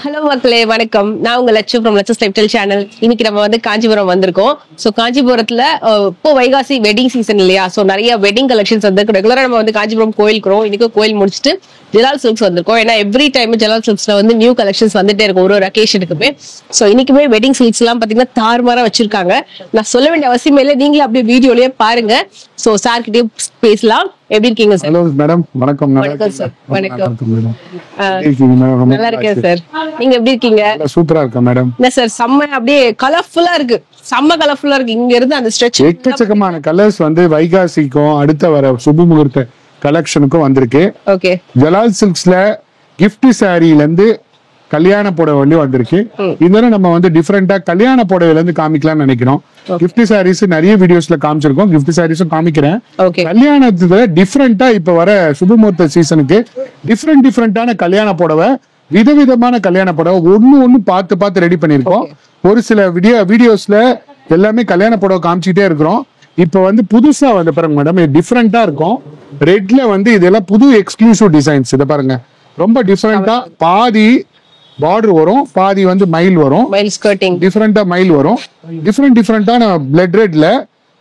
Hello மக்களே வணக்கம். நான் உங்க Latchu from Latchu's lifestyle channel. இன்னைக்கு நம்ம வந்து காஞ்சிபுரம் வந்திருக்கோம். ஸோ காஞ்சிபுரத்துல இப்போ வைகாசி வெட்டிங் சீசன் இல்லையா? ஸோ நிறைய வெட்டிங் கலெக்ஷன்ஸ் வந்து ரெகுலரா நம்ம வந்து காஞ்சிபுரம் கோயிலுக்குறோம். இன்னைக்கு கோயில் முடிச்சுட்டு ஜலால் சில்க்ஸ் வந்திருக்கோம். ஏன்னா எவ்ரி டைம் ஜலால் சில்க்ஸ்ல வந்து நியூ கலெக்ஷன்ஸ் வந்துட்டே இருக்கும் ஒரு அக்கேஷனுக்குமே. ஸோ இன்னைக்குமே வெட்டிங் சில்க்ஸ் எல்லாம் பாத்தீங்கன்னா தாறுமாறா வச்சிருக்காங்க. நான் சொல்ல வேண்டிய அவசியமே இல்லை, நீங்களே அப்படியே வீடியோலயே பாருங்க. ஸோ சார் கிட்டே பேசலாம். எப்படி இருக்கீங்க சார்? ஹலோ மேடம், வணக்கம். வணக்கம் சார். வணக்கம். நல்லா நல்லா இருக்கேன் சார். நீங்க எப்படி இருக்கீங்க? சூப்பரா இருக்கா மேடம். என்ன சார் செம்ம அப்படியே கலர்ஃபுல்லா இருக்கு. செம்ம கலர்ஃபுல்லா இருக்கு. இங்க இருந்து அந்த ஸ்ட்ரெச் எக்கச்சக்கமான கலர்ஸ் வந்து வைகாசிக்கும் அடுத்த வர சுப முகூர்த்த கலெக்ஷனுக்கும் வந்திருக்கு. ஓகே. ஜலால் சில்க்ஸ்ல கிஃப்ட் சாரில இருந்து கல்யாண புடவை வந்து வந்திருக்கு. இதெல்லாம் நம்ம வந்து டிஃப்ரெண்டா கல்யாண புடவைல இருந்து காமிக்கலாம்னு நினைக்கிறோம். கிஃப்ட் சாரீஸ் நிறைய வீடியோஸ்ல காமிச்சிருக்கோம், கிஃப்ட் சாரீஸும் காமிக்கிறேன். ஓகே. கல்யாணத்துல டிஃப்ரெண்டா இப்ப வர சுபமுகூர்த்த சீசனுக்கு டிஃப்ரெண்டான கல்யாண புடவை, விதவிதமான கல்யாண புடவை ஒண்ணு பார்த்து ரெடி பண்ணிருக்கோம். ஒரு சில வீடியோஸ்ல எல்லாமே கல்யாண புடவை காமிச்சிட்டே இருக்கிறோம். இப்ப வந்து புதுசா வந்து பாருங்க மேடம், இது டிஃப்ரெண்டா இருக்கும். ரெட்ல வந்து இதெல்லாம் புது எக்ஸ்க்ளூசிவ் டிசைன்ஸ். இதை பாருங்க, ரொம்ப டிஃப்ரெண்டா பாதி பார்டர் வரும், பாதி வந்து மயில் வரும், மயில் ஸ்கர்ட்டிங் டிஃப்ரெண்டா மயில் வரும். டிஃப்ரெண்டான பிளட் ரெட்ல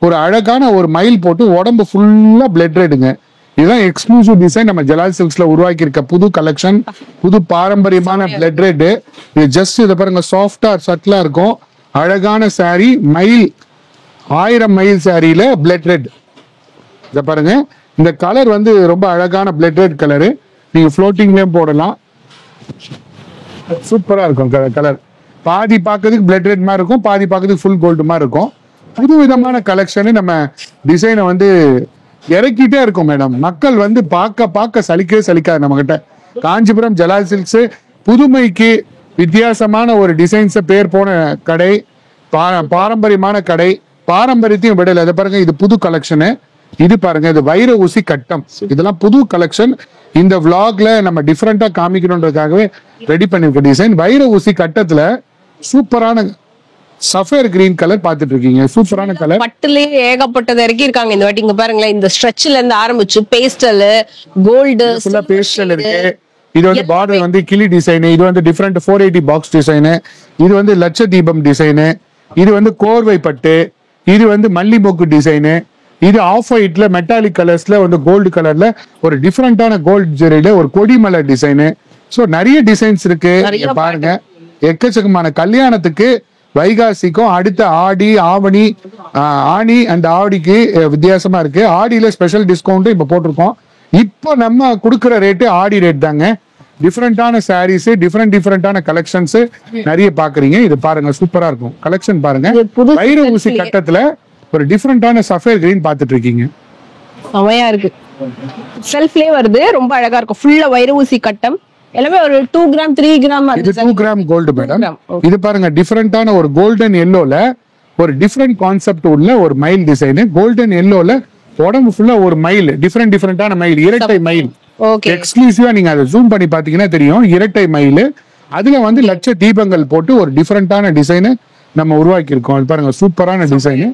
ஒரு அழகான ஒரு மயில் போட்டு உடம்பு ஃபுல்லா பிளட் ரெட்டுங்க. இதுதான் எக்ஸ்க்ளூசிவ் டிசைன் நம்ம ஜலால் சில்க்ஸ்ல உருவாக்கி இருக்க புது கலெக்ஷன், புது பாரம்பரியமான பிளட் ரெட். இது ஜஸ்ட் இதை பாருங்க, சாஃப்டா சட்டிலா இருக்கும். அழகான சாரி, மயில் 1000 மயில் சாரியில பிளட் ரெட். இதை பாருங்க, இந்த கலர் வந்து ரொம்ப அழகான பிளட் ரெட் கலரு. நீங்க ஃப்ளோட்டிங்லயும் போடலாம். சூப்பரா இருக்கும் கலர். பாதி பார்க்கறதுக்கு பிளட் ரெட் மாதிரி இருக்கும், பாதி பார்க்கறதுக்கு ஃபுல் கோல்டு மாதிரி இருக்கும். புது விதமான கலெக்ஷன் நம்ம டிசைனை வந்து இறக்கிட்டே இருக்கும் மேடம். மக்கள் வந்து பார்க்க சலிக்காது நம்ம கிட்ட. காஞ்சிபுரம் ஜலால் சில்க்ஸ் புதுமைக்கு வித்தியாசமான ஒரு டிசைன்ஸை பேர் போன கடை, பாரம்பரியமான கடை. பாரம்பரியத்தையும் விடல. இதை பாருங்க, இது புது கலெக்ஷனு. இது பாருங்க, இது வைர ஊசி கட்டம். இதெல்லாம் புது கலெக்ஷன். இந்த விளாக்ல நம்ம டிஃப்ரெண்டா காமிக்கணுன்றதுக்காகவே ரெடி பண்ணிருக்க டிசைன். வைர ஊசி கட்டத்துல சூப்பரான சஃபேர் கிரீன் கலர் பாத்துட்டு இருக்கீங்க. சூப்பரான கலர். பட்டுலயே ஏகப்பட்டது இறக்கி இருக்காங்க இந்த வாட்டி. இங்க பாருங்களேன், இந்த ஸ்ட்ரெச்ல இருந்து ஆரம்பிச்சு பேஸ்டல், கோல்டு, ஃபுல்லா பேஸ்டல் இருக்கு. இது வந்து பார்டர் வந்து கிளி டிசைன். இது வந்து டிஃப்ரெண்ட் 480 பாக்ஸ் டிசைன். இது வந்து லட்ச தீபம் டிசைன். இது வந்து கோர்வை பட்டு. இது வந்து மல்லிமொக்கு டிசைன். இது ஆஃப் ஒயிட்ல மெட்டாலிக் கலர்ஸ்ல வந்து கோல்டு கலர்ல ஒரு டிஃப்ரெண்டான கோல்டு ஜெரியில ஒரு கொடிமலர் டிசைன். சோ நிறைய டிசைன்ஸ் இருக்கு பாருங்க. எக்கச்சக்கமான கல்யாணத்துக்கு வைகாசிக்கும் அடுத்த ஆடி ஆணி அண்ட் ஆடிக்கு வித்தியாசமா இருக்கு. ஆடியில ஸ்பெஷல் டிஸ்கவுண்ட் இப்ப போட்டிருக்கோம். இப்போ நம்ம கொடுக்குற ரேட்டு ஆடி ரேட் தாங்க. டிஃப்ரெண்டான சாரீஸ், டிஃப்ரெண்டான கலெக்ஷன்ஸ் நிறைய பாக்குறீங்க. இது பாருங்க, சூப்பரா இருக்கும் கலெக்ஷன். பாருங்க, வைர ஊசி கட்டத்துல ஒரு டிஃப்ரெண்டான சஃபேர் கிரீன் பாத்துட்டு இருக்கீங்க. செமையா இருக்கு. செல்ஃப்லயே வருது, ரொம்ப அழகா இருக்கும். ஃபுல்லா வைர ஊசி கட்டம். எல்லாமே ஒரு 2 கிராம் 3 கிராம். இது 2 கிராம் கோல்டு மேடம். இது பாருங்க, டிஃப்ரெண்டான ஒரு கோல்டன் எல்லோல ஒரு டிஃப்ரெண்ட் கான்செப்ட் உள்ள ஒரு மயில் டிசைன். கோல்டன் எல்லோல உடம்பு ஃபுல்லா ஒரு மயில், டிஃப்ரெண்டான மயில், இரட்டை மயில். எக்ஸ்க்ளூசிவா நீங்க அதை ஜூம் பண்ணி பாத்தீங்கன்னா தெரியும். இரட்டை மயில், அதுல வந்து லட்ச தீபங்கள் போட்டு ஒரு டிஃப்ரெண்டான டிசைன் நம்ம உருவாக்கி இருக்கோம். அது பாருங்க, சூப்பரான டிசைன்,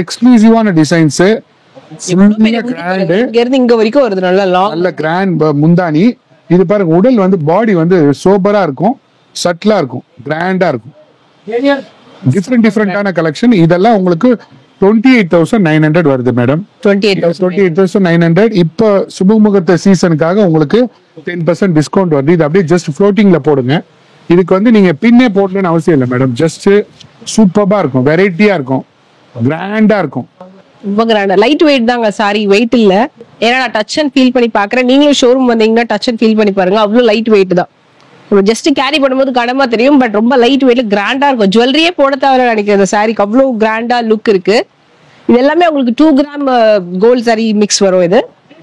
எக்ஸ்க்ளூசிவான டிசைன்ஸ். இங்க வரைக்கும் வருது. நல்ல கிராண்ட் முந்தானி. இது பாருங்க, உடல் வந்து பாடி வந்து சோபரா இருக்கும், சட்டிலா இருக்கும், கிராண்டா இருக்கும். டிஃப்ரெண்டான கலெக்ஷன். இதெல்லாம் உங்களுக்கு 28,900 வருது மேடம். 28,900. இப்ப சுபமுகூர்த்த சீசனுக்காக உங்களுக்கு 10% டிஸ்கவுண்ட் வருது. இது அப்படியே ஜஸ்ட் ஃப்ளோட்டிங்ல போடுங்க. இதுக்கு வந்து நீங்க பின்னே போடணும்னு அவசியம் இல்லை மேடம். ஜஸ்ட் சூப்பரா இருக்கும், வெரைட்டியா இருக்கும், கிராண்டா இருக்கும். ரொம்ப கிராண்டா. லைட் வெயிட் தாங்க சாரி, வெயிட் இல்ல. ஏன்னா நான் டச் அண்ட் ஃபீல் பண்ணி பாக்குறேன். நீங்களும் ஷோரூம் வந்தீங்கன்னா டச் அண்ட் ஃபீல் பண்ணி பாருங்க. அவ்வளவு லைட் வெயிட் தான். ஜஸ்ட் கேரி பண்ணும்போது கனமா தெரியும், பட் ரொம்ப லைட் வெயிட்ல கிராண்டா இருக்கும். ஜுவல்லரியே போட தேவை நினைக்கிறேன். இந்த சாரிக்கு அவ்வளவு கிராண்டா லுக் இருக்கு. இது எல்லாமே உங்களுக்கு 2 கிராம் கோல்ட் சாரி மிக்ஸ் வரும்.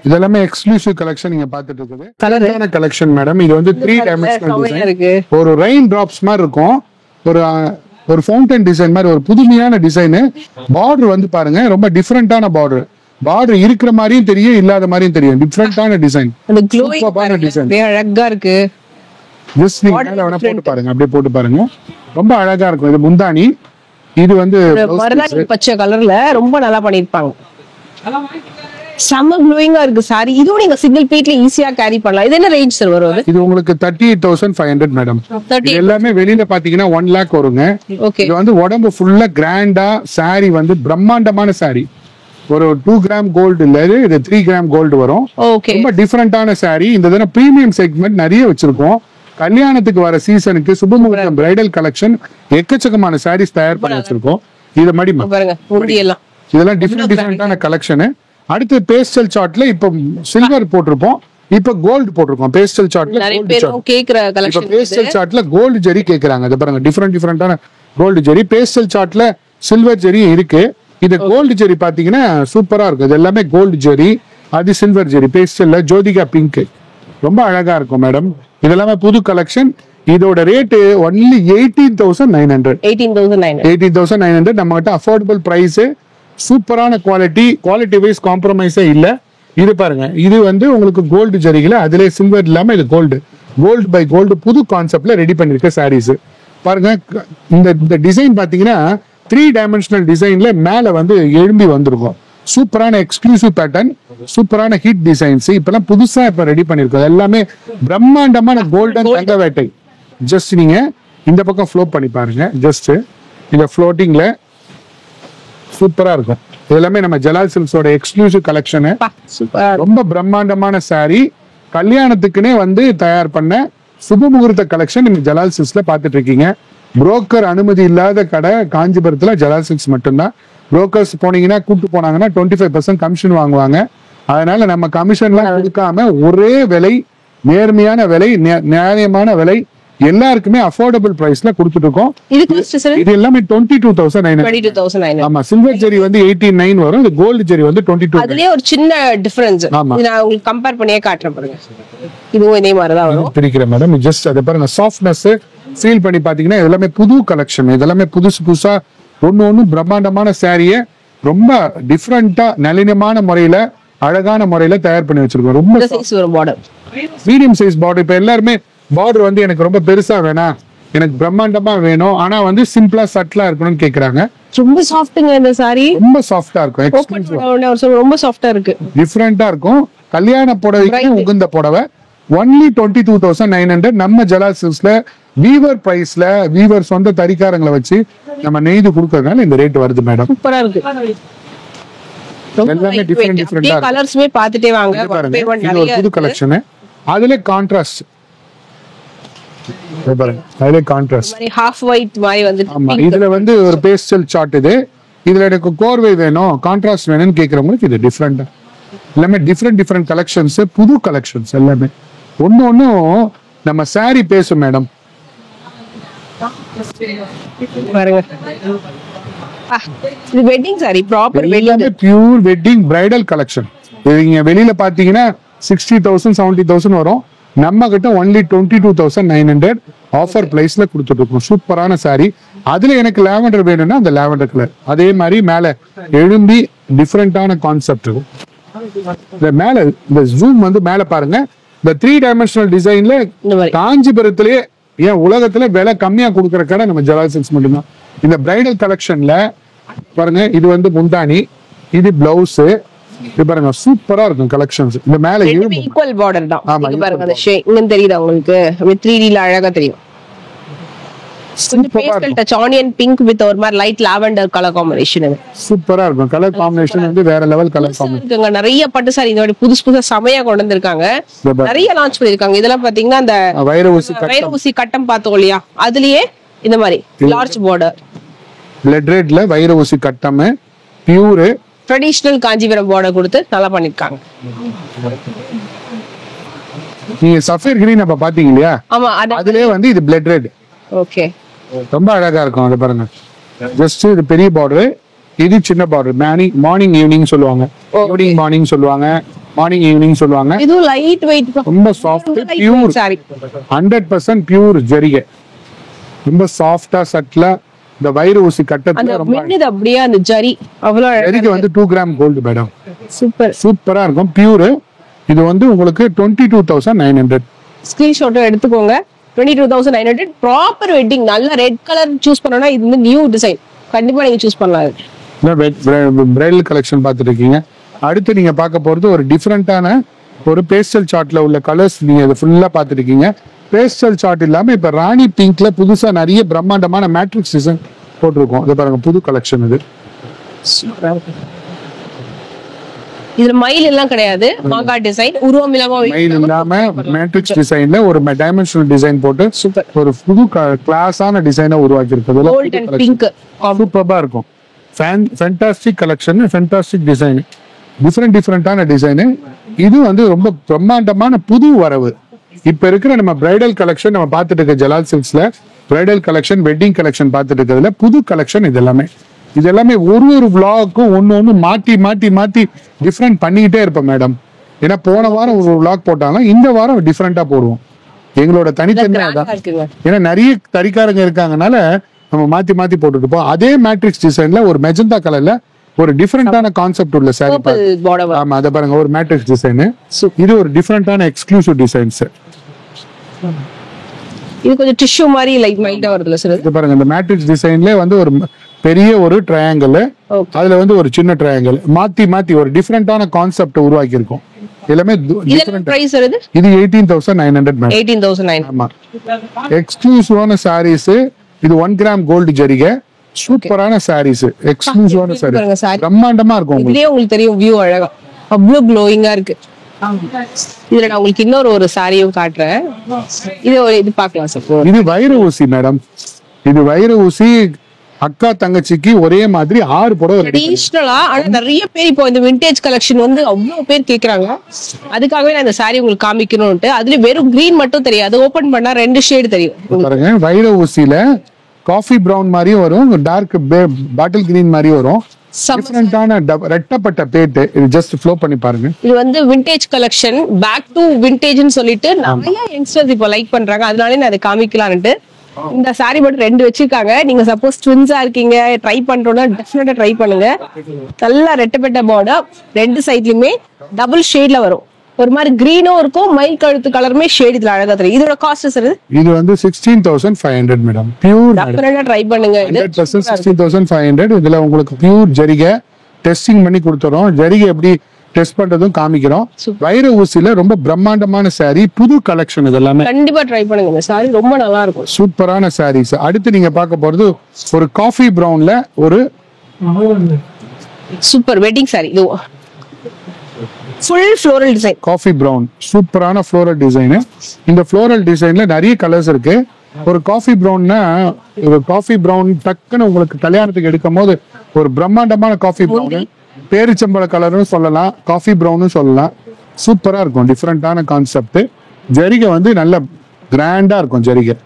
இதெல்லாமே எக்ஸ்க்ளூசிவ் கலெக்ஷன் நீங்க பாத்துட்டு இருக்குது. கலரான கலெக்ஷன் மேடம். இது வந்து 3 டைமென்ஷனல் டிசைன். ஒரு ரெயின் டிராப்ஸ் மாதிரி இருக்கும், ஒரு ஃபவுண்டன் டிசைன் மாதிரி ஒரு புதுமையான டிசைன். பார்டர் வந்து பாருங்க, ரொம்ப டிஃப்ரெண்டான பார்டர். பார்டர் இருக்கிற மாதிரியும் தெரியும், இல்லாத மாதிரியும் தெரியும். டிஃப்ரெண்டான டிசைன், சூப்பரான டிசைன், அழகா இருக்கு. ஜஸ்ட் நீங்க மேல வேணா போட்டு பாருங்க, அப்படியே போட்டு பாருங்க, ரொம்ப அழகா இருக்கும். இது முந்தானி. இது வந்து மருதாணி பச்சை கலர்ல ரொம்ப நல்லா பண்ணிருப்பாங்க. செம்ம க்ளோயிங்கா இருக்கு சாரி. இதுவும் நீங்க சிங்கிள் பீட்ல ஈஸியா கேரி பண்ணலாம். இது என்ன ரேஞ்ச் சார் வரும் அது? இது உங்களுக்கு 38,500 மேடம். இது எல்லாமே வெளியில பாத்தீங்கன்னா 1 lakh வருங்க. ஓகே. இது வந்து உடம்பு ஃபுல்லா கிராண்டா சாரி வந்து பிரம்மாண்டமான சாரி. ஒரு 2 கிராம் கோல்டு இல்ல, இது 3 கிராம் கோல்டு வரும். ஓகே. ரொம்ப டிஃபரெண்டான சாரி. இந்த தடவை பிரீமியம் செக்மெண்ட் நிறைய வச்சிருக்கோம். கல்யாணத்துக்கு வர சீசனுக்கு சுபமுகூர்த்தம் பிரைடல் கலெக்ஷன் எக்கச்சக்கமான சாரீஸ் தயார் பண்ணி வச்சிருக்கோம். இது மடிமா பாருங்க முந்தி எல்லாம் இதெல்லாம் டிஃபரெண்டான கலெக்ஷன். அடுத்து பேஸ்டல் சார்ட்ல இப்ப சில்வர் போட்டிருப்போம், இப்ப கோல்டு போட்டிருக்கோம். பேஸ்டல் சார்ட்ல நிறைய பேரும் கேக்குற கலெக்ஷன். பேஸ்டல் சார்ட்ல கோல்டு ஜெரி கேக்குறாங்க. இது பாருங்க டிஃபரெண்டான கோல்டு ஜெரி. பேஸ்டல் சார்ட்ல சில்வர் ஜெரி இருக்கு. இது கோல்டு ஜெரி பாத்தீங்கன்னா சூப்பரா இருக்கும். இது எல்லாமே கோல்டு ஜெரி, அது சில்வர் ஜெரி. பேஸ்டல்ல ஜோதிகா பிங்க் ரொம்ப அழகா இருக்கும் மேடம். இதெல்லாமே புது கலெக்ஷன். இதோட ரேட் ஒன்லி 18,900. 18,900 நம்ம கிட்ட அஃபோர்டபுள் பிரைஸ். சூப்பரான குவாலிட்டி வைஸ் காம்ப்ரமைஸே இல்ல. இது பாருங்க, இது வந்து உங்களுக்கு கோல்டு ஜரிகளை அதுல சில்வர் இல்லாம இது கோல்டு பை கோல்டு புது கான்செப்ட்ல ரெடி பண்ணிருக்க சாரீஸ் பாருங்க. இந்த டிசைன் பாத்தீங்கன்னா 3 டைமென்ஷனல் டிசைன்ல மேல வந்து எழும்பி வந்திருக்கும். சூப்பரான எக்ஸ்க்ளூசிவ் பேட்டர்ன், சூப்பரான ஹிட் டிசைன்ஸ் இப்பெல்லாம் புதுசா இப்ப ரெடி பண்ணிருக்கோம். எல்லாமே பிரம்மாண்டமான கோல்டன் தங்க வேட்டை. ஜஸ்ட் நீங்க இந்த பக்கம் ஃப்ளோட் பண்ணி பாருங்க. ஜஸ்ட் இந்த ஃப்ளோட்டிங்ல சூப்பரா இருக்கும். எல்லாமே நம்ம ஜலால் சில்க்ஸோட எக்ஸ்க்ளூசிவ் கலெக்ஷன். ரொம்ப பிரம்மாண்டமான சாரி. கல்யாணத்துக்குன்னே வந்து தயார் பண்ண சுபமுகூர்த்த கலெக்ஷன் நீங்க ஜலால் சில்க்ஸ்ல பாத்துட்டு இருக்கீங்க. புரோக்கர் அனுமதி இல்லாத கடை காஞ்சிபுரத்துல ஜலால் சில்க்ஸ் மட்டும்தான். புரோக்கர்ஸ் போனீங்கன்னா கூட்டு போனாங்கன்னா 25% கமிஷன் வாங்குவாங்க. அதனால நம்ம கமிஷன்லாம் கொடுக்காம ஒரே விலை, நேர்மையான விலை, நியாயமான விலை, எல்லாருக்குமே அஃபோர்டபுள் பிரைஸ்ல கொடுத்துட்டு இருக்கோம். இது எல்லாமே 22,900. ஆமா, சில்வர் ஜெரி வந்து 89 வரும். இது கோல்டு ஜெரி வந்து 22. அதுலயே ஒரு சின்ன டிஃபரன்ஸ் நான் உங்களுக்கு கம்பேர் பண்ணியே காட்றேன் பாருங்க. இதுவும் இதே மாதிரி தான் வரும். பிரிக்கிறேன் மேடம். ஜஸ்ட் அத பாருங்க, சாஃப்ட்னஸ் ஃபீல் பண்ணி பாத்தீங்கன்னா இதெல்லாமே புது கலெக்ஷன். இதெல்லாமே புதுசா ஒன்னு பிரம்மாண்டமான சாரியை ரொம்ப டிஃபரெண்டா நளினமான முறையில அழகான முறையில தயார் பண்ணி வச்சிருக்கோம். ரொம்ப மீடியம் சைஸ் பார்டர். இப்ப எல்லாருமே பார்டர் வந்து எனக்கு ரொம்ப பெருசா வேணாம், எனக்கு பிரம்மாண்டமா வேணும், ஆனா வந்து சிம்பிளா சட்டிலா இருக்கணும்னு கேக்குறாங்க. ரொம்ப சாஃப்ட்ங்க இந்த சாரி. ரொம்ப சாஃப்ட்டா இருக்கும். ரொம்ப சாஃப்ட்டா இருக்கு. டிஃபரெண்டா இருக்கும். கல்யாண புடவைக்கு உகந்த புடவை. ஒன்லி 22,900 நம்ம ஜலால் சில்க்ஸ்ல வீவர் பிரைஸ்ல, வீவர் சொந்த தறிக்காரங்களை வச்சு நம்ம நெய்து கொடுக்கறதுனால இந்த ரேட் வருது மேடம். சூப்பரா இருக்கு. எல்லாமே டிஃபரெண்டா கலர்ஸ்மே பாத்துட்டே வாங்க. இது ஒரு புது கலெக்ஷன். அதுல கான்ட்ராஸ்ட் அதுல கான்ட்ராஸ்ட் ஹாஃப் ஒயிட் மாதிரி வந்து. ஆமா, இதுல வந்து ஒரு பேஸ்டல் சார்ட். இதுல எனக்கு கோர்வை வேணும், கான்ட்ராஸ்ட் வேணும்னு கேக்குறவங்களுக்கு இது டிஃபரெண்டா எல்லாமே டிஃபரெண்ட் கலெக்ஷன்ஸ், புது கலெக்ஷன்ஸ் எல்லாமே. ஒன்னும் நம்ம சாரி பேசும் மேடம். பாருங்க, இது wedding sorry, proper wedding, pure wedding bridal collection. நீங்க வெளியில பாத்தீங்கன்னா 60,000 70,000 வரும். நம்ம கிட்ட ஒன்லி 22,900 ஆஃபர் பிரைஸ்ல கொடுத்துட்டு இருக்கோம். சூப்பரான சாரி. அதுல எனக்கு லாவெண்டர் வேணும்னா அந்த லாவெண்டர் கலர். அதே மாதிரி மேல எழும்பி டிஃபரெண்டான கான்செப்ட் இருக்கும். இந்த மேல இந்த ஜூம் வந்து மேல பாருங்க. இந்த 3 டைமென்ஷனல் டிசைன்ல காஞ்சிபுரத்திலேயே ஏன் உலகத்துல விலை கம்மியா கொடுக்குற கடை நம்ம ஜலால் சில்க்ஸ் மட்டும்தான். இந்த பிரைடல் கலெக்ஷன்ல பாருங்க, இது வந்து முந்தானி, இது பிளவுஸ். இது பாருங்க சூப்பரா இருக்கும் கலெக்ஷன்ஸ். இந்த மேல ஈக்குவல் பார்டர் தான். இங்க பாருங்க, அந்த ஷேட் இங்க தெரியுதா உங்களுக்கு? அப்படியே 3D ல அழகா தெரியும். Pastel touch onion pink with ஒரு மாதிரி லைட் லாவெண்டர் கலர் காம்பினேஷன். இது சூப்பரா இருக்கும். கலர் காம்பினேஷன் வந்து வேற லெவல் கலர் காம்பினேஷன். நிறைய பட்டு சாரி இந்த வாட்டி புதுசா சமையா கொண்டு வந்திருக்காங்க. நிறைய லான்ச் பண்ணிருக்காங்க. இதெல்லாம் பாத்தீங்கன்னா அந்த வைர ஊசி கட்டம் பார்த்தோம் இல்லையா, அதுலயே இந்த மாதிரி லார்ஜ் பார்டர் பிளட் ரெட்ல வைர ஊசி கட்டம், பியூர் ட்ரெடிஷனல் காஞ்சிபுரம் பார்டர் கொடுத்து நல்லா பண்ணிருக்காங்க. நீங்க சஃபேர் கிரீன் அப்ப பாத்தீங்க இல்லையா? ஆமா, அதுலயே வந்து இது பிளட் ரெட். ஓகே, ரொம்ப அழகா இருக்கும். அது பாருங்க, ஜஸ்ட் இது பெரிய பார்டர், இது சின்ன பார்டர். மார்னிங் ஈவினிங் சொல்லுவாங்க, ஈவினிங் மார்னிங் சொல்லுவாங்க, மார்னிங் ஈவினிங் சொல்லுவாங்க. இது லைட் வெயிட், ரொம்ப சாஃப்ட், பியூர் சாரி, 100% பியூர் ஜரிகை. ரொம்ப சாஃப்ட்டா சட்லா இந்த வைர ஊசி கட்டத்துல ரொம்ப மின்னுது அப்படியே அந்த ஜரி. அவ்வளவு ஜரிகை வந்து 2 கிராம் கோல்டு மேடம். சூப்பர் சூப்பரா இருக்கும், பியூர். இது வந்து உங்களுக்கு 22,900. ஸ்கிரீன்ஷாட் எடுத்துக்கோங்க. 22,900 ப்ராப்பர் வெட்டிங். நல்ல ரெட் கலர் சூஸ் பண்ணனும்னா இது வந்து நியூ டிசைன், கண்டிப்பா நீங்க சூஸ் பண்ணலாம். பிரைடல் கலெக்ஷன் பாத்துட்டு இருக்கீங்க. அடுத்து நீங்க பார்க்க போறது ஒரு டிஃப்ரெண்டான ஒரு பேஸ்டல் சார்ட்ல உள்ள கலர்ஸ். நீங்க இதை ஃபுல்லா பார்த்துருக்கீங்க. பேஸ்டல் சார்ட் இல்லாம இப்ப ராணி பிங்க்ல புதுசா நிறைய பிரம்மாண்டமான மேட்ரிக்ஸ் டிசைன் போட்டிருக்கோம். இதை பாருங்க, புது கலெக்ஷன் இது. இதுல மயில் எல்லாம் கிடையாது, மாங்கா டிசைன், உருவம் மயில் இல்லாம மேட்ரிக்ஸ் டிசைன்ல ஒரு டைமென்ஷனல் டிசைன் போட்டு சூப்பர் ஒரு புது கிளாஸான டிசைனை உருவாக்கி இருக்குது. பிங்க் சூப்பரா இருக்கும். ஃபேண்டாஸ்டிக் கலெக்ஷன், ஃபேண்டாஸ்டிக் டிசைன், டிஃப்ரெண்டான டிசைனு. இது வந்து ரொம்ப பிரம்மாண்டமான புது வரவு. இப்ப இருக்கிற நம்ம பிரைடல் கலெக்ஷன் நம்ம பார்த்துட்டு இருக்க ஜலால் சில்க்ஸ்ல பிரைடல் கலெக்ஷன், வெட்டிங் கலெக்ஷன் பார்த்துட்டு இருக்கிறதுல புது கலெக்ஷன் இது எல்லாமே ஒரு விளாக்கும் ஒன்னு மாத்தி மாத்தி மாத்தி டிஃப்ரெண்ட் பண்ணிக்கிட்டே இருப்பேன் மேடம். ஏன்னா போன வாரம் ஒரு விளாக் போட்டாலும் இந்த வாரம் டிஃப்ரெண்டா போடுவோம். எங்களோட தனித்தன்மை அதான். ஏன்னா நிறைய தறிக்காரங்க இருக்காங்கனால நம்ம மாத்தி மாத்தி போட்டுட்டு இருப்போம். அதே மேட்ரிக்ஸ் டிசைன்ல ஒரு மெஜந்தா கலர்ல ஒரு டிஃப்ரெண்டான கான்செப்ட் உள்ள சாரி. ஆமா, அதை பாருங்க, ஒரு மேட்ரிக்ஸ் டிசைன். இது ஒரு டிஃப்ரெண்டான எக்ஸ்க்ளூசிவ் டிசைன்ஸ். இது கொஞ்சம் டிஷ்யூ மாதிரி லைட் மைல்டா வருதுல சார். இது பாருங்க, இந்த மேட்ரிக்ஸ் டிசைன்ல வந்து ஒரு பெரிய ஒரு ட்ரையாங்கிள், அதுல வந்து ஒரு சின்ன ட்ரையாங்கிள் மாத்தி மாத்தி ஒரு டிஃப்ரெண்டான கான்செப்ட் உருவாக்கி இருக்கோம். எல்லாமே டிஃபரண்ட் பிரைஸ் வருது. இது 18,900 மேடம். 18,900. ஆமா, எக்ஸ்க்ளூசிவான சாரீஸ். இது 1 கிராம் கோல்டு ஜரிகை. சூப்பரான சாரீஸ், எக்ஸ்க்ளூசிவான சாரீஸ், பிரம்மாண்டமா இருக்கும். இதுலயே உங்களுக்கு தெரியும் வியூ அழகா அவ்வளவு க்ளோயிங்கா இருக்கு. இதுல நான் உங்களுக்கு இன்னொரு சாரியும் காட்டுறேன். இது பார்க்கலாம் சார். இது வைர ஊசி மேடம். இது வைர ஊசி. அக்கா தங்கச்சிக்கு ஒரே மாதிரி 6 புடவை ட்ரெடிஷனலா. ஆனா நிறைய பேர் இப்போ இந்த விண்டேஜ் கலெக்ஷன் வந்து அவ்வளவு பேர் கேக்குறாங்க. அதுக்காகவே நான் இந்த சாரி உங்களுக்கு காமிக்கணும்ட்டு. அதுல வெறும் கிரீன் மட்டும் தெரியாது, ஓபன் பண்ணா 2 ஷேட் தெரியும் பாருங்க. வைர ஊசியில காஃபி பிரவுன் மாதிரியும் வரும், டார்க் பாட்டில் கிரீன் மாதிரி வரும். டிஃபரண்டான ரெட்டப்பட்ட பேட்டு. இது ஜஸ்ட் ஃப்ளோ பண்ணி பாருங்க. இது வந்து விண்டேஜ் கலெக்ஷன், பேக் டு விண்டேஜ்னு சொல்லிட்டு நிறைய யங்ஸ்டர்ஸ் இப்போ லைக் பண்றாங்க. அதனால நான் அதை காமிக்கலான்ட்டு இந்த சாரி மட்டும் 2 வச்சிருக்காங்க. நீங்க சப்போஸ் ட்வின்ஸா இருக்கீங்க, ட்ரை பண்றோம்னா டெஃபினட்டா ட்ரை பண்ணுங்க. நல்லா ரெட்டப்பட்ட பார்டர், 2 சைட்லயுமே டபுள் ஷேட்ல வரும். ஒரு மாதிரி கிரீனும் இருக்கும், மயில் கழுத்து கலருமே ஷேட் இதுல அழகா தெரியும். இதோட காஸ்ட் சார் இது வந்து 16,500 மேடம். பியூர் டெஃபினட்டா ட்ரை பண்ணுங்க. 100% 16,500. இதுல உங்களுக்கு பியூர் ஜரிகை டெஸ்டிங் பண்ணி கொடுத்துறோம். ஜரிகை எப்படி டெஸ்ட் பண்றதும் காமிக்கிறோம். வைர ஊசியில ரொம்ப பிரம்மாண்டமான சாரி, புது கலெக்ஷன். இதெல்லாமே கண்டிப்பா ட்ரை பண்ணுங்க. இந்த சாரி ரொம்ப நல்லா இருக்கும். சூப்பரான சாரீஸ். அடுத்து நீங்க பார்க்க போறது ஒரு காஃபி பிரவுன்ல ஒரு சூப்பர் வெட்டிங் சாரி. இது full floral design. Coffee brown, சூப்பரான ஃப்ளோரல் டிசைன். இந்த ஃப்ளோரல் டிசைன்ல நிறைய கலர்ஸ் இருக்கு. ஒரு காஃபி பிரவுன்னா, ஒரு காஃபி பிரவுன் டக்குன்னு உங்களுக்கு கல்யாணத்துக்கு எடுக்கும் போது ஒரு பிரம்மாண்டமான காஃபி பிரவுன், பேரிச்சம்பழ கலர்னு சொல்லலாம், காஃபி பிரவுன்னு சொல்லலாம். சூப்பரா இருக்கும், டிஃப்ரெண்டான கான்செப்ட். ஜரிகை வந்து நல்ல கிராண்டா இருக்கும். ஜரிகை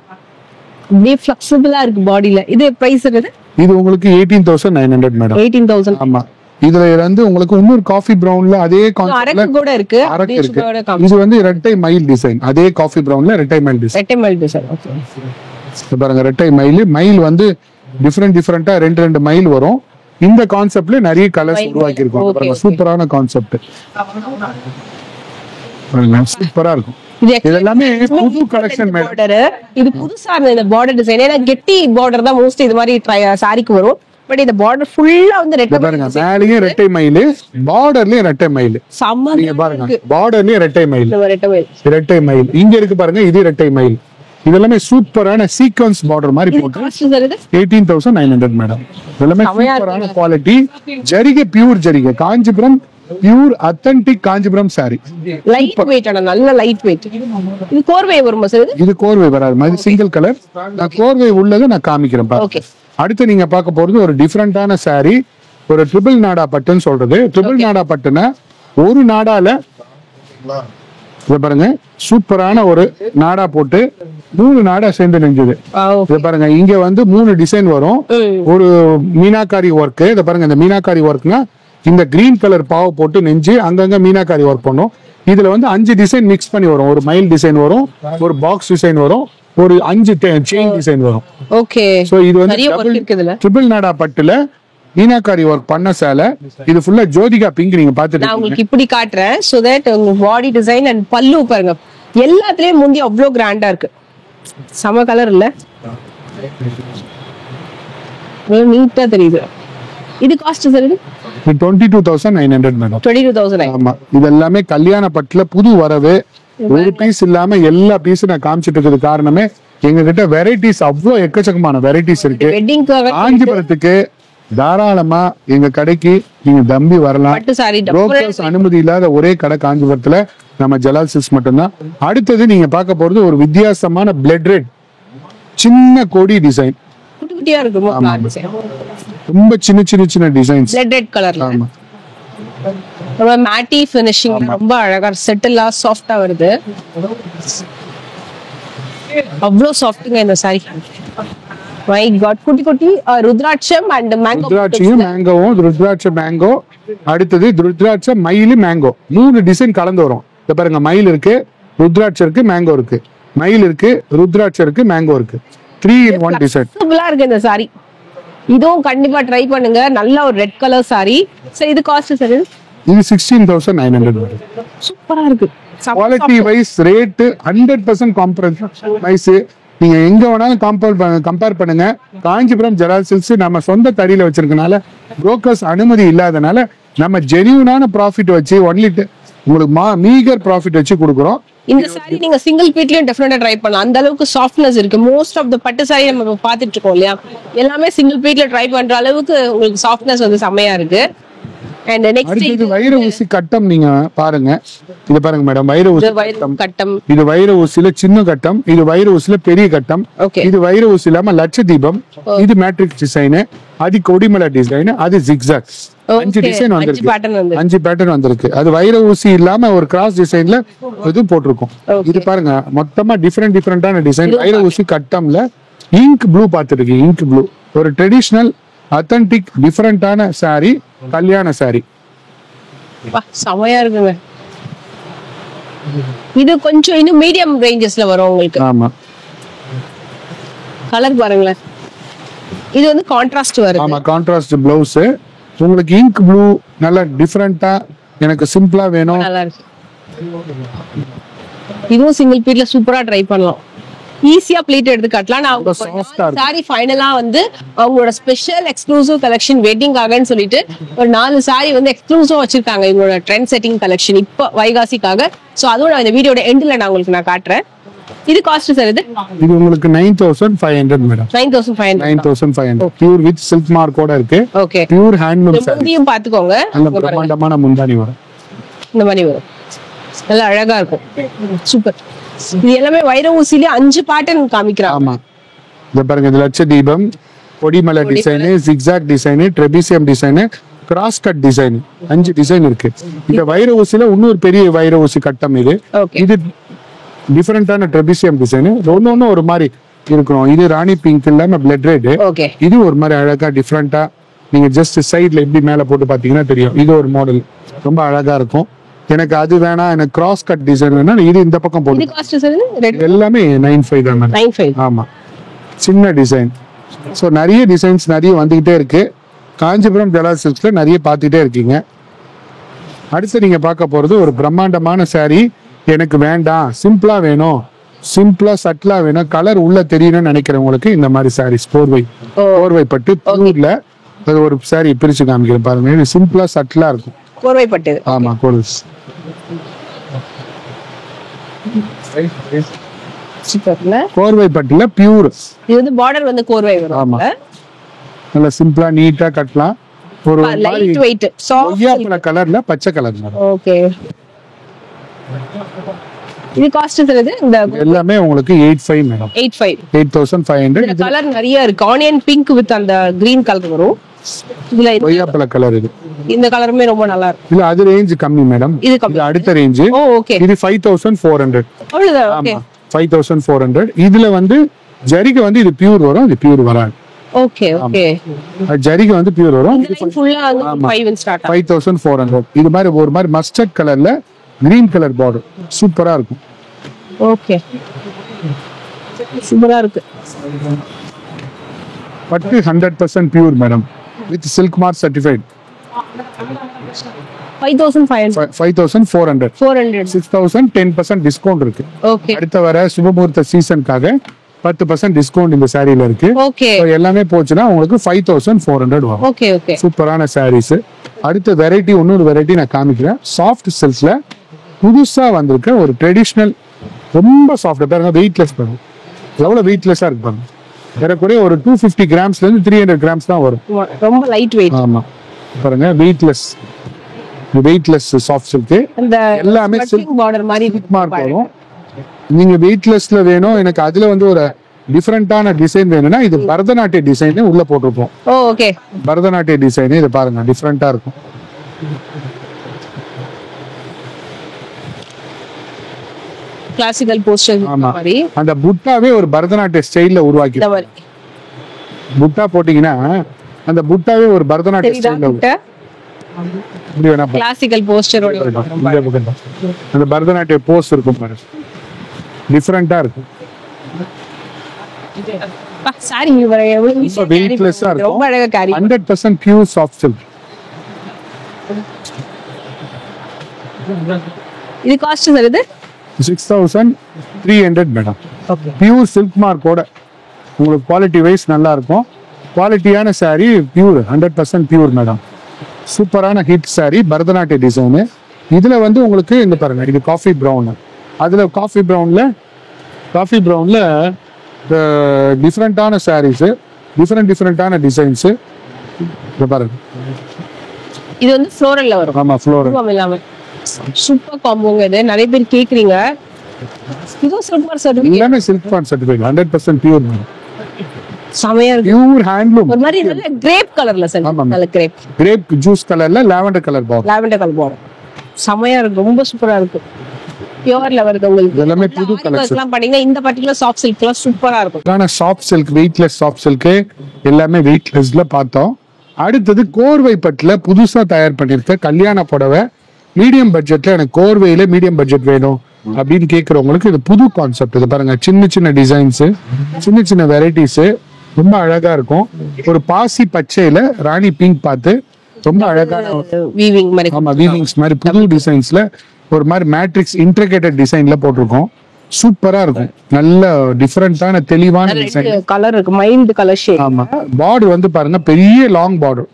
அப்படியே ஃபிளெக்சிபிளா இருக்கு பாடியில. இது பிரைஸ் என்னது? இது உங்களுக்கு 18,900 மேடம். 18,000. ஆமா, இதுல வந்து உங்களுக்கு இன்னொரு காஃபி பிரவுன்ல அதே அரக்கு கூட இருக்கு. அரக்கு இருக்கு. இது வந்து இரட்டை மயில் டிசைன். அதே காஃபி பிரவுன்ல இரட்டை மயில் டிசைன். இரட்டை மயில் டிசைன். ஓகே, பாருங்க, இரட்டை மயில் வந்து டிஃபரெண்டா 2 மயில் வரும். இந்த கான்செப்ட்ல நிறைய கலர்ஸ் உருவாக்கி இருக்கோம். பாருங்க, சூப்பரான கான்செப்ட். சூப்பரா இருக்கும். இது எல்லாமே புது கலெக்ஷன் மேடம். இது புதுசா இந்த பார்டர் டிசைன். ஏன்னா கெட்டி பார்டர் தான் மோஸ்ட் இது மாதிரி சாரிக்கு வரும். பட் இந்த பார்டர் ஃபுல்லா வந்து ரெட்டை பாருங்க. மேலயே ரெட்டை மயில், பார்டர்லயும் ரெட்டை மயில். நீங்க பாருங்க, பார்டர்லயும் ரெட்டை மயில். ரெட்டை மயில் இங்க இருக்கு பாருங்க. இது ரெட்டை மயில். இதெல்லாமே சூப்பரான சீக்வென்ஸ் பார்டர் மாதிரி போட்டு 18,900 மேடம். இதெல்லாமே சூப்பரான குவாலிட்டி. ஜரிகை பியூர் ஜரிகை, Kanchipuram pure authentic Kanchipuram sari. Light weight. ஆனா நல்ல லைட் வெயிட். இது கோர்வை வருமா சார்? இது கோர்வை வராது மாதிரி சிங்கிள் கலர். நான் கோர்வை உள்ளதை நான் காமிக்கிறேன் பாருங்க. அடுத்து நீங்க பார்க்க போறது ஒரு டிஃபரெண்டான சாரி. ஒரு ட்ரிபிள் நாடா பட்டுன்னு சொல்றது. ட்ரிபிள் நாடா பட்டுனா ஒரு நாடால இத பாருங்க, சூப்பரான ஒரு நாடா போட்டு 3 நாடா சேர்ந்து நெஞ்சது. இத பாருங்க, இங்க வந்து 3 டிசைன் வரும். ஒரு மீனாக்காரி ஒர்க். இத பாருங்க, இந்த மீனாக்காரி ஒர்க்னா இந்த கிரீன் கலர் பாவை போட்டு நெஞ்சு அங்கங்க மீனாக்காரி ஒர்க் பண்ணும். இதுல வந்து 5 டிசைன் மிக்ஸ் பண்ணி வரும். ஒரு மயில் டிசைன் வரும், ஒரு பாக்ஸ் டிசைன் வரும், ஒரு 5 செயின் டிசைன் வரும். ஓகே, சோ இது வந்து ட்ரிபிள் நாடா பட்டுல மீனாக்காரி ஒர்க் பண்ண சேலை. இது ஃபுல்லா ஜோதிகா பிங்க். நீங்க பாத்துட்டு நான் உங்களுக்கு இப்படி காட்டுறேன் சோ தட் உங்க பாடி டிசைன் அண்ட் பல்லு பாருங்க, எல்லாத்துலயும் முந்தி அவ்வளவு கிராண்டா இருக்கு. சம கலர் இல்ல, நீட்டா தெரியுது. இது காஸ்ட் சார் இது 22,900 மேடம். 22,000. ஆமா, இது எல்லாமே கல்யாண பட்டுல புது வரவு. ஒரு பீஸ் இல்லாம எல்லா பீஸும் நான் காமிச்சிட்டு இருக்கிறது காரணமே எங்க கிட்ட வெரைட்டிஸ் அவ்வளவு எக்கச்சக்கமான வெரைட்டிஸ் இருக்கு. வெட்டிங்காக காஞ்சிபுரத்துக்கு தாராளமா எங்க கடைக்கு நீங்க தம்பி வரலாம். பட்டு சாரி புரோக்கர்ஸ் அனுமதி இல்லாத ஒரே கடை காஞ்சிபுரத்துல நம்ம ஜலால் சில்க்ஸ் மட்டும்தான். அடுத்தது நீங்க பார்க்க போறது ஒரு வித்தியாசமான பிளட் ரெட் சின்ன கொடி டிசைன். குட்டி குட்டியா இருக்கு. ரொம்ப சின்ன சின்ன சின்ன டிசைன்ஸ். பிளட் ரெட் கலர்ல. ஆமா, ரொம்ப மேட்டி ஃபினிஷிங், ரொம்ப அழகா செட்டிலா சாஃப்ட்டா வருது. அவ்வளோ சாஃப்ட்டுங்க இந்த சாரி. மை காட், குட்டி குட்டி ருத்ராட்சம் அண்ட் மேங்கோ. ருத்ராட்சியும் மேங்கோவும், ருத்ராட்ச மேங்கோ, அடுத்தது ருத்ராட்ச மயிலு மேங்கோ, 3 டிசைன் கலந்து வரும். இத பாருங்க, மயில் இருக்கு, ருத்ராட்சம் இருக்கு, மேங்கோ இருக்கு. மயில் இருக்கு, ருத்ராட்சம் இருக்கு, மேங்கோ இருக்கு. 3 in 1 டிசைன். சூப்பரா இருக்கு இந்த சாரி. இதுவும் கண்டிப்பா ட்ரை பண்ணுங்க. நல்ல ஒரு ரெட் கலர் சாரி. சோ இது காஸ்ட் சார்? இது 16,900 வரும். சூப்பரா இருக்கு. Quality wise rate 100% compromise. நீங்க எங்க வேணாலும் கம்பேர் பண்ணுங்க. காஞ்சிபுரம் ஜலால் சில்க்ஸ் நம்ம சொந்த தறியில வச்சிருக்கனால, புரோக்கர்ஸ் அனுமதி இல்லாதனால நம்ம ஜெனியூனான ப்ராஃபிட் வச்சு ஒன்லி உங்களுக்கு மீகர் ப்ராஃபிட் வச்சு கொடுக்குறோம். இந்த சாரி நீங்க சிங்கிள் பீட்லயும் டெஃபினட்டா ட்ரை பண்ணலாம். அந்த அளவுக்கு சாஃப்ட்னஸ் இருக்கு. மோஸ்ட் ஆஃப் த பட்டு சாரி நம்ம பாத்துட்டு இருக்கோம் இல்லையா, எல்லாமே சிங்கிள் பீட்ல ட்ரை பண்ற அளவுக்கு உங்களுக்கு சாஃப்ட்னஸ் வந்து செமையா இருக்கு. அண்ட் நெக்ஸ்ட் அடுத்து வைர ஊசி கட்டம் நீங்க பாருங்க. இது பாருங்க மேடம், வைர ஊசி கட்டம். இது வைர ஊசியில சின்ன கட்டம், இது வைர ஊசியில பெரிய கட்டம். இது வைர ஊசி இல்லாம லட்சதீபம், இது மேட்ரிக்ஸ் டிசைன், அது கொடிமலை டிசைன், அது ஜிக்ஸாக். 5 டிசைன் வந்திருக்கு, 5 பேட்டர்ன் வந்திருக்கு. அது வைர ஊசி இல்லாம ஒரு கிராஸ் டிசைன்ல இது போட்டிருக்கும். இது பாருங்க, மொத்தமா டிஃபரெண்டான டிசைன். வைர ஊசி கட்டம்ல இங்க் ப்ளூ பார்த்துருக்கு. இங்க் ப்ளூ ஒரு ட்ரெடிஷனல் அத்தன்டிக் டிஃபரெண்டான சாரி, கல்யாண சாரி. செமையா இருக்குங்க. இது கொஞ்சம் இன்னும் மீடியம் ரேஞ்சஸ்ல வரும் உங்களுக்கு. ஆமா, கலர் பாருங்களேன். இது வந்து கான்ட்ராஸ்ட் வருது. ஆமா, கான்ட்ராஸ்ட் பிளவுஸ். உங்களுக்கு இங்க் ப்ளூ நல்ல டிஃபரெண்டா, எனக்கு சிம்பிளா வேணும். நல்லா இருக்கு. இதுவும் சிங்கிள் பீட்ல சூப்பரா ட்ரை பண்ணலாம். ஈஸியா பிளேட் எடுத்து கட்டலாம். நான் சாரி ஃபைனலா வந்து அவங்களோட ஸ்பெஷல் எக்ஸ்க்ளூசிவ் கலெக்ஷன் வெட்டிங்காகன்னு சொல்லிட்டு ஒரு 4 சாரி வந்து எக்ஸ்க்ளூசிவா வச்சிருக்காங்க. இவங்களோட ட்ரெண்ட் செட்டிங் கலெக்ஷன் இப்ப வைகாசிக்காக. சோ அதுவும் நான் இந்த வீடியோட எண்ட்ல நான் உங்களுக்கு காட்டுறேன். இது காஸ்ட் சார்? இது உங்களுக்கு 9,500 மேடம். 9,500 பியூர் வித் சில்க் மார்க்கோட இருக்கு. Okay, pure handloom sari. முந்தியும் பாத்துக்கோங்க, நல்ல பிரம்மாண்டமான முந்தானி வரும். இந்த மாதிரி வரும். நல்லா அழகா இருக்கும். சூப்பர். இது எல்லாமே வைர ஊசியிலே 5 பேட்டர்ன் காமிக்கிறாங்க. ஆமா, இத பாருங்க. இது லட்சதீபம், கொடிமலை design, zigzag design, trapezium design, cross cut design, 5 design இருக்கு. இந்த வைர ஊசியில இன்னொரு பெரிய வைர ஊசி கட்டம். இது டிஃபரெண்டான ட்ரெபிசியம் டிசைன். ஒன்னொன்னு ஒரு மாதிரி இருக்கும். இது ராணி பிங்க் இல்லாம பிளட் ரெட். இது ஒரு மாதிரி அழகா டிஃபரெண்டா. நீங்க ஜஸ்ட் சைட்ல எப்படி மேல போட்டு பாத்தீங்கன்னா தெரியும். இது ஒரு மாடல் ரொம்ப அழகா இருக்கும். எனக்கு அது வேணாம், எனக்கு கிராஸ் கட் டிசைன் வேணா, இது இந்த பக்கம் போடு. எல்லாமே 9,500 தான். 9,500. ஆமா, சின்ன டிசைன். ஸோ நிறைய டிசைன்ஸ் நிறைய வந்துகிட்டே இருக்கு. காஞ்சிபுரம் ஜலால் சில்க்ஸ்ல நிறைய பார்த்துட்டே இருக்கீங்க. அடுத்து நீங்க பார்க்க போறது ஒரு பிரம்மாண்டமான சாரி. எனக்கு வேண்டாம், சிம்பிளா வேணும், சிம்பிளா சட்டிலா வேணும், கலர் உள்ள தெரியணும்னு நினைக்கிறவங்களுக்கு இந்த மாதிரி சாரீஸ் கோர்வை பட்டு பியூர்ல அது ஒரு சாரி பிரிச்சு காமிக்கிறேன் பாருங்க. இது சிம்பிளா சட்டிலா இருக்கும். கோர்வை பட்டு. ஆமா, கோர்வை. கோர்வை பட்டுல பியூர். இது வந்து பார்டர் வந்து கோர்வை வரும். ஆமா, நல்ல சிம்பிளா நீட்டா கட்டலாம். ஒரு லைட் வெயிட் சாஃப்ட் கலர்ல பச்சை கலர். ஓகே, இது காஸ்ட் சொல்லுது. இந்த எல்லாமே உங்களுக்கு 8,500 மேடம். 8,500. இந்த கலர் நிறைய இருக்கு. ஆனியன் பிங்க் வித் அந்த கிரீன் கலர் வரும். இதுல கொய்யாப்பழ கலர். இந்த கலருமே ரொம்ப நல்லா இருக்கு. இல்ல, அது ரேஞ்ச் கம்மி மேடம். இது அடுத்த ரேஞ்ச். ஓகே, இது 5,400. அவ்வளவுதான். ஓகே, 5,400. இதுல வந்து ஜரிகை வந்து இது பியூர் வரும், இது பியூர் வராது. ஓகே ஓகே, ஜரிகை வந்து பியூர் வரும். இது ஃபுல்லா 5 ஸ்டார்ட். 5,400. இது மாதிரி ஒரு மாதிரி மஸ்டர்ட் கலர்ல கிரீன் கலர் பார்டர் சூப்பரா இருக்கும். ஓகே, சூப்பரா இருக்கு. பட்டு 100% pure madam, with silk mark certified. 5,500. 5,400. 6,000 10% discount இருக்கு. ஓகே, அடுத்த வர சுபமுகூர்த்த சீசனுக்காக 10% டிஸ்கவுண்ட் இந்த சாரியில இருக்கு. ஓகே So, எல்லாமே போச்சுன்னா உங்களுக்கு 5400 வரும். ஓகே ஓகே சூப்பரான சாரீஸ். அடுத்த வெரைட்டி இன்னொரு வெரைட்டி நான் காமிக்கிறேன். சாஃப்ட் சில்க்ஸ்ல புதுசா வந்திருக்க ஒரு ட்ரெடிஷ்னல் ரொம்ப சாஃப்ட் பாருங்க, வெயிட்லெஸ் பாருங்க எவ்வளவு வெயிட்லெஸ்ஸா இருக்கு பாருங்க. ஏறக்குறைய ஒரு 250 கிராம்ஸ்ல இருந்து 300 கிராம்ஸ் தான் வரும். ரொம்ப லைட் வெயிட். ஆமா பாருங்க, வெயிட்லெஸ் சாஃப்ட் சில்க். அந்த எல்லாமே சில்க் பார்டர் மாதிரி மார்க் வரும். நீங்க வெயிட்லெஸ்ல வேணும் எனக்கு அதுல வந்து ஒரு டிஃபரெண்டான டிசைன் வேணும்னா இது பரதநாட்டிய டிசைன் உள்ள போட்டிருப்போம். ஓ ஓகே பரதநாட்டிய டிசைன் இது பாருங்க டிஃபரெண்டா இருக்கும். கிளாசிக்கல் போஸ்டர் ஆமா. மாதிரி அந்த புட்டாவே ஒரு பரதநாட்டிய ஸ்டைல்ல உருவாக்கி இந்த மாதிரி புட்டா போட்டீங்கன்னா அந்த புட்டாவே ஒரு பரதநாட்டிய தெரியுதா ஸ்டைல்ல கிட்ட இப்படி வேணா பாருங்க. கிளாசிக்கல் போஸ்டரோட இந்த பக்கம் தான். அந்த பரதநாட்டிய போஸ் இருக்கும் பாருங்க, டிஃபரெண்டா இருக்கும். சாரி எவ்வளவு வெயிட்லெஸ்ஸா இருக்கும். ரொம்ப அழகா கேரி 100% பியூர் சாஃப்ட் சில்க். இது காஸ்ட் சார் இது 6300 மேடம். ஓகே பியூர் சில்க் மார்க்கோட உங்களுக்கு குவாலிட்டி வைஸ் நல்லா இருக்கும். குவாலிட்டியான சாரி பியூர் 100% பியூர் மேடம். சூப்பரான ஹிட் சாரி பரதநாட்டிய டிசைனு. இதுல வந்து உங்களுக்கு இந்த பாருங்க இது காஃபி ப்ரௌன். அதுல காஃபி ப்ரௌன்ல டிஃப்ரெண்டான சாரீஸ், டிஃப்ரெண்டான டிசைன்ஸ். இங்க பாருங்க, இது வந்து ஃப்ளோரல்ல வரும். ஆமா ஃப்ளோரல் இல்லாம சூப்பர் காம்போங்க. இது நிறைய பேர் கேக்குறீங்க. இது சில்க் மார்க் சர்டிபிகேட் எல்லாமே silk mark certificate 100% pure madam. சமையா இருக்கு. Pure handloom. ஒரு மாதிரி நல்ல கிரேப் கலர்ல சார். ஆமா. நல்ல கிரேப் ஜூஸ் கலர்ல lavender colour box. Lavender colour box சமையா இருக்கு. ரொம்ப சூப்பரா இருக்கு. பியூர்ல வருது உங்களுக்கு. எல்லாமே புது கலெக்ஷன். எல்லாம் பாத்தீங்கன்னா இந்த பர்టిక్యులர் சாஃப்ட் சில்க்லாம் சூப்பரா இருக்கும். ஆனா soft silk weightless soft silk எல்லாமே வெயிட்லெஸ்ல பார்த்தோம். அடுத்தது கோர்வை பட்டுல புதுசா தயார் பண்ணிருக்க கல்யாண புடவை. மீடியம் பட்ஜெட்ல எனக்கு கோர்வையில மீடியம் பட்ஜெட் வேணும் அப்படின்னு கேட்கறவங்களுக்கு இது புது கான்செப்ட். இது பாருங்க, சின்ன டிசைன்ஸ், சின்ன வெரைட்டிஸ் ரொம்ப அழகா இருக்கும். ஒரு பாசி பச்சையில ராணி பிங்க் பார்த்து ரொம்ப அழகான வீவிங் மாதிரி. ஆமா வீவிங்ஸ் மாதிரி புது டிசைன்ஸ்ல ஒரு மாதிரி மேட்ரிக்ஸ் இன்ட்ரிகேட்டட் டிசைன்ல போட்டிருக்கோம். சூப்பரா இருக்கும். நல்ல டிஃபரெண்டான தெளிவான டிசைன். கலர் இருக்கு, மைல்ட் கலர் ஷேட். ஆமா, பார்டர் வந்து பாருங்க பெரிய லாங் பார்டர்.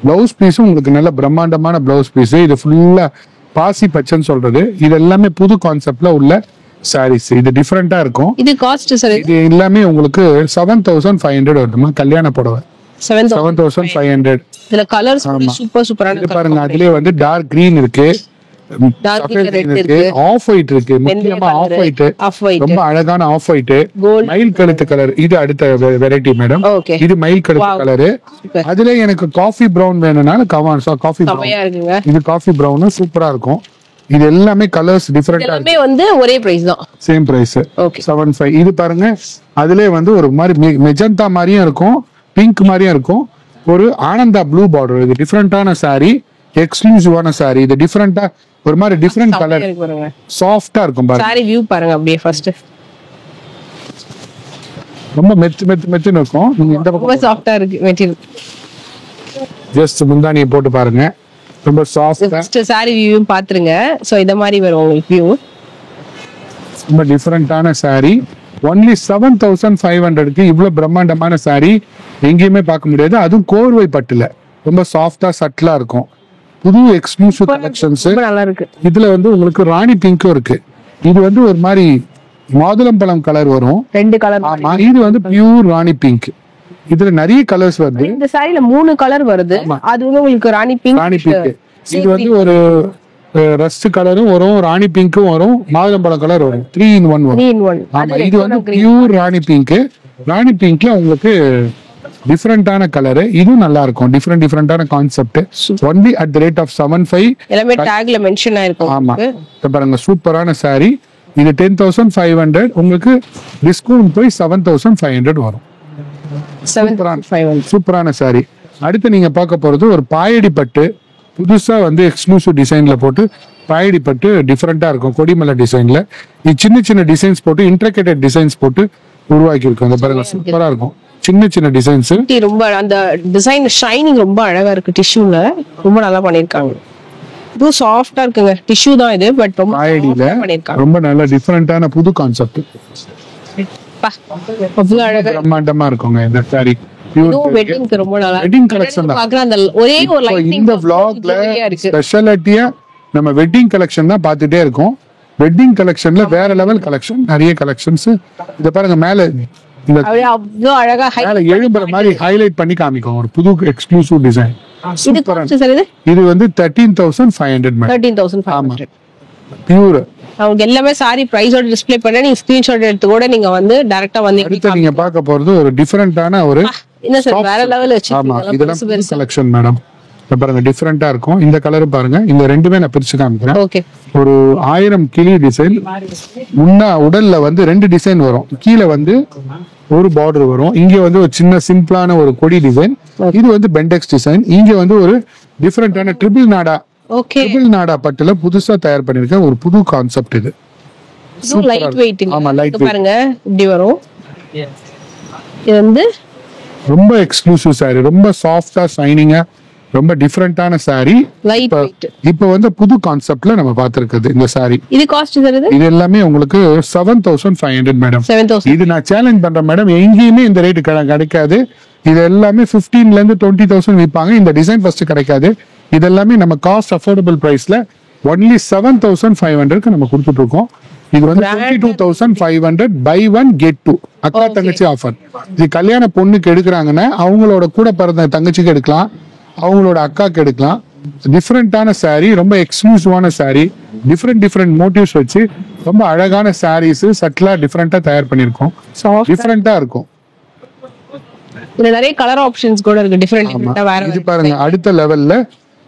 பிளவுஸ் பீஸும் உங்களுக்கு நல்ல பிரம்மாண்டமான பிளவுஸ் பீஸ். இது ஃபுல்லா பாசி பச்சைன்னு சொல்றது. இது எல்லாமே புது கான்செப்ட்ல உள்ள சாரீஸ். இது டிஃபரெண்டா இருக்கும். இது காஸ்ட் சார் இது எல்லாமே உங்களுக்கு 7500 வருதுமா கல்யாண புடவை. 7500. இதுல கலர்ஸ் சூப்பரான. இது பாருங்க, அதுலயே வந்து டார்க் கிரீன் இருக்கு, ஆஃப் ஒயிட் இருக்கு, முக்கியமா ஆஃப் ஒயிட், ரொம்ப அழகான ஆஃப் ஒயிட், மயில் கழுத்து கலர். இது அடுத்த வெரைட்டி மேடம். இது மயில் கழுத்து கலர். அதுல எனக்கு காஃபி பிரவுன் வேணும்னால காஃபி பிரவுன். இது காஃபி பிரவுன் சூப்பரா இருக்கும். இது எல்லாமே கலர்ஸ் டிஃபரெண்டா இருக்கு. எல்லாமே வந்து ஒரே பிரைஸ் தான், சேம் பிரைஸ் 75. இது பாருங்க, அதுல வந்து ஒரு மாதிரி மெஜந்தா மாதிரியும் இருக்கும், பிங்க் மாதிரியும் இருக்கும். ஒரு ஆனந்தா ப்ளூ பார்டர். இது டிஃபரெண்டான சாரி, எக்ஸ்க்ளூசிவான சாரி. இது டிஃபரெண்டா ஒரு மாதிரி டிஃபரெண்ட் கலர், சாஃப்டா இருக்கும் பாருங்க. சாரி வியூ பாருங்க அப்படியே ஃபர்ஸ்ட். ரொம்ப மெத்துன்னு இருக்கும். நீங்க இந்த பக்கம் ரொம்ப சாஃப்ட்டா இருக்கு மெட்டீரியல். ஜஸ்ட் முந்தானியை போட்டு பாருங்க, ரொம்ப சாஃப்ட்டா. ஃபர்ஸ்ட் சாரி வியூ பாத்துருங்க. சோ இத மாதிரி வரும் உங்களுக்கு வியூ. ரொம்ப டிஃபரெண்டான சாரி. ஒன்லி 7500க்கு இவ்வளவு பிரம்மாண்டமான சாரி எங்கேயுமே பார்க்க முடியாது. அதுவும் கோர்வை பட்டுல ரொம்ப சாஃப்டா சட்டிலா இருக்கும். புது எக்ஸ்க்ளூசிவ் கலெக்ஷன்ஸ் நல்லா இருக்கு. இதுல வந்து உங்களுக்கு ராணி பிங்க்கும் இருக்கு. இது வந்து ஒரு மாதிரி மாதுளம்பழம் கலர் வரும், ரெண்டு கலர். ஆமா, இது வந்து பியூர் ராணி பிங்க். இதுல நிறைய கலர்ஸ் வருது. இந்த சாரில 3 கலர் வருது. அது வந்து உங்களுக்கு ராணி பிங்க். இது வந்து ஒரு ரஸ்ட் கலரும் வரும், ராணி பிங்க்கும் வரும், மாதுளம்பழம் கலர் வரும். 3 in 1 வரும். ஆமா, இது வந்து பியூர் ராணி பிங்க். ராணி பிங்க்ல உங்களுக்கு டிஃபரெண்டான கலர். இதுவும் நல்லா இருக்கும். டிஃபரெண்டான concept. Only at the rate of 75. எல்லாமே டாக்ல மென்ஷன் ஆயிருக்கும். ஆமா, இத பாருங்க, சூப்பரான சாரி. இது 10500. உங்களுக்கு டிஸ்கவுண்ட் போய் 7500 வரும். சூப்பரான சாரி. அடுத்து நீங்க பார்க்க போறது ஒரு பாயடி பட்டு. புதுசா வந்து எக்ஸ்க்ளூசிவ் டிசைன்ல போட்டு பாயடி பட்டு டிஃபரெண்டா இருக்கும். கொடிமலை டிசைன்ல இது சின்ன டிசைன்ஸ் போட்டு இன்ட்ரிகேட்டட் டிசைன்ஸ் போட்டு உருவாக்கி இருக்கும். அந்த பாருங்க, சூப்பரா இருக்கும். சின்ன டிசைன்ஸ். ரொம்ப அந்த டிசைன் ஷைனிங் ரொம்ப அழகா இருக்கு. டிஷ்யூல ரொம்ப நல்லா பண்ணிருக்காங்க. இது சாஃப்ட்டா இருக்குங்க. டிஷ்யூ தான் இது, பட் ரொம்ப பாயடில பண்ணிருக்காங்க. ரொம்ப நல்ல டிஃபரெண்டான புது கான்செப்ட். அவ்வளவு அழகா பிரம்மாண்டமா இருக்குங்க இந்த சாரி. இதுவும் வெட்டிங்க்கு ரொம்ப நல்லா வெட்டிங் கலெக்ஷன் தான். பாக்குற அந்த ஒரே ஒரு லைட்டிங் இந்த vlogல ஸ்பெஷாலிட்டியா நம்ம வெட்டிங் கலெக்ஷன் தான் பார்த்துட்டே இருக்கோம். வெட்டிங் கலெக்ஷன்ல வேற லெவல் கலெக்ஷன், நிறைய கலெக்ஷன்ஸ். இத பாருங்க மேல இந்த அவ்வளவு அழகா மேல எழும்புற மாதிரி ஹைலைட் பண்ணி காமிக்கும் ஒரு புது எக்ஸ்க்ளூசிவ் டிசைன். இது காஸ்ட் சார் இது வந்து 13,500 மேடம். 13,500 பியூர். அவங்க எல்லாமே சாரி பிரைஸோட டிஸ்ப்ளே பண்ண நீங்க ஸ்கிரீன்ஷாட் எடுத்து கூட நீங்க வந்து டைரக்டா வந்து அடுத்து நீங்க பார்க்க போறது ஒரு டிஃபரெண்டான ஒரு என்ன சார் வேற லெவல் ஆமா வச்சிருக்கீங்க. இதெல்லாம் கலெக்ஷன் மேடம். பாருங்க டிஃபரெண்டா இருக்கும். இந்த கலர் பாருங்க. இந்த ரெண்டுமே நான் பிரிச்சு காமிக்கிறேன். ஓகே ஒரு 1000 கிளி டிசைன். முன்னா உடல்ல வந்து 2 டிசைன் வரும். கீழே வந்து ஒரு பார்டர் வரும். இங்க வந்து ஒரு சின்ன சிம்பிளான ஒரு கொடி டிசைன். இது வந்து பெண்டெக்ஸ் டிசைன். இங்க வந்து ஒரு டிஃபரெண்டான ட்ரிபிள் நாடா. ஓகே ட்ரிபிள் நாடா பட்டுல புதுசா தயார் பண்ணிருக்க ஒரு புது கான்செப்ட் இது. Light weight. ஆமா லைட் வெயிட். பாருங்க இப்படி வரும். இது வந்து ரொம்ப எக்ஸ்க்ளூசிவ் சாரி. ரொம்ப சாஃப்டா ஷைனிங்கா ரொம்ப டிஃபரெண்டான சாரி. Light wait. இப்போ வந்து புது கான்செப்ட்ல நம்ம பார்த்திருக்கிறது இந்த சாரி. இது காஸ்ட் சார் இது எல்லாமே உங்களுக்கு 7,500 மேடம். 7,000. இது நான் சேலஞ்ச் பண்றேன் மேடம். எங்கேயுமே இந்த ரேட் கிடைக்காது. இது எல்லாமே 15,000 இருந்து 20,000 விற்பாங்க. இந்த டிசைன் ஃபர்ஸ்ட் கிடைக்காது. இது எல்லாமே நம்ம காஸ்ட் அஃபோர்டபிள் பிரைஸ்ல ஒன்லி 7,500க்கு நம்ம கொடுத்துட்டு இருக்கோம். இது வந்து 22,500 பை 1 கெட் 2 அக்கா தங்கச்சி ஆஃபர். இது கல்யாண பொண்ணுக்கு எடுக்கிறாங்கன்னா அவங்களோட கூட பிறந்த தங்கச்சிக்கு எடுக்கலாம், அவங்களோட அக்காக்கு எடுக்கலாம். டிஃப்ரெண்டான சாரி, ரொம்ப எக்ஸ்க்ளூசிவான சாரி. டிஃப்ரெண்ட் மோட்டிவ்ஸ் வச்சு ரொம்ப அழகான சாரீஸ் சட்டிலா டிஃப்ரெண்டா தயார் பண்ணிருக்கோம். டிஃப்ரெண்டா இருக்கும். இதுல நிறைய கலர் ஆப்ஷன்ஸ் கூட இருக்கு. டிஃபரெண்டா வேற இது பாருங்க அடுத்த லெவல்ல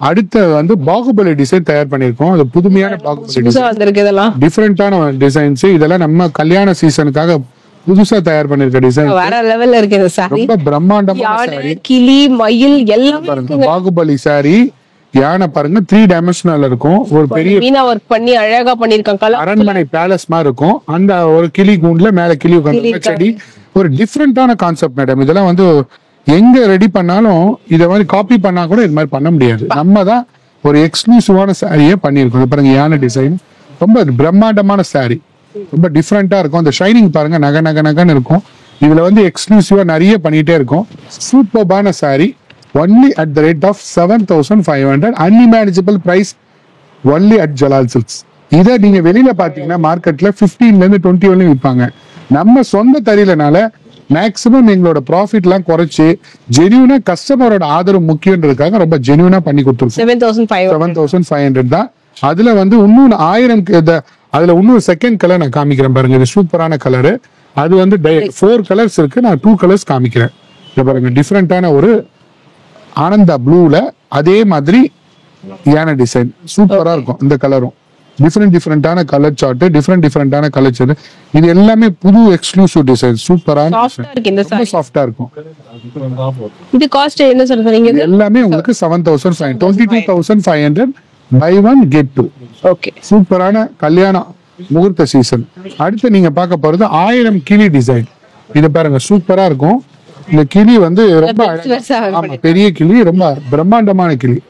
அடுத்த வந்து பாகுபலி டிசைன் தயார் பண்ணிருக்கோம். அது புதுமையான பாகுபலி டிசைன் வந்திருக்கு. இதெல்லாம் டிஃப்ரெண்டான டிசைன்ஸ். இதெல்லாம் நம்ம கல்யாண சீசனுக்காக புதுசா தயார் பண்ணிருக்க டிசைன். வேற லெவல்ல இருக்கு இந்த சாரி. ரொம்ப பிரம்மாண்டமான சாரி. கிளி மயில் எல்லாம் பாருங்க பாகுபலி சாரி. யானை பாருங்க 3 டைமென்ஷனல் இருக்கும். ஒரு பெரிய மீனா ஒர்க் பண்ணி அழகா பண்ணிருக்காங்க. அரண்மனை பேலஸ் மாதிரி இருக்கும். அந்த ஒரு கிளி கூண்டுல மேல கிளி உட்கார்ந்து செடி. ஒரு டிஃப்ரெண்டான கான்செப்ட் மேடம். இதெல்லாம் வந்து எங்க ரெடி பண்ணாலும் இத மாதிரி காப்பி பண்ணா கூட இது மாதிரி பண்ண முடியாது. நம்ம தான் ஒரு எக்ஸ்க்ளூசிவான சாரியை பண்ணியிருக்கோம். பாருங்க யானை டிசைன் ரொம்ப பிரம்மாண்டமான சாரி. ரொம்ப டிஃப்ரெண்டா இருக்கும். அந்த ஷைனிங் பாருங்க நக நக நகன்னு இருக்கும். இதுல வந்து எக்ஸ்க்ளூசிவா நிறைய பண்ணிட்டே இருக்கும். சூப்பர்பான sari. Only at the rate of 7,500. Unimaginable price only at Jalal Silks. இதை நீங்க வெளியில பாத்தீங்கன்னா மார்க்கெட்ல 15ல இருந்து 20 வரையும் விற்பாங்க. நம்ம சொந்த தறியிலனால மேக்சிமம் எங்களோட ப்ராஃபிட் எல்லாம் குறைச்சு ஜெனியூனா கஸ்டமரோட ஆதரவு முக்கியன்றதுக்காக ரொம்ப ஜெனியூனா பண்ணி கொடுத்துருக்கோம். 7,500 தான். அதுல வந்து இன்னும் 1000 அதுல இன்னும் செகண்ட் கலர் நான் காமிக்கிறேன் பாருங்க. இது சூப்பரான கலரு. அது வந்து 4 கலர்ஸ் இருக்கு. நான் 2 கலர்ஸ் காமிக்கிறேன். இத பாருங்க டிஃப்ரெண்டான ஒரு ஆனந்தா ப்ளூல அதே மாதிரி யானை டிசைன் சூப்பரா இருக்கும். இந்த கலரும் டிஃப்ரெண்டான கலர் சார்ட், டிஃப்ரெண்டான கலர் சார்ட். இது எல்லாமே புது எக்ஸ்க்ளூசிவ் டிசைன். சூப்பரான சாஃப்டா இருக்கும். இது காஸ்ட் என்ன சொல்றீங்க? எல்லாமே உங்களுக்கு 7,500 22,500 பை 1 கெட் 2. ஓகே சூப்பரான கல்யாண முகூர்த்த சீசன். அடுத்து நீங்க பார்க்க போறது 1000 கிளி டிசைன். இது பாருங்க சூப்பரா இருக்கும். இந்த கிளி வந்து ரொம்ப பெரிய கிளி, ரொம்ப பிரம்மாண்டமான கிளி.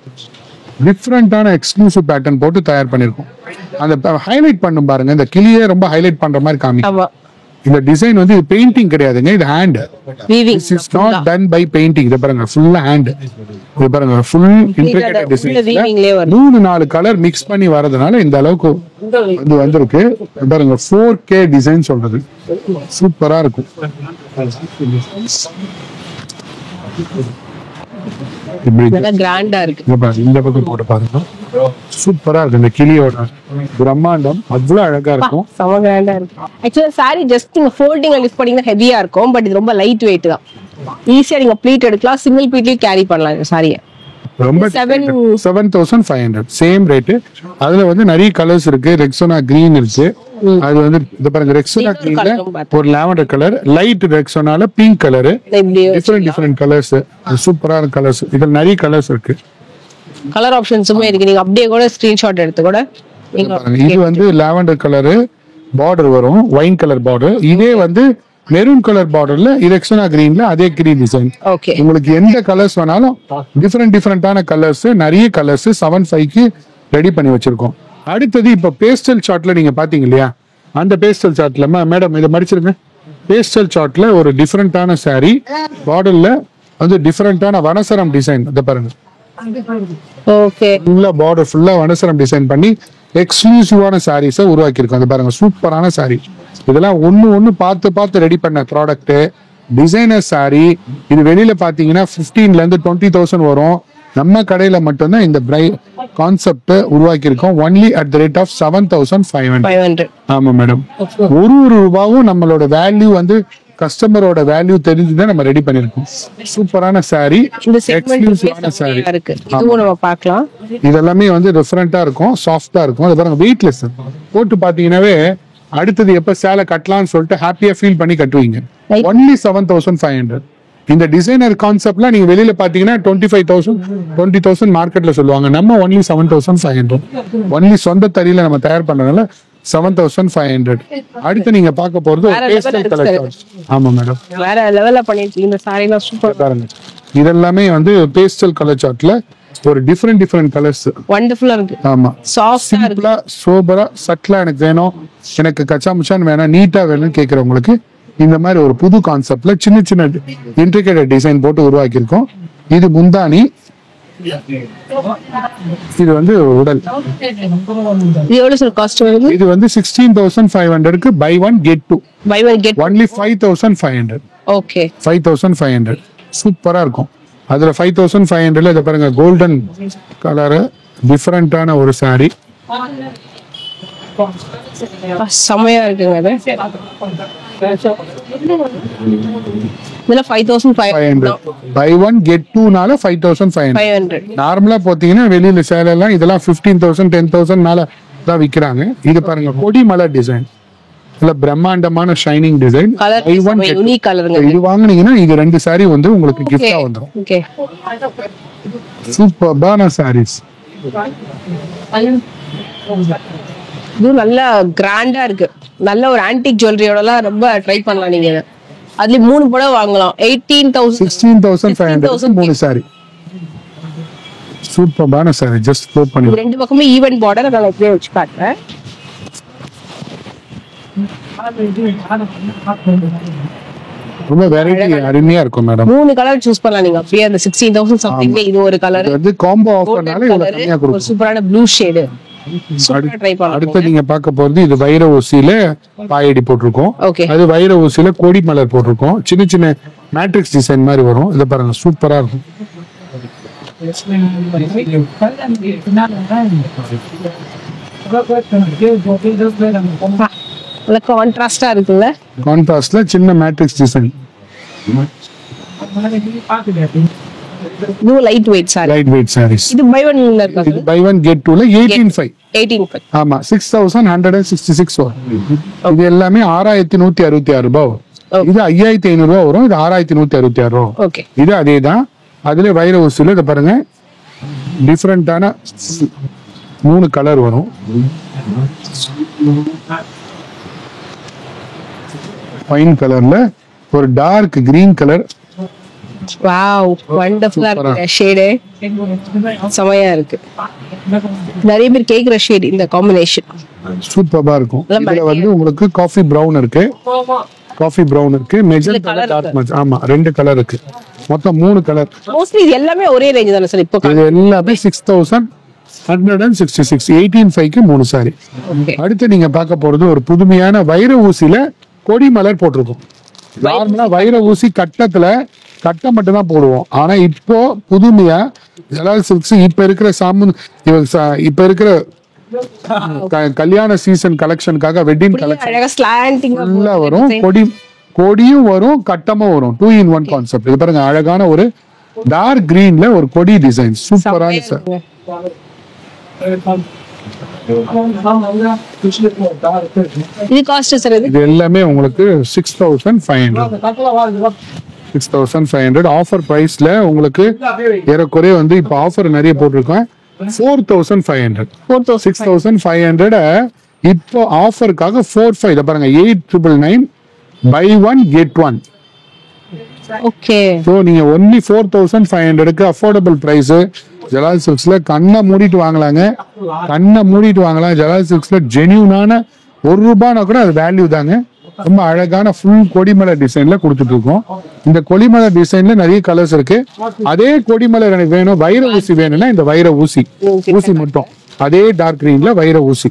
டிஃப்ரெண்டான எக்ஸ்க்ளூசிவ் பேட்டர்ன் போட்டு தயார் பண்ணிருக்கோம். அந்த ஹைலைட் பண்ணும் பாருங்க. இந்த கிளியே ரொம்ப ஹைலைட் பண்ற மாதிரி காமிக்கும். இந்த டிசைன் வந்து இது பெயிண்டிங் கிடையாதுங்க. இது hand. This is not done by painting. இது பாருங்க ஃபுல் ஹேண்ட். இது பாருங்க full intricated design. 3-4 colour mix பண்ணி வரதுனால இந்த அளவுக்கு இது வந்திருக்கு. பாருங்க 4K டிசைன் சொல்றது. சூப்பரா இருக்கும். கிராண்டா இருக்கு. இந்த பக்கம் போட்டு பாருங்க. சூப்பரா இருக்கு. இந்த கிளியோட பிரம்மாண்டம் அவ்வளவு அழகா இருக்கும். செம கிராண்டா இருக்கு. ஆக்சுவலா சாரி ஜஸ்ட் நீங்க ஃபோல்டிங் அண்ட் லிஃப்ட் பண்ணீங்கன்னா ஹெவியா இருக்கும். பட் இது ரொம்ப லைட் வெயிட் தான். ஈஸியா நீங்க ப்ளீட் எடுக்கலாம். சிங்கிள் ப்ளீட்லயும் கேரி பண்ணலாம் இந்த சாரியை. ரொம்ப 7,500 சேம் ரேட். அதுல வந்து நிறைய கலர்ஸ் இருக்கு. ரெக்ஸோனா கிரீன் இருக்கு. அது வந்து இந்த பாருங்க ரெக்ஸோனா கிரீன்ல ஒரு லாவெண்டர் கலர், லைட் ரெக்ஸோனால பிங்க் கலர். டிஃபரெண்ட் கலர்ஸ், சூப்பரான கலர்ஸ். இதுல நிறைய கலர்ஸ் இருக்கு. கலர் ஆப்ஷன்ஸுமே இருக்கு. நீங்க அப்படியே கூட ஸ்கிரீன்ஷாட் எடுத்து கூட இது வந்து லாவெண்டர் கலர் பார்டர் வரும், ஒயின் கலர் பார்டர். இதே வந்து மெரூன் கலர் பார்டர்ல ரெக்ஸோனா கிரீன்ல அதே கிரீன் டிசைன். உங்களுக்கு எந்த கலர்ஸ் வேணாலும் டிஃபரெண்டான கலர்ஸ், நிறைய கலர்ஸ் 7,500க்கு ரெடி பண்ணி வச்சிருக்கோம். அடுத்தது இப்ப பேஸ்டல் சார்ட்ல நீங்க பாத்தீங்க இல்லையா, அந்த பேஸ்டல் சார்ட்ல மேடம் இதை மடிச்சிருங்க. பேஸ்டல் சார்ட்ல ஒரு டிஃப்ரெண்டான saree பார்டர்ல வந்து டிஃப்ரெண்டான வனசரம் டிசைன். இத பாருங்க, ஓகே. ஃபுல்லா பார்டர் ஃபுல்லா வனசரம் டிசைன் பண்ணி எக்ஸ்க்ளூசிவான சாரீஸை உருவாக்கியிருக்கோம். அது பாருங்க, சூப்பரான saree. இதெல்லாம் ஒண்ணு பார்த்து ரெடி பண்ண ப்ராடக்ட். Designer saree. இது வெளியில பாத்தீங்கன்னா 15,000 இருந்து 20,000 வரும். நம்ம கடையில மட்டும்தான் இந்த கான்செப்ட் உருவாக்கி இருக்கோம். Only at the rate of 7,500. 500. ஆமா மேடம். ஒரு ரூபாவும் நம்மளோட வேல்யூ வந்து கஸ்டமரோட வேல்யூ தெரிஞ்சுதான் நம்ம ரெடி பண்ணிருக்கோம். சூப்பரான saree, இந்த செக்மெண்ட் எக்ஸ்க்ளூசிவான saree இருக்கு. இதுவும் நம்ம பார்க்கலாம். இதெல்லாமே வந்து டிஃபரெண்டா இருக்கும், சாஃப்டா இருக்கும். அது பாருங்க, வெயிட்லெஸ். போட்டு பாத்தீங்கன்னாவே அடுத்தது எப்ப சேலை கட்டலாம்னு சொல்லிட்டு ஹாப்பியா ஃபீல் பண்ணி கட்டுவீங்க. ஒன்லி 7,500. இந்த டிசைனர் கான்செப்ட்ல நீங்க வெளியில பாத்தீங்கன்னா 25,000 20,000 மார்க்கெட்ல சொல்லுவாங்க. நம்ம ஒன்லி 7,500. ஒன்லி சொந்த தறியில நம்ம தயார் பண்றதுனால 7,500. அடுத்து நீங்க பார்க்க போறது ஒரு பேஸ்டல் கலர். ஆமா மேடம், வேற லெவல்ல பண்ணிருக்கீங்க. இந்த சாரிலாம் சூப்பர். பாருங்க, இதெல்லாமே வந்து பேஸ்டல் கலர் சார்ட்ல ஒரு டிஃப்ரெண்ட் கலர்ஸ். வண்டர்ஃபுல்லா இருக்கு. ஆமா, சாஃப்ட்டா இருக்கு. சிம்பிளா சோபரா சட்லா எனக்கு வேணும், எனக்கு கச்சா முச்சான்னு வேணாம், நீட்டா வேணும்னு கேக்குறவங்களுக்கு இந்த மாதிரி ஒரு புது கான்செப்ட்ல சின்ன இன்ட்ரிகேட்டட் டிசைன் போட்டு உருவாக்கியிருக்கோம். இது முந்தானி, இது வந்து உடல். இது எவ்வளவு சார் காஸ்ட் வருது? இது வந்து 16,500க்கு buy one get two. Buy one get only 5,500. Okay. 5,500 சூப்பரா இருக்கும். அதுல 5,500ல இத பாருங்க, கோல்டன் கலர் டிஃபரெண்டான ஒரு saree. செமையா இருக்குங்க இது. இதுல 5,500. பை ஒன் கெட் டூனால 5,500. 500. நார்மலா பாத்தீங்கன்னா வெளியில சேலை எல்லாம் இதெல்லாம் 15,000 10,000 மேல தான் விக்கிறாங்க. இது பாருங்க, கொடி மலர் டிசைன். இல்ல பிரம்மாண்டமான ஷைனிங் டிசைன். கலர் யூனிக் கலருங்க. இது வாங்குனீங்கன்னா இது 2 saree வந்து உங்களுக்கு gift ஆ வந்துரும். ஓகே. சூப்பர்பான sarees. இது நல்ல கிராண்டா இருக்கு. நல்ல ஒரு ஆன்டிக் ஜுவல்லரியோடலாம் ரொம்ப ட்ரை பண்ணலாம் நீங்க. அதுல 3 படம் வாங்கலாம். 18,000 16,500 3 saree. சூப்பர்பான saree. ஜஸ்ட் க்ளோஸ் பண்ணி ரெண்டு பக்கமே ஈவன் பார்டர். நான் இப்படியே வச்சு காட்டுறேன். ரொம்ப வெரைட்டி அருமையா இருக்கும் மேடம். 3 கலர் சூஸ் பண்ணலாம் நீங்க. அப்படியே அந்த 16,000 சம்திங்ல இது ஒரு கலர். இது வந்து காம்போ ஆஃபர்னால இவ்வளவு கம்மியா ஒரு கொடுக்கும். சூப்பரான ப்ளூ ஷேட். சூப்பரா ட்ரை பண்ணலாம். அடுத்து நீங்க பார்க்க போறது இது வைர ஊசியில பாயடி போட்டிருக்கோம். ஓகே. அது வைர ஊசியில கோடி மலர் போட்டிருக்கோம். சின்ன மேட்ரிக்ஸ் டிசைன் மாதிரி வரும். இத பாருங்க, சூப்பரா இருக்கும். நல்ல கான்ட்ராஸ்டா இருக்குல்ல. கான்ட்ராஸ்ட்ல சின்ன matrix design. New light weight sorry. Light wait sarees. இது பை ஒன்ல இது இருக்கு. பை ஒன் கெட் டூல 18,500. 18,500. ஆமா, 6,166 வரும். இது எல்லாமே 6,166 ரூபாய் வரும். இது 5,500 ரூபாய் வரும். இது 6,166 ரூபாய். ஓகே. இது அதேதான். அதுல வைர ஊசியில இத பாருங்க, டிஃபரெண்டான 3 கலர் வரும். பைன் கலர்ல ஒரு டார்க் கிரீன் கலர். வாவ், வண்டர்ஃபுல்லா இருக்கு ஷேட். செமையா இருக்கு. நிறைய பேர் கேக்குற ஷேட் இந்த காம்பினேஷன். சூப்பரா இருக்கும். இதுல வந்து உங்களுக்கு காஃபி பிரவுன் இருக்கு, காஃபி பிரவுன் இருக்கு, மெஜந்தா டார்க் மெஜந்தா. ஆமா, 2 கலர் இருக்கு. மொத்தம் 3 கலர். மோஸ்ட்லி இது எல்லாமே ஒரே ரேஞ்ச் தானே சார் இப்போ? இது எல்லாமே 6,166. 18,500க்கு 3 saree. அடுத்து நீங்க பார்க்க போறது ஒரு புதுமையான வைர ஊசியில கொடி மலர் போட்டிருக்கும். நார்மலா வைர ஊசி கட்டை மட்டும் தான் போடுவோம். ஆனா இப்போ புதுமையா ஜலால் சில்க்ஸ் இப்ப இருக்கிற இப்ப இருக்கிற கல்யாண சீசன் கலெக்ஷனுக்காக வெட்டிங் கலெக்ஷன் அழகா ஸ்லாண்டிங் வரும். கொடியும் வரும், கட்டமும் வரும். 2 in 1 கான்செப்ட். இது பாருங்க, அழகான ஒரு டார்க் கிரீன்ல ஒரு கொடி டிசைன். சூப்பரான சார். இது காஸ்ட் சார்? இது எல்லாமே உங்களுக்கு 6,500 ஆஃபர் பிரைஸ்ல உங்களுக்கு ஏறக்குறைய வந்து இப்ப ஆஃபர் நிறைய போட்டிருக்கோம். 4,500 6,500 இப்போ ஆஃபருக்காக 4,500. இத பாருங்க, 8,999 buy one get one. Okay. So நீங்க ஒன்லி 4,500க்கு அஃபோர்டபிள் பிரைஸ். ஜலால் சில்க்ஸ்ல கண்ணை மூடிட்டு வாங்கலாம். ஜலால் சில்க்ஸ்ல ஜெனியூனான 1 ரூபானா கூட அது வேல்யூ தாங்க. ரொம்ப அழகான ஃபுல் கொடிமலை டிசைன்ல கொடுத்துட்டு இருக்கோம். இந்த கொடிமலை டிசைன்ல நிறைய கலர்ஸ் இருக்கு. அதே கொடிமலை எனக்கு வேணும், வைர ஊசி வேணும்னா இந்த வைர ஊசி மட்டும். அதே டார்க் கிரீன்ல வைர ஊசி,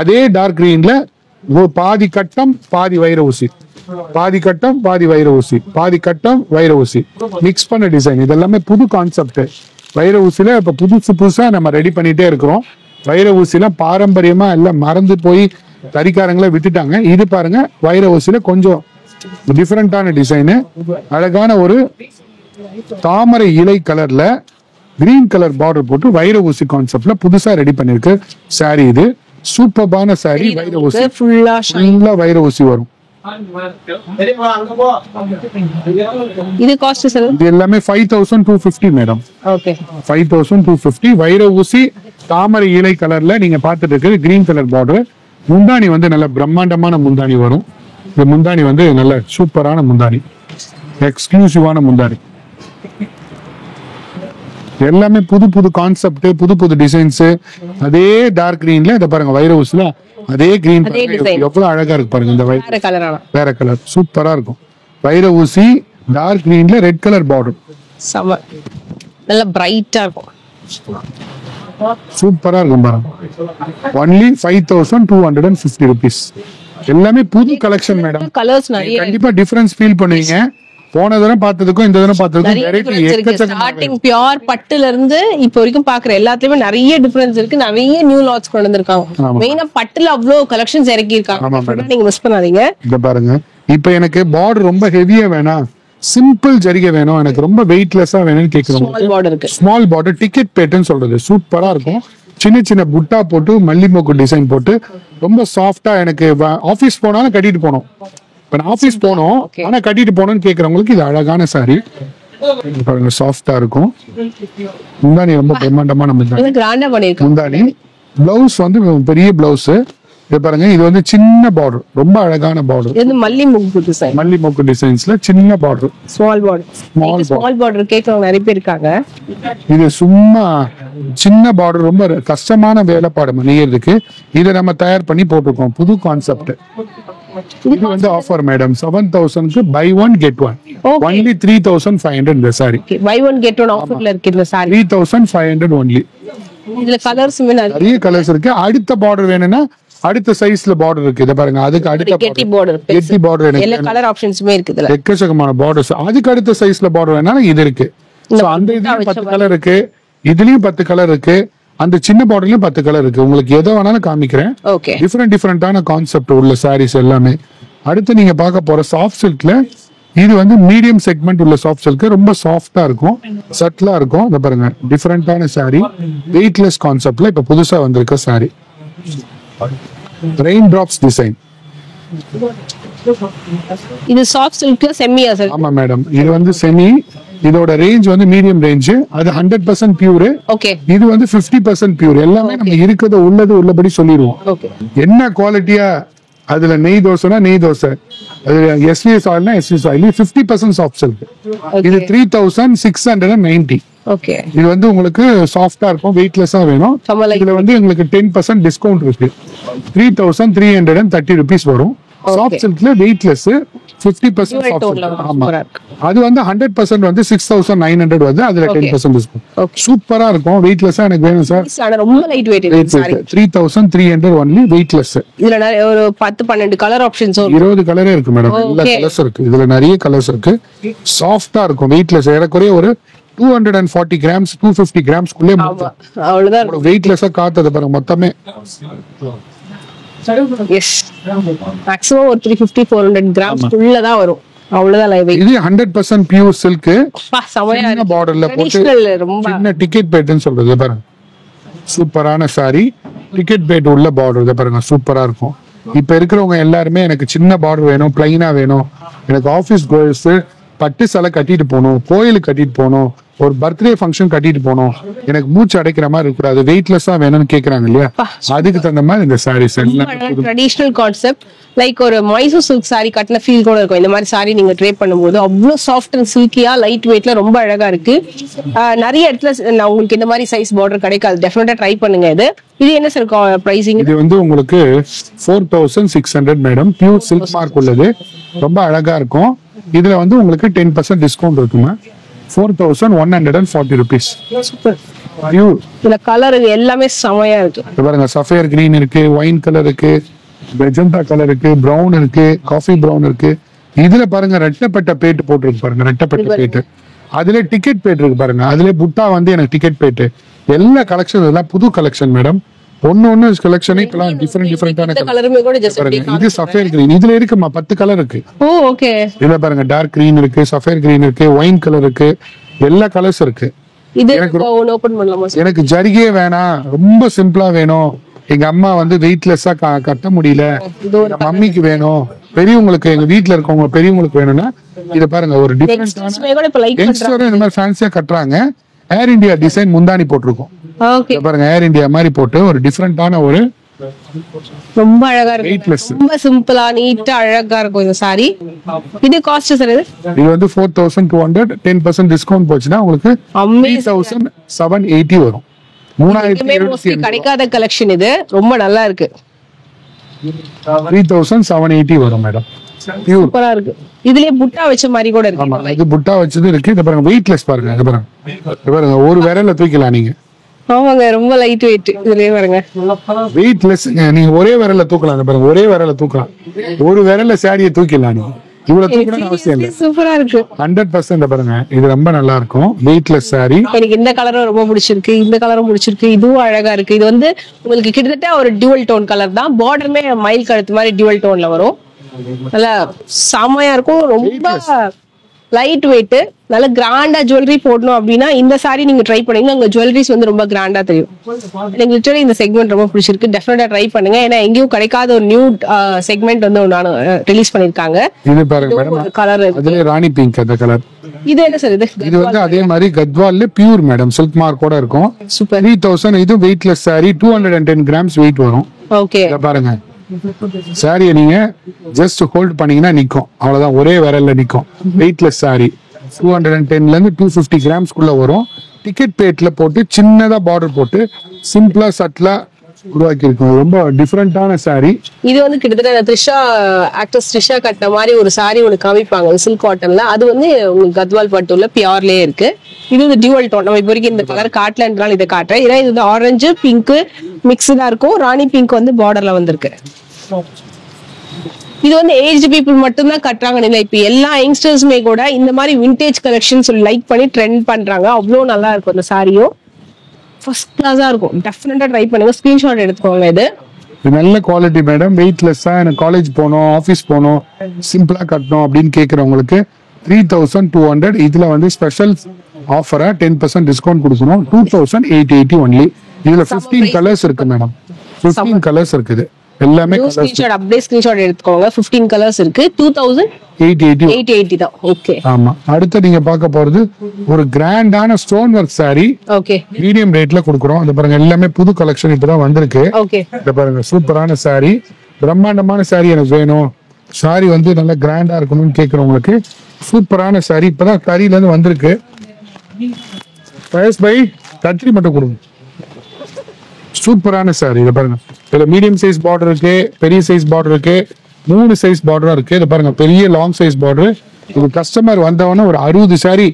அதே டார்க் கிரீன்ல பாதி கட்டம் பாதி வைர ஊசி, பாதி கட்டம் பாதி வைர ஊசி, பாதி கட்டம் வைர ஊசி மிக்ஸ் பண்ண டிசைன். இதெல்லாமே புது கான்செப்ட். வைர ஊசியில இப்ப புதுசா நம்ம ரெடி பண்ணிட்டே இருக்கிறோம். வைர ஊசியில பாரம்பரியமா எல்லாம் மறந்து போய் தறிக்காரங்களை விட்டுட்டாங்க. இது பாருங்க, வைர ஊசியில கொஞ்சம் டிஃபரெண்டான டிசைனு. அழகான ஒரு தாமரை இலை கலர்ல கிரீன் கலர் பார்டர் போட்டு வைர ஊசி கான்செப்ட்ல புதுசா ரெடி பண்ணிருக்கு சாரி. இது சூப்பர்பான சாரி. வைர ஊசி ஃபுல்லா வைர ஊசி வரும். இது காஸ்ட் சார்? இது எல்லாமே 5250 மேடம். ஓகே, 5250. வைர ஊசி தாமரை இலை கலர்ல நீங்க பார்த்துட்டு இருக்கு. Green colour border. முந்தானி வந்து நல்ல பிரம்மாண்டமான முந்தானி வரும். இந்த முந்தானி வந்து நல்ல சூப்பரான முந்தானி, எக்ஸ்க்ளூசிவான முந்தானி. எல்லாமே புது புது கான்செப்ட், புது புது டிசைன்ஸ். அதே டார்க் கிரீன்ல இத பாருங்க, வைர ஊசில அதே கிரீன் எவ்வளவு அழகா இருக்கு பாருங்க. இந்த வேற கலர் சூப்பரா இருக்கும். வைர ஊசி டார்க் கிரீன்ல ரெட் கலர் பார்டர், நல்ல பிரைட்டா இருக்கும், சூப்பரா இருக்கும் பாருங்க. Only 5250 rupees. எல்லாமே புது கலெக்ஷன் மேடம். கலர்ஸ் நிறைய, கண்டிப்பா டிஃபரன்ஸ் ஃபீல் பண்ணுவீங்க. போன தடவை பார்த்ததுக்கும் இந்த தடவை பார்த்ததுக்கும் வெரைட்டி எக்கச்சக்கமா. ஸ்டார்டிங் பியூர் பட்டுல இருந்து இப்போ வரைக்கும் பாக்குற எல்லாத்துலயுமே நிறைய டிஃபரன்ஸ் இருக்கு. நிறைய நியூ லாட்ஸ் கொண்டு வந்திருக்காங்க. மெயினா பட்டுல அவ்வளவு கலெக்ஷன்ஸ் இறக்கி இருக்காங்க. நீங்க மிஸ் பண்ணாதீங்க. இத பாருங்க. இப்போ எனக்கு பார்டர் ரொம்ப ஹெவியா வேணாம், சிம்பிள் ஜரிகை வேணும், எனக்கு ரொம்ப வெயிட்லெஸ்ஸா வேணும்னு கேக்குறோம். ஸ்மால் பார்டர் இருக்கு. ஸ்மால் பார்டர் டிக்கெட் பேட்டர்ன் சொல்றது சூப்பரா இருக்கும். சின்ன சின்ன புட்டா போட்டு மல்லிமோக்கு டிசைன் போட்டு ரொம்ப சாஃப்டா. எனக்கு ஆபீஸ் போனாலும் கட்டிட்டு போனோம். இப்ப நான் ஆபீஸ் போனோம் ஆனா கட்டிட்டு போனோம்னு கேக்குறவங்களுக்கு இது அழகான சாரி. பாருங்க, சாஃப்டா இருக்கும். முந்தானி ரொம்ப பிரம்மாண்டமான முந்தானி. பிளவுஸ் வந்து பெரிய பிளவுஸ். இது பாருங்க, இது வந்து சின்ன பார்டர், ரொம்ப அழகான பார்டர். இது மல்லிமோக்கு டிசைன், மல்லிமோக்கு டிசைன்ஸ்ல சின்ன border, small border. Small border கேக்குறவங்க நிறைய பேர் இருக்காங்க. இது சும்மா சின்ன பார்டர், ரொம்ப கஷ்டமான வேலைப்பாடு நெய்யறதுக்கு. இதை நம்ம தயார் பண்ணி போட்டுருக்கோம். புது கான்செப்ட். இது வந்து ஆஃபர் மேடம். 7000க்கு buy one get one. Only 3500 இந்த sari. Buy one get one ஆஃபர்ல இருக்கு இந்த சாரி. 3500 ஒன்லி. இதுல கலர்ஸ் நிறைய கலர்ஸ் இருக்கு. அடுத்த பார்டர் வேணும்னா அடுத்த சைஸ்ல பார்டர் இருக்கு. இத பாருங்க, அதுக்கு அடுத்த கெட்டி பார்டர், கெட்டி பார்டர், எல்லா கலர் ஆப்ஷன்ஸ்மே இருக்கு இதுல. எக்கச்சக்கமான பார்டர்ஸ். அதுக்கு அடுத்த சைஸ்ல பார்டர் வேணாலும் இது இருக்கு. சோ அந்த இதுலயும் 10 கலர் இருக்கு, இதுலயும் 10 கலர் இருக்கு, அந்த சின்ன பார்டர்லயும் 10 கலர் இருக்கு. உங்களுக்கு எதை வேணாலும் காமிக்கிறேன். ஓகே, டிஃபரெண்டான கான்செப்ட் உள்ள சாரீஸ் எல்லாமே. அடுத்து நீங்க பார்க்க போற சாஃப்ட் சில்க்ல இது வந்து மீடியம் செக்மெண்ட் உள்ள சாஃப்ட் சில்க். ரொம்ப சாஃப்டா இருக்கும், சட்டிலா இருக்கும். இத பாருங்க, டிஃபரெண்டான சாரி, வெயிட்லெஸ் கான்செப்ட்ல இப்ப புதுசா வந்திருக்க சாரி. Rain drops design. இது சாஃப்ட் சில்க்ல செமியா சார்? ஆமா மேடம், இது வந்து செமி. இதோட ரேஞ்ச் வந்து மீடியம் ரேஞ்ச். அது 100% பியூர். ஓகே, இது வந்து 50% பியூர். எல்லாமே நம்ம இருக்கிறத உள்ளபடி சொல்லிடுவோம். ஓகே, என்ன குவாலிட்டியா. அதுல நெய் தோசைனா நெய் தோசை, அது எஸ்விஎஸ் ஆயில்னா எஸ்விஎஸ் ஆயில். 50% soft silk. இது 3690. ஓகே, இது வந்து உங்களுக்கு சாஃப்டா இருக்கும், வெயிட்லெஸ்ஸா வேணும். இதுல வந்து உங்களுக்கு 10% டிஸ்கவுண்ட் இருக்கு. 3330 rupees வரும். சாஃப்ட் சில்க்ல வெயிட்லெஸ் 50% சாஃப்ட். ஆமா, அது வந்து 100% வந்து 6900 வருது. அதுல 10% டிஸ்கவுண்ட். சூப்பரா இருக்கும். வெயிட்லெஸ்ஸா எனக்கு வேணும் சார். ரொம்ப லைட் வெயிட் இருக்கு சாரி. 3300 only weightless. இதுல ஒரு 10-12 கலர் ஆப்ஷன்ஸ், 20 கலரே இருக்கு மேடம். எல்லா கலர்ஸ் இருக்கு. இதுல நிறைய கலர்ஸ் இருக்கு. சாஃப்டா இருக்கும், வெயிட்லெஸ். ஏறக்குறைய ஒரு 240 grams 250 grams குள்ளே அவ்வளவுதான். வெயிட்லெஸ்ஸா காத்தது பாருங்க மொத்தமே. எஸ், மேக்ஸிமம் ஒரு 350-400 grams குள்ள தான் வரும். அவ்வளவுதான் லைவ் வெயிட். இது 100% பியூர் சில்க். சமையா சின்ன பார்டர்ல போட்டு ரொம்ப சின்ன டிக்கெட் பேட்னு சொல்றது பாருங்க. சூப்பரான சாரி, டிக்கெட் பேட் உள்ள பார்டர் பாருங்க, சூப்பரா இருக்கும். இப்ப இருக்கிறவங்க எல்லாருமே எனக்கு சின்ன பார்டர் வேணும், பிளைனா வேணும், எனக்கு ஆபீஸ் கோர்ஸ் பட்டு சேலை கட்டிட்டு போகணும், கோயிலுக்கு கட்டிட்டு போகணும், ஒரு பர்த்டே ஃபங்க்ஷன் கட்டிட்டு போகணும், எனக்கு மூச்சு அடைக்கிற மாதிரி இருக்கக்கூடாது, வெயிட்லெஸ்ஸா வேணும்னு கேக்குறாங்க இல்லையா, அதுக்கு தகுந்த மாதிரி இந்த சாரீஸ் ட்ரெடிஷனல் கான்செப்ட். லைக் ஒரு மைசூர் சில்க் சாரி கட்டின ஃபீல் கூட இருக்கும். இந்த மாதிரி சாரி நீங்க ட்ரே பண்ணும்போது அவ்வளவு சாஃப்ட் அண்ட் சில்கியா லைட் வெயிட்ல ரொம்ப அழகா இருக்கு. நிறைய இடத்துல நான் உங்களுக்கு இந்த மாதிரி சைஸ் பார்டர் கிடைக்காது, டெஃபினட்டா ட்ரை பண்ணுங்க. இது என்ன சார் பிரைசிங்? இது வந்து உங்களுக்கு 4600 மேடம். பியூர் சில்க் மார்க் உள்ளது, ரொம்ப அழகா இருக்கும். இதுல வந்து உங்களுக்கு 10% டிஸ்கவுண்ட் இருக்குமா, 4140 rupees. சூப்பர். இதுல கலர் எல்லாமே செமையா இருக்கு. பாருங்க, சஃபயர் கிரீன் இருக்கு, ஒயின் கலர் இருக்கு, மெஜந்தா கலர் இருக்கு, பிரவுன் இருக்கு, காஃபி பிரவுன் இருக்கு. இதுல பாருங்க ரெட்டப்பட்ட பேட்டு போட்டுருக்கு பாருங்க, ரெட்டப்பட்ட பேட்டு. அதுல டிக்கெட் பேட் இருக்கு பாருங்க, அதுல புட்டா வந்து எனக்கு டிக்கெட் பேட்டு. எல்லா கலெக்ஷன் இதெல்லாம் புது கலெக்ஷன் மேடம். ஒன்னு கலெக்ஷன் இப்பெல்லாம் டிஃபரெண்டான கலருமே கூட ஜஸ்ட் பாருங்க. இது சஃபயர் கிரீன், இதுல இருக்குமா 10 கலர் இருக்கு. ஓ ஓகே. இதுல பாருங்க டார்க் கிரீன் இருக்கு, சஃபயர் கிரீன் இருக்கு, ஒயின் கலர் இருக்கு, எல்லா கலர்ஸ் இருக்கு. இது ஓபன் பண்ணலாமா? எனக்கு ஜரிகே வேணாம், ரொம்ப சிம்பிளா வேணும், எங்க அம்மா வந்து வெயிட்லெஸ்ஸா கட்ட முடியல, மம்மிக்கு வேணும், பெரியவங்களுக்கு எங்க வீட்டுல இருக்கவங்க பெரியவங்களுக்கு வேணும்னா இத பாருங்க. ஒரு டிஃபரெண்டான இந்த மாதிரி ஃபேன்சியா கட்டுறாங்க. ஏர் இந்தியா டிசைன் முந்தானி போட்டிருக்கோம். ஓகே பாருங்க, ஏர் இந்தியா மாதிரி போட்டு ஒரு டிஃபரெண்டான ஒரு ரொம்ப அழகா இருக்கு, வெயிட்லெஸ், ரொம்ப சிம்பிளா நீட்டா அழகா இருக்கும் இந்த சாரி. இது காஸ்ட் சார்? இது வந்து 4200, 10% டிஸ்கவுண்ட் போச்சுன்னா உங்களுக்கு 3780 வரும். 3000 கிடைக்காத கலெக்ஷன் இது, ரொம்ப நல்லா இருக்கு. 3780 வரும் மேடம். சூப்பரா இருக்கு. இதுலயே புட்டா வச்ச மாதிரி கூட இருக்கு. ஆமா, இது புட்டா வச்சது இருக்கு. இத பாருங்க, வெயிட்லெஸ் பாருங்க. இத பாருங்க, இத பாருங்க, ஒரு விரல்ல தூக்கிடலாம் நீங்க. ஆமாங்க, ரொம்ப லைட் வெயிட். இதுலயே பாருங்க, வெயிட்லெஸ். நீங்க ஒரே விரல்ல தூக்கலாம். இத பாருங்க, ஒரே விரல்ல தூக்கலாம். ஒரு விரல்ல சாரியை தூக்கிடலாம் நீங்க. இவ்வளவு தூக்கணும்னு அவசியம் இல்லை. சூப்பரா இருக்கு. 100% பாருங்க, இது ரொம்ப நல்லா இருக்கும். Weightless sorry. எனக்கு இந்த கலரும் ரொம்ப பிடிச்சிருக்கு, இந்த கலரும் பிடிச்சிருக்கு, இதுவும் அழகா இருக்கு. இது வந்து உங்களுக்கு கிட்டத்தட்ட ஒரு டியூவல் டோன் கலர் தான். பார்டருமே மயில் கழுத்து மாதிரி டியூவல் டோன்ல வரும். நல்லா செமையா இருக்கும். ரொம்ப லைட் வெயிட், நல்ல கிராண்டா ஜுவல்லரி போடணும் அப்படின்னா இந்த சாரி நீங்க ட்ரை பண்ணீங்கன்னா உங்க ஜுவல்லரிஸ் வந்து ரொம்ப கிராண்டா தெரியும். எனக்கு லிட்டரலி இந்த செக்மெண்ட் ரொம்ப பிடிச்சிருக்கு. டெஃபினட்டா ட்ரை பண்ணுங்க. ஏன்னா எங்கேயும் கிடைக்காத ஒரு நியூ செக்மெண்ட் வந்து ஒன்னு ரிலீஸ் பண்ணிருக்காங்க. இது பாருங்க மேடம், கலர் அதுல ராணி பிங்க் அந்த கலர். இது என்ன சார்? இது வந்து அதே மாதிரி கத்வால்ல பியூர் மேடம், சில்க் மார்க் கூட இருக்கும். சூப்பர். 3000. இது வெயிட்லெஸ் சாரி, 210 கிராம்ஸ் வெயிட் வரும். ஓகே. இத பாருங்க, சாரியை நீங்க ஜஸ்ட் ஹோல்ட் பண்ணீங்கன்னா நிக்கும், அவ்வளவுதான், ஒரே விரல்ல நிக்கும். வெயிட்லெஸ் சாரி 210ல இருந்து 250 கிராம்ஸ்குள்ள வரும். டிக்கெட் பேட்ல போட்டு சின்னதா பார்டர் போட்டு சிம்பிளா சட்லா உருவாக்கி இருக்கும். ரொம்ப டிஃபரெண்டான சாரி. இது வந்து கிட்டத்தட்ட த்ரிஷா, ஆக்ட்ரஸ் த்ரிஷா கட்டின மாதிரி ஒரு சாரி ஒன்று காமிப்பாங்க சில்க் காட்டன்ல. அது வந்து உங்களுக்கு கத்வால் பட்டுல பியூர்லயே இருக்கு. இது வந்து டியூவல் டோன். நம்ம இப்போ வரைக்கும் இந்த கலர் காட்டலன்றனால இதை காட்டுறேன். ஏன்னா இது வந்து ஆரஞ்சு பிங்க் மிக்ஸ்டா இருக்கும். ராணி பிங்க் வந்து பார்டர்ல வந்திருக்கு. இது வந்து ஏஜ் பீப்புள் மட்டும் தான் கட்டுறாங்க இல்ல, இப்ப எல்லா யங்ஸ்டர்ஸுமே கூட இந்த மாதிரி விண்டேஜ் கலெக்ஷன் சொல்லி லைக் பண்ணி ட்ரெண்ட் பண்றாங்க. அவ்வளவு நல்லா இருக்கும் அந்த சாரியும், ஃபர்ஸ்ட் கிளாஸா இருக்கும். டெஃபினட்டா ட்ரை பண்ணுங்க, ஸ்கிரீன்ஷாட் எடுத்துக்கோங்க. இது நல்ல குவாலிட்டி மேடம், வெயிட்லெஸ்ஸா. எனக்கு காலேஜ் போகணும், ஆஃபீஸ் போகணும், சிம்பிளா கட்டணும் அப்படின்னு கேட்கறவங்களுக்கு 3200. இதுல வந்து ஸ்பெஷல் ஆஃபரா 10% டிஸ்கவுண்ட் கொடுக்கணும். 2880 ஒன்லி. இதுல 15 கலர்ஸ் இருக்கு மேடம், 15 கலர்ஸ் இருக்குது. எல்லாமே ஸ்கிரீன்ஷாட் அப்படியே ஸ்கிரீன்ஷாட் எடுத்துக்கோங்க. 15 கலர்ஸ் இருக்கு. 2880 தான். ஓகே. ஆமா. அடுத்து நீங்க பார்க்க போறது ஒரு கிராண்டான stone work sorry. Okay. Medium ரேட்ல கொடுக்குறோம். அது பாருங்க, எல்லாமே புது கலெக்ஷன் இப்பதான் வந்திருக்கு. ஓகே. இத பாருங்க, சூப்பரான சாரி, பிரம்மாண்டமான சாரி எனக்கு வேணும், சாரி வந்து நல்ல கிராண்டா இருக்கணும்னு கேக்குறவங்களுக்கு சூப்பரான சாரி. இப்பதான் கரியில இருந்து வந்திருக்கு. பை கத்திரி மட்டும் கொடுங்க. சூப்பரான சாரி. இத பாருங்க, இதுல மீடியம் சைஸ் பார்டர் இருக்கு, பெரிய சைஸ் பார்டர் இருக்கு, 3 சைஸ் பார்டரா இருக்கு. இத பாருங்க, பெரிய லாங் சைஸ் பார்டர். இது கஸ்டமர் வந்தவன ஒரு 60 சாரி,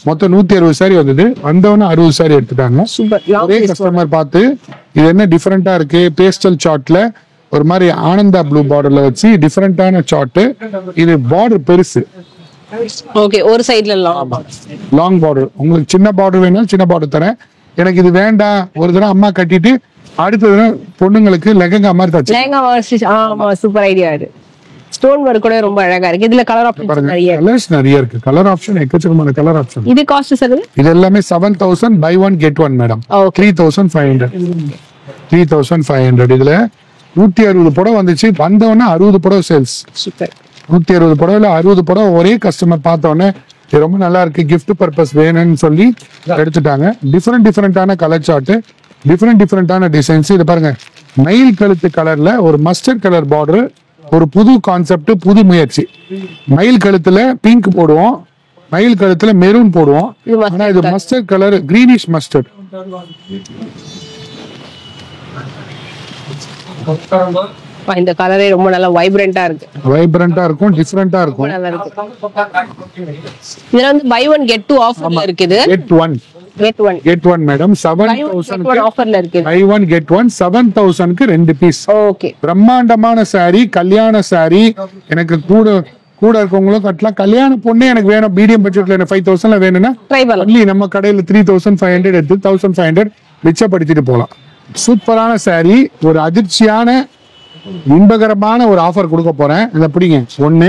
மொத்தம் 160 சாரி வந்தது. வந்தவன 60 சாரி எடுத்துட்டாங்க. ஒரே கஸ்டமர் பார்த்து இது என்ன டிஃபரெண்டா இருக்கு, பேஸ்டல் சார்ட்ல ஒரு மாதிரி ஆனந்தா ப்ளூ பார்டர்ல வச்சு டிஃபரெண்டான சார்ட். இது பார்டர் பெருசு. ஓகே. ஒரு சைடுல லாங் பார்டர். உங்களுக்கு சின்ன பார்டர் வேணாலும் சின்ன பார்டர் தரேன். எனக்கு இது வேண்டாம், ஒரு தடவை அம்மா கட்டிட்டு அடுத்த தடவை பொண்ணுங்களுக்கு லெஹங்கா மாதிரி தச்சு. ஆமா, சூப்பர் ஐடியா. இது ஸ்டோன் ஒர்க் கூட ரொம்ப அழகா இருக்கு. இதுல கலர் ஆப்ஷன் நிறைய இருக்கு. கலர் ஆப்ஷன் எக்கச்சக்கமான கலர் ஆப்ஷன். இது காஸ்ட் சார்? இது எல்லாமே 7000 பை 1 get 1 மேடம். 3500. 3500. இதுல 160 புடவை வந்துச்சு. வந்தவொடனே 60 புடவை சேல்ஸ். சூப்பர். 160 புடவைல 60 புடவை ஒரே கஸ்டமர் பார்த்தோன்னே இது ரொம்ப நல்லா இருக்கு, gift பர்பஸ் வேணும்னு சொல்லி எடுத்துட்டாங்க. டிஃப்ரெண்டான கலர் சார்ட், டிஃப்ரெண்டான டிசைன்ஸ். இது பாருங்க, மயில் கழுத்து கலர்ல ஒரு மஸ்டர்ட் கலர் பார்டர், ஒரு புது கான்செப்ட், புது முயற்சி. மயில் கழுத்துல பிங்க் போடுவோம், மயில் கழுத்துல மெரூன் போடுவோம், ஆனா இது மஸ்டர்ட் கலர், கிரீனிஷ் மஸ்டர்ட். இந்த கலரே ரொம்ப நல்லா வைப்ரண்டா இருக்கு, இருக்கும், டிஃப்ரெண்டா இருக்கும். நல்லா இருக்கு. இதுல வந்து பை ஒன் கெட் டூ ஆஃபர்ல இருக்குது. கெட் ஒன் மேடம் 7000 ஆஃபர்ல இருக்கு. பை ஒன் கெட் ஒன் 7000க்கு 2 பீஸ். ஓகே, பிரம்மாண்டமான சாரி, கல்யாண சாரி. எனக்கு கூட இருக்கவங்களும் கட்டலாம். கல்யாண பொண்ணே எனக்கு வேணும், மீடியம் பட்ஜெட்ல எனக்கு 5000ல வேணும்னா ட்ரை பண்ணலாம். ஒன்லி நம்ம கடையில 3500 எடுத்து 1500 மிச்சப்படுத்திட்டு போலாம். சூப்பரான சாரி, ஒரு அதிர்ச்சியான இன்பகரமான ஒரு ஆஃபர் கொடுக்க போறேன். இத பிடிங்க, ஒண்ணு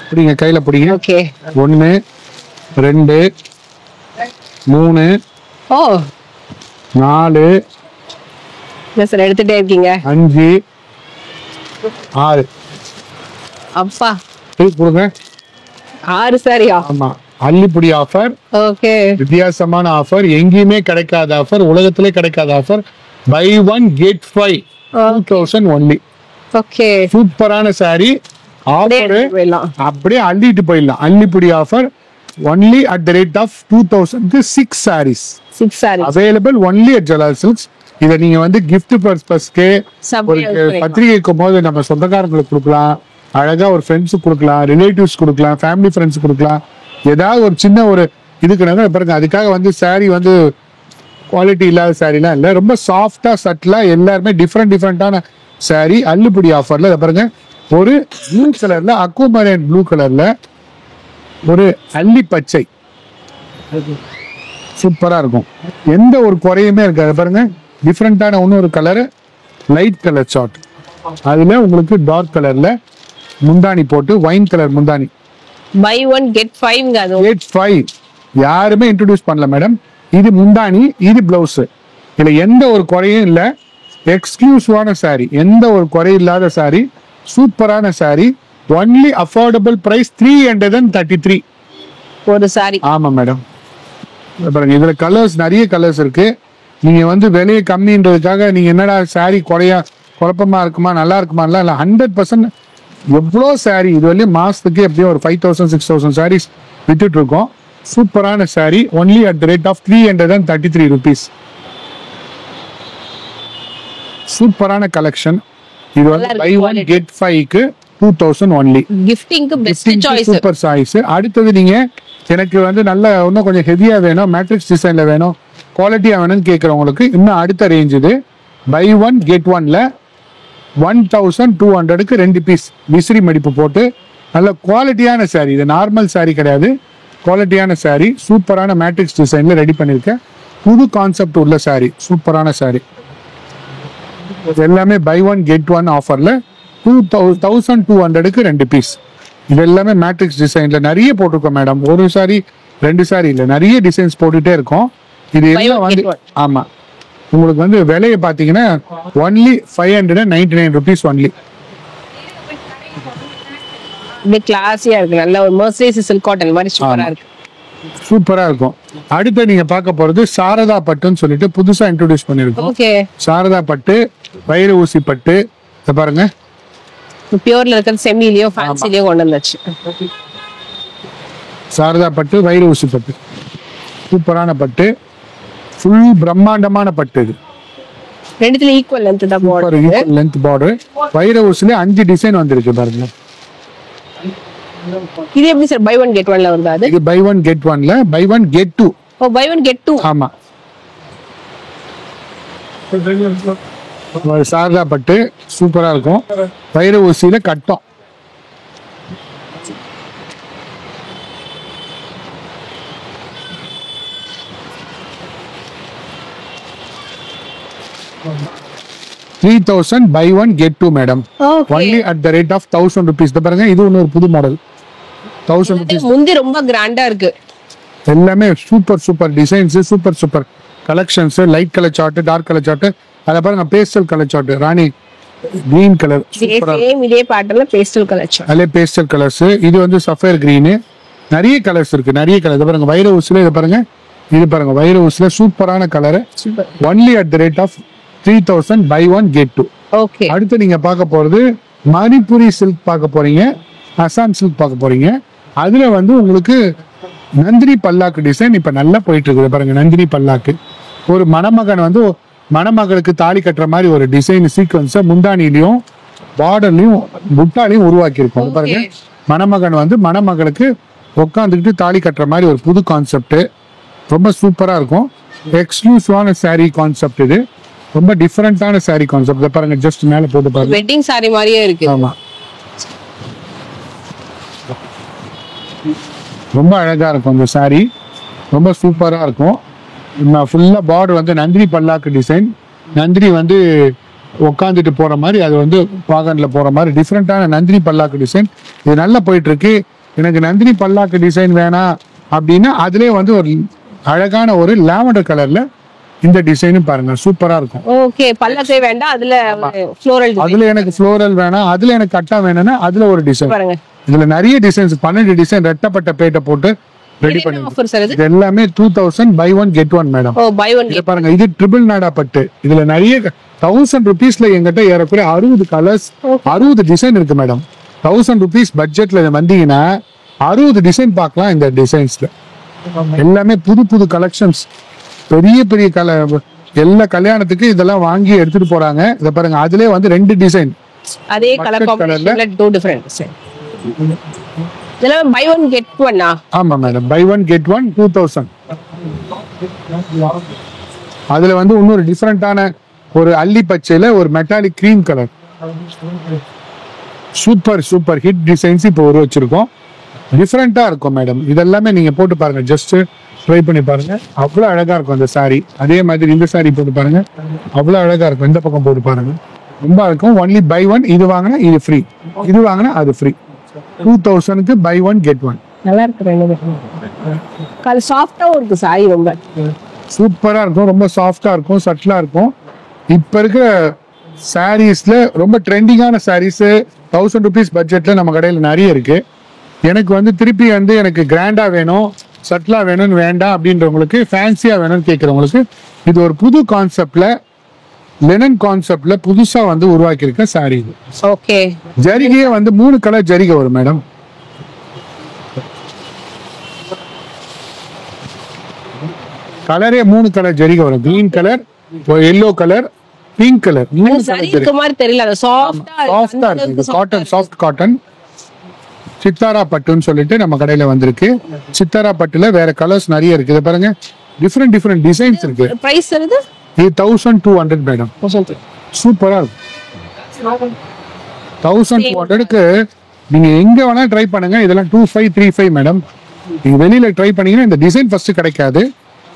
பிடிங்க, கையில பிடிங்க. ஓகே, 1 2 3 ஓ 4 சார் எடுத்துட்டே இருக்கீங்க. 5 6 அப்பா கொடுங்க. 6 சாரியா? ஆமா, அள்ளிப்புடி ஆஃபர். ஓகே, வித்தியாசமான ஆஃபர், எங்கேயுமே கிடைக்காத ஆஃபர், உலகத்திலே கிடைக்காத offer. Buy one get 5 2000 only. Okay, சூப்பரான சாரி ஆஃபர், அப்படியே அள்ளிட்டு போயிடலாம். அள்ளிப்புடி offer only at the rate of 2000க்கு 6 sarees available only at Jalal Silks. இதை நீங்க வந்து gift பர்பஸ்க்கு, ஒரு பத்திரிகைக்கும் போது நம்ம சொந்தக்காரங்களுக்கு கொடுக்கலாம், அழகா ஒரு ஃப்ரெண்ட்ஸுக்கு கொடுக்கலாம், ரிலேட்டிவ்ஸ் கொடுக்கலாம், ஃபேமிலி ஃப்ரெண்ட்ஸ் கொடுக்கலாம். ஏதாவது ஒரு சின்ன ஒரு இதுக்கு பாருங்க. அதுக்காக வந்து சாரி வந்து குவாலிட்டி இல்லாத சாரிலாம் இல்லை, ரொம்ப சாஃப்டா சட்டிலா எல்லாருமே டிஃப்ரெண்டான சாரி. அள்ளுப்புடி ஆஃபர்ல இதை பாருங்க, ஒரு ப்ளூ கலர்ல, அக்வாமரைன் ப்ளூ கலர்ல ஒரு அள்ளி பச்சை, சூப்பரா இருக்கும். எந்த ஒரு குறையுமே இருக்காது. பாருங்க, டிஃப்ரெண்டான இன்னொரு கலர், லைட் கலர் சார்ட். அதுல உங்களுக்கு டார்க் கலர்ல முந்தானி போட்டு, ஒயின் கலர் முந்தானி. பை ஒன் கெட் 5 கெட் 5 யாருமே இன்ட்ரோடியூஸ் பண்ணல மேடம். இது முந்தானி, இது பிளவுஸ். இதுல எந்த ஒரு குறையும் இல்ல. எக்ஸ்க்ளூசிவான சாரி, எந்த ஒரு குறை இல்லாத சாரி, சூப்பரான சாரி. ஒன்லி அஃபோர்டபிள் பிரைஸ் 333 ஒரு சாரி. ஆமா மேடம். பாருங்க, இதுல கலர்ஸ், நிறைய கலர்ஸ் இருக்கு. நீங்க வந்து விலையை கம்மின்றதுக்காக நீங்க என்னடா சாரி குழப்பமா இருக்குமா, நல்லா இருக்குமா? இல்ல, 100% எவ்வளோ சாரி இது வரையும் மாசத்துக்கு எப்படியும் ஒரு 5000 6000 சாரீஸ் வித்துட்டு இருக்கோம். சூப்பரான sari only at the rate of 333 rupees. சூப்பரான கலெக்ஷன். இது வந்து பை ஒன் கெட் 5க்கு 2000 ஒன்லி. கிஃப்டிங்க்கு பெஸ்ட் சாய்ஸ், சூப்பர் சாய்ஸ். அடுத்தது நீங்க எனக்கு வந்து நல்ல இன்னும் கொஞ்சம் ஹெவியா வேணும், மேட்ரிக்ஸ் டிசைன்ல வேணும், குவாலிட்டியா வேணும்னு கேட்கறவங்களுக்கு இன்னும் அடுத்த ரேஞ்ச் இது. பை ஒன் கெட் ஒன்ல 1200க்கு 2 பீஸ் விசிறி மடிப்பு போட்டு, நல்ல குவாலிட்டியான சாரி. இது நார்மல் சாரி கிடையாது, குவாலிட்டியான சாரி. சூப்பரான மேட்ரிக்ஸ் டிசைன்ல ரெடி பண்ணிருக்கேன். புது கான்செப்ட் உள்ள சாரி, சூப்பரான சாரி. எல்லாமே பை ஒன் கெட் ஒன் ஆஃபர்ல 1200க்கு 2 பீஸ். இது எல்லாமே மேட்ரிக்ஸ் டிசைன்ல நிறைய போட்டிருக்கோம் மேடம். ஒரு சாரி 2 சாரி இல்ல, நிறைய டிசைன்ஸ் போட்டுட்டே இருக்கோம். இது எல்லாம் வந்து ஆமா, உங்களுக்கு வந்து விலையை பாத்தீங்கன்னா ஒன்லி 599 rupees ஒன்லி. இது கிளாஸியா இருக்கு, நல்ல ஒரு மர்சரைஸ் சில்க் காட்டன் மாதிரி சூப்பரா இருக்கு, சூப்பரா இருக்கும். அடுத்து நீங்க பார்க்க போறது சாரதா பட்டுன்னு சொல்லிட்டு புதுசா இன்ட்ரோடியூஸ் பண்ணிருக்கோம். ஓகே, சாரதா பட்டு, வைர ஊசி பட்டு. இத பாருங்க, பியூர்ல இருக்கிற செமிலியோ ஃபேன்சிலியோ கொண்டு வந்தாச்சு. சாரதா பட்டு, வைர ஊசி பட்டு, சூப்பரான பட்டு, ஃபுல் பிரம்மாண்டமான பட்டு. இது ரெண்டுத்துல ஈக்குவல் லென்த் தான் பார்டர், ஈக்குவல் லென்த் பார்டர். வைர ஊசில 5 டிசைன் வந்திருக்கு பாருங்க. இது எப்படி சார் பை ஒன் கெட் ஒன்ல வருது? அது இது பை ஒன் கெட் ஒன்ல buy one get 2. Oh, buy one get 2. ஆமா, சாரதா பட்டு சூப்பரா இருக்கும். வைர ஊசியில கட்டம். $3,000 buy one get 2 madam. Only at the rate of 1000 rupees. பாருங்க, இது இன்னொரு புது மாடல். 1000 rupees. முந்தி ரொம்ப கிராண்டா இருக்கு. எல்லாமே super designs, super collections. Light colour chart, dark colour chart. அத பாருங்க, pastel colour chart, Rani green colour, சூப்பரா. சேம் இதே பேட்டர்ன்ல பேஸ்டல் கலர் சார்ட். அதே பேஸ்டல் கலர்ஸ். இது வந்து சஃபயர் கிரீன், நிறைய கலர்ஸ் இருக்கு, நிறைய கலர். பாருங்க வைர ஊசில இதை பாருங்க, இது பாருங்க வைர ஊசில சூப்பரான colour. Only at the rate of 3000 buy one get two. Okay. அடுத்து நீங்க பார்க்க போறது மணிப்புரி சில்க் பார்க்க போறீங்க, அசாம் சில்க் பார்க்க போறீங்க. அதுல வந்து உங்களுக்கு நந்தினி பல்லாக்கு டிசைன் இப்ப நல்லா போயிட்டு இருக்குது பாருங்க. நந்தினி பல்லாக்கு ஒரு மணமகன் வந்து மணமகளுக்கு தாலி கட்டுற மாதிரி ஒரு டிசைன் சீக்வன்ஸை முந்தானிலையும் பார்டர்லையும் புட்டாலையும் உருவாக்கி இருக்கோம் பாருங்க. மணமகன் வந்து மணமகளுக்கு உட்காந்துக்கிட்டு தாலி கட்டுற மாதிரி ஒரு புது கான்செப்ட், ரொம்ப சூப்பரா இருக்கும். எக்ஸ்க்ளூசிவான saree கான்செப்ட், இது ரொம்ப டிஃபரெண்டான saree கான்செப்ட். பாருங்க ஜஸ்ட் மேல போட்டு பாருங்க, வெட்டிங் saree மாதிரியே இருக்கு. ஆமா ரொம்ப அழகா இருக்கும் இந்த saree, ரொம்ப சூப்பரா இருக்கும். ஃபுல்லா பார்டர் வந்து நந்தினி பல்லாக்கு டிசைன், நந்தினி வந்து உட்காந்துட்டு போற மாதிரி, அது வந்து வாகன்ல போற மாதிரி டிஃப்ரெண்டான நந்தினி பல்லாக்கு டிசைன். இது நல்லா போயிட்டு இருக்கு. எனக்கு நந்தினி பல்லாக்கு டிசைன் வேணாம் அப்படின்னா அதுலயே வந்து ஒரு அழகான ஒரு லாவெண்டர் கலர்ல இந்த டிசைனும் பாருங்க சூப்பரா இருக்கும். ஓகே. பல்லக்கே வேண்டாம், அதுல ஃப்ளோரல் அதுல எனக்கு ஃப்ளோரல் வேணாம், அதுல எனக்கு கட்டா வேணும்னா அதுல ஒரு டிசைன். பாருங்க. இதுல நிறைய டிசைன்ஸ் 12 டிசைன் ரெட்டப்பட்ட பேட்டை போட்டு ரெடி பண்ணி. ஆஃபர் சார் இது? இது எல்லாமே 2000 buy one get one madam. Oh buy one இது பாருங்க, இது ட்ரிபிள் நாடா பட்டு. இதுல நிறைய 1000 rupeesல எங்கிட்ட ஏறக்குறைய 60 கலர்ஸ் 60 டிசைன் இருக்கு மேடம். 1000 rupees பட்ஜெட்ல வந்தீங்கன்னா 60 டிசைன் பார்க்கலாம். இந்த டிசைன்ஸ்ல எல்லாமே புது புது கலெக்ஷன்ஸ், பெரிய பெரிய எல்லா கல்யாணத்துக்கு இதெல்லாம் வாங்கி எடுத்துட்டு போறாங்க. இத பாருங்க, அதுலயே வந்து 2 டிசைன் அதே கலர் காம்பினேஷன்ல 2 டிஃபரண்ட் டிசைன். இதெல்லாம் பை ஒன் கெட் ஒன்னா? ஆமா madam, buy one get one 2000. அதுல வந்து இன்னொரு டிஃபரெண்டான ஒரு அல்லி பச்சையில ஒரு metallic cream colour, super super hit designs இப்போ வச்சிருக்கோம். டிஃப்ரெண்டா இருக்கும் மேடம். இதெல்லாமே நீங்க போட்டு பாருங்க, ஜஸ்ட் ட்ரை பண்ணி பாருங்க. அவ்வளவு அழகா இருக்கும் அந்த saree. அதே மாதிரி இந்த saree போட்டு பாருங்க, அவ்வளவு அழகா இருக்கும். இந்த பக்கம் போட்டு பாருங்க, ரொம்ப இருக்கும். ஒன்லி பை ஒன், இது வாங்கினா இது ஃப்ரீ, இது வாங்கினா அது ஃப்ரீ. 2000க்கு பை ஒன் கெட் ஒன். நல்லா இருக்கு. கல் சாஃப்ட்டாவும் இருக்கு saree, ரொம்ப சூப்பரா இருக்கும், ரொம்ப சாஃப்டா இருக்கும், சட்டிலா இருக்கும். இப்ப இருக்க சாரீஸ்ல ரொம்ப ட்ரெண்டிங்கான சாரீஸ் 1000 rupees பட்ஜெட்ல நம்ம கடையில நிறைய இருக்கு. எனக்கு வந்து திருப்பி வந்து எனக்கு கிராண்டா வேணும், சட்டிலா வேணும்னு வேண்டாம் அப்படின்றவங்களுக்கு, ஃபேன்சியா வேணும்னு கேட்கறவங்களுக்கு இது ஒரு புது கான்செப்ட்ல, லெனன் கான்செப்ட்ல புதுசா வந்து உருவாக்கி இருக்க சாரி இது. ஓகே. ஜரிகையே வந்து 3 கலர் ஜரிகை வரும் மேடம். கலரே 3 கலர் ஜரிகை வரும். Green colour, yellow colour, pink colour. 3 saree இருக்க மாதிரி தெரியல, அது சாஃப்டா இருக்கு. Cotton, soft cotton. சித்தாரா பட்டுன்னு சொல்லிட்டு நம்ம கடையில வந்திருக்கு. சித்தாரா பட்டுல வேற கலர்ஸ் நிறைய இருக்கு. இத பாருங்க, டிஃபரெண்ட் டிஃபரெண்ட் டிசைன்ஸ் இருக்கு. பிரைஸ் வருது இது 1200 மேடம். சூப்பரா இருக்கு. 1200க்கு நீங்க எங்க வேணா ட்ரை பண்ணுங்க. இதெல்லாம் 2535 மேடம். நீங்க வெளியில ட்ரை பண்ணீங்கன்னா இந்த டிசைன் ஃபர்ஸ்ட் கிடைக்காது.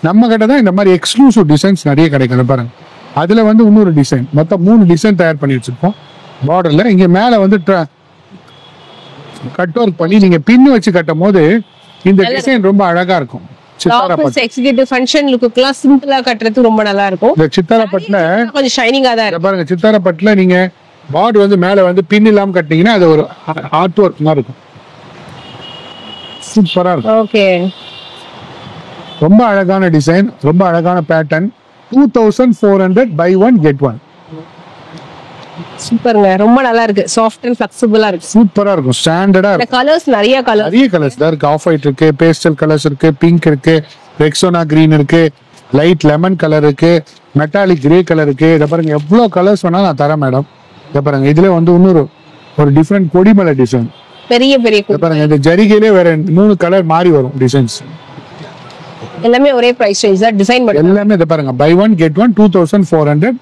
நம்ம கிட்ட தான் இந்த மாதிரி எக்ஸ்க்ளூசிவ் டிசைன்ஸ் நிறைய கிடைக்கும். பாருங்க, அதுல வந்து இன்னொரு டிசைன், மொத்தம் 3 டிசைன் தயார் பண்ணி வச்சிருக்கோம் பார்டர்ல. இங்க மேல வந்து கட் ஒர்க் பண்ணி நீங்க பின் வச்சு கட்டும் போது இந்த டிசைன் ரொம்ப அழகா இருக்கும். சித்தாரா பட்டு எக்ஸிகியூட்டிவ் ஃபங்க்ஷன் லுக்குலாம் சிம்பிளா கட்டறது ரொம்ப நல்லா இருக்கும். இந்த சித்தாரா பட்டுல கொஞ்சம் ஷைனிங்கா தான் இருக்கு. பாருங்க, சித்தாரா பட்டுல நீங்க பார்டர் வந்து மேல வந்து பின் இல்லாம கட்டினீங்கன்னா அது ஒரு ஆர்ட் ஒர்க் மாதிரி இருக்கும். சூப்பரா இருக்கும். ஓகே. ரொம்ப அழகான டிசைன், ரொம்ப அழகான pattern. 2400 buy one get one. சூப்பர்ங்க, ரொம்ப நல்லா இருக்கு. சாஃப்ட் அண்ட் ஃபிளெக்சிபிளா இருக்கு. சூப்பரா இருக்கும், ஸ்டாண்டர்டா இருக்கு. கலர்ஸ் நிறைய கலர்ஸ் தான் இருக்கு. ஆஃப் ஒயிட் இருக்கு, பேஸ்டல் கலர்ஸ் இருக்கு, பிங்க் இருக்கு, ரெக்ஸோனா கிரீன் இருக்கு, லைட் லெமன் கலர் இருக்கு, மெட்டாலிக் கிரே கலர் இருக்கு. இத பாருங்க, எவ்வளவு கலர்ஸ் வேணாலும் நான் தரேன் மேடம். இத பாருங்க, இதுல வந்து இன்னொரு ஒரு டிஃபரெண்ட் கொடிமலை டிசைன், பெரிய பெரிய. இத பாருங்க, இந்த ஜரிகையிலே வேற 3 கலர் மாறி வரும் டிசைன்ஸ். எல்லாமே ஒரே பிரைஸ் ரேஞ்ச் தான், டிசைன் மட்டும் எல்லாமே. இத பாருங்க, buy one get one 2400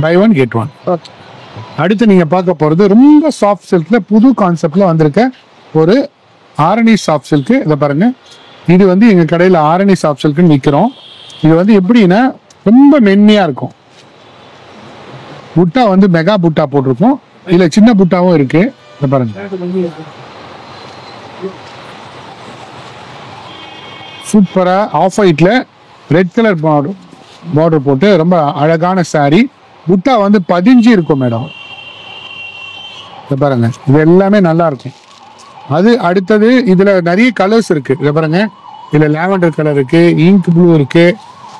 buy one get one. Okay. அடுத்து நீங்க பார்க்க போறது ரொம்ப சாஃப்ட் சில்க்ல புது கான்செப்ட்ல வந்திருக்க ஒரு ஆரணி சாஃப்ட் சில்க். இத பாருங்க, இது வந்து எங்க கடையில ஆரணி சாஃப்ட் சில்க்னு விற்கிறோம். இது வந்து எப்படின்னா ரொம்ப மென்மையா இருக்கும். புட்டா வந்து மெகா புட்டா போட்டிருக்கோம், இதுல சின்ன புட்டாவும் இருக்கு. இத பாருங்க, சூப்பரா ஆஃப் ஒயிட்ல ரெட் கலர் பார்டர் போட்டு ரொம்ப அழகான சாரி. புட்டா வந்து 15 இருக்கும் மேடம். பாருங்க, இது எல்லாமே நல்லா இருக்கும். அது அடுத்தது இதுல நிறைய கலர்ஸ் இருக்கு. இத பாருங்க, இதுல லாவெண்டர் கலர் இருக்கு, இங்க் ப்ளூ இருக்கு,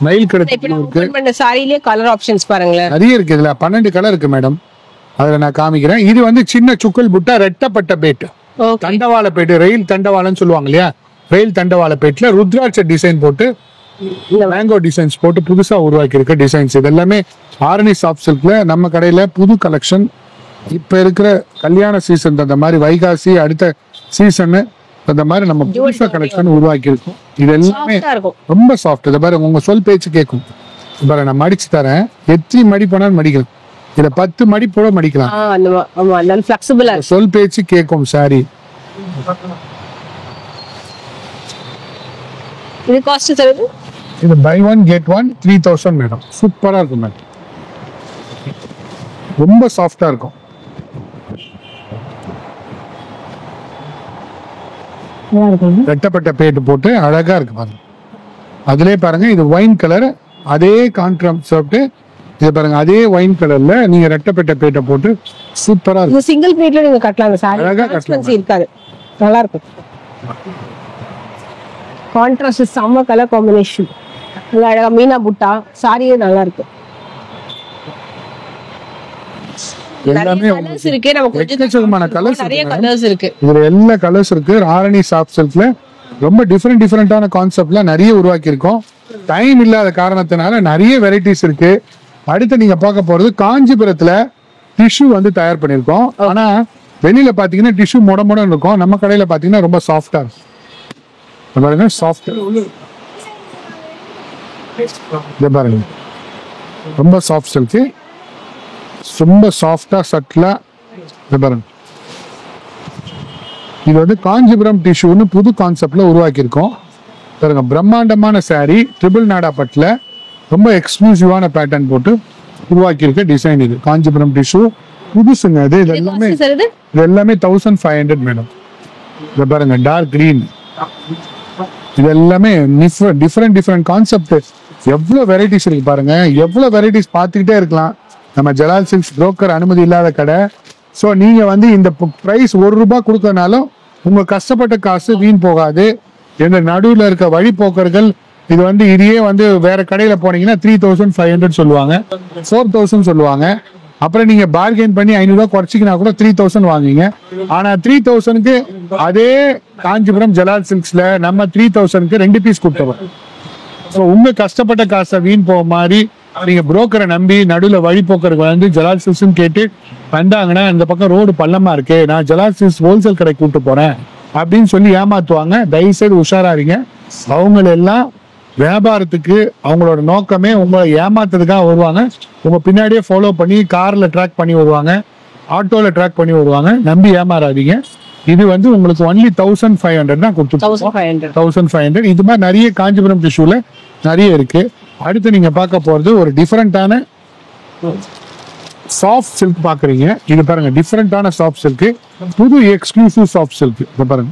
மயில் கடத்தி இப்ப ப்ளூ நம்ம இருக்கு, open பண்ண சாரியிலே கலர் ஆப்ஷன்ஸ் பாருங்களேன். நிறைய இருக்கு. இதுல 12 கலர் இருக்கு மேடம். அதுல நான் காமிக்கிறேன். இது வந்து சின்ன சுக்கல் புட்டா ரெட்டப்பட்ட பேட், ஓகே. தண்டவாள பேட்டு, ரயில் தண்டவாளம்னு சொல்லுவாங்க இல்லையா, ரயில் தண்டவாள பேட்ல ருத்ராட்ச டிசைன் போட்டு மேங்கோ டிசைன்ஸ் போட்டு புதுசா உருவாக்கி இருக்க டிசைன்ஸ். இது எல்லாமே ஆரணி சாஃப்ட் சில்க்ல நம்ம கடையில புது கலெக்ஷன். இப்ப இருக்கிற கல்யாண சீசன் அந்த மாதிரி, வைகாசி அடுத்த சீசன் அந்த மாதிரி நம்ம புதுசா கலெக்ஷன் உருவாக்கி இருக்கோம். இது எல்லாமே சாஃப்டா இருக்கும். ரொம்ப சாஃப்ட். இதை பாருங்க, உங்க சொல் பேச்சு கேட்கும். பாரு, நான் மடிச்சு தரேன். எத்தனை மடி போனாலும் மடிக்கலாம். இதுல 10 மடி போட மடிக்கலாம். ஆமா, நல்ல ஃபிளெக்சிபிளா இருக்கு. சொல் பேச்சு கேட்கும் சாரி. இது காஸ்ட் தருது. இது buy one get one 3000 madam. சூப்பரா இருக்கும் மேடம். ரொம்ப சாஃப்டா இருக்கும். ரெட்டப்பட்ட பேட்டு போட்டு அழகா இருக்கு பாருங்க. அதுலயே பாருங்க, இது ஒயின் கலர், அதே கான்ட்ராஸ்ட். இது பாருங்க, அதே ஒயின் கலர்ல நீங்க ரெட்டப்பட்ட பேட்டை போட்டு சூப்பரா இது இருக்கும். சிங்கிள் பிளேட்ல நீங்க கட்டலாம். அந்த சாரி அழகா கட்டலாம். டிரான்ஸ்பரன்சி இருக்காது, நல்லா இருக்கும். கான்ட்ராஸ்ட் செம்ம கலர் காம்பினேஷன். நல்லா அழகா மீனா புட்டா சாரியே நல்லா இருக்கு. எல்லாமே கலர்ஸ் இருக்கு. நமக்கு எக்கச்சக்கமான கலர்ஸ் நிறைய இருக்கு. கலர்ஸ் இருக்கு. இதுல எல்லா கலர்ஸ் இருக்கு. ஆரணி சாஃப்ட் சில்க்ல ரொம்ப டிஃப்ரெண்டான கான்செப்ட்ல நிறைய உருவாக்கி இருக்கோம். டைம் இல்லாத காரணத்தினால நிறைய வெரைட்டிஸ் இருக்கு. அடுத்து நீங்க பார்க்க போறது காஞ்சிபுரத்துல டிஷ்யூ வந்து தயார் பண்ணிருக்கோம். ஆனா வெளியில பாத்தீங்கன்னா டிஷ்யூ மொட இருக்கும். நம்ம கடையில பாத்தீங்கன்னா ரொம்ப சாஃப்டா இருக்கும். பாருங்க, சாஃப்ட். இத பாருங்க, ரொம்ப சாஃப்ட் சில்க், ரொம்ப சாஃப்டா சட்டிலா. இத பாருங்க, இது வந்து காஞ்சிபுரம் டிஷ்யூன்னு புது கான்செப்ட்ல உருவாக்கி இருக்கோம். பாருங்க, பிரம்மாண்டமான சாரி, ட்ரிபிள் நாடா பட்ல ரொம்ப எக்ஸ்க்ளூசிவான பேட்டர்ன் போட்டு உருவாக்கி இருக்க டிசைன். இது காஞ்சிபுரம் டிஷ்யூ புதுசுங்க. இது எல்லாமே 1500 மேடம். இத பாருங்க, டார்க் கிரீன். இது எல்லாமே டிஃப்ரெண்ட் கான்செப்ட். எவ்வளவு வெரைட்டிஸ் இருக்கு பாருங்க. எவ்வளவு வெரைட்டிஸ் பார்த்துக்கிட்டே இருக்கலாம். நம்ம ஜலால் சில்க்ஸ் புரோக்கர் அனுமதி இல்லாத கடை. ஸோ நீங்க வந்து இந்த பிரைஸ் ₹1 கொடுக்கறனாலும் உங்க கஷ்டப்பட்ட காசு வீண் போகாது. எங்க நடுவில் இருக்க வழிபோக்கர்கள் இது வந்து இதையே வந்து வேற கடையில போனீங்கன்னா 3500 சொல்லுவாங்க, 4000 சொல்லுவாங்க. அப்புறம் நீங்க பார்கெயின் பண்ணி ₹500 குறைச்சிக்கினா கூட 3000 வாங்குவீங்க. ஆனா 3000க்கு அதே காஞ்சிபுரம் ஜலால் சில்க்ஸ்ல நம்ம 3000க்கு 2 பீஸ் கொடுத்துருவோம். ஸோ உங்க கஷ்டப்பட்ட காசை வீண் போக மாதிரி நீங்க புரோக்கரை நம்பி நடுவில் வழிபோக்கருக்கு வந்து ஜலால் சில்க்ஸ் கேட்டு வந்தாங்கன்னா, இந்த பக்கம் ரோடு பள்ளமா இருக்கு, நான் ஜலால் சில்க்ஸ் ஹோல்சேல் கடை கூப்பிட்டு போறேன் அப்படின்னு சொல்லி ஏமாத்துவாங்க. தயவுசெய்து உஷாராறீங்க. அவங்களெல்லாம் வியாபாரத்துக்கு அவங்களோட நோக்கமே உங்களை ஏமாத்துறதுக்காக வருவாங்க. உங்க பின்னாடியே ஃபாலோ பண்ணி கார்ல ட்ராக் பண்ணி வருவாங்க, ஆட்டோல ட்ராக் பண்ணி வருவாங்க. நம்பி ஏமாறாதீங்க. இது வந்து உங்களுக்கு ஒன்லி 1500 தான் கொடுத்துருக்கோம். 1500. இது மாதிரி நிறைய காஞ்சிபுரம் டிஷ்யூல நிறைய இருக்கு. அடுத்து நீங்க பார்க்க போறது ஒரு டிஃபரெண்டான சாஃப்ட் சில்க் பாக்குறீங்க. இது பாருங்க, டிஃபரெண்டான சாஃப்ட் சில்க், புது எக்ஸ்க்ளூசிவ் சாஃப்ட் சில்க். இது பாருங்க,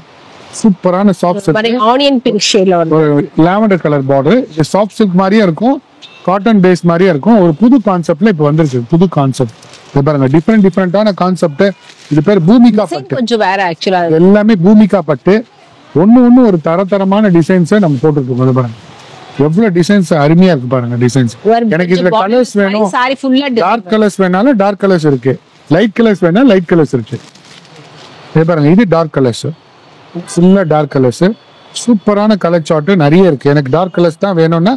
சூப்பரான சாஃப்ட் சில்க், ஆனியன் பிங்க் ஷேட்ல வந்து லாவெண்டர் கலர் பார்டர். இது சாஃப்ட் சில்க் மாதிரியே இருக்கும், காட்டன் பேஸ் மாதிரியே இருக்கும். ஒரு புது கான்செப்ட்ல இப்ப வந்துருக்கு. புது கான்செப்ட். இது பாருங்க, டிஃபரெண்டான கான்செப்ட். இது பேர் பூமிகா பட்டு. கொஞ்சம் வேற ஆக்சுவலா எல்லாமே பூமிகா பட்டு. ஒண்ணு ஒரு தரமான டிசைன்ஸை நம்ம போட்டுருக்கோம். இது பாருங்க, எவ்வளவு டிசைன்ஸ் அருமையா இருக்கு பாருங்க. டிசைன்ஸ் எனக்கு இதுல கலர்ஸ் வேணும், சாரி ஃபுல்லா டார்க் கலர்ஸ் வேணாலும் டார்க் கலர்ஸ் இருக்கு, லைட் கலர்ஸ் வேணா லைட் கலர்ஸ் இருக்கு. இது பாருங்க, இது டார்க் கலர்ஸ், ஃபுல்லா டார்க் கலர்ஸ். சூப்பரான கலர் சார்ட் நிறைய இருக்கு. எனக்கு டார்க் கலர்ஸ் தான் வேணும்னா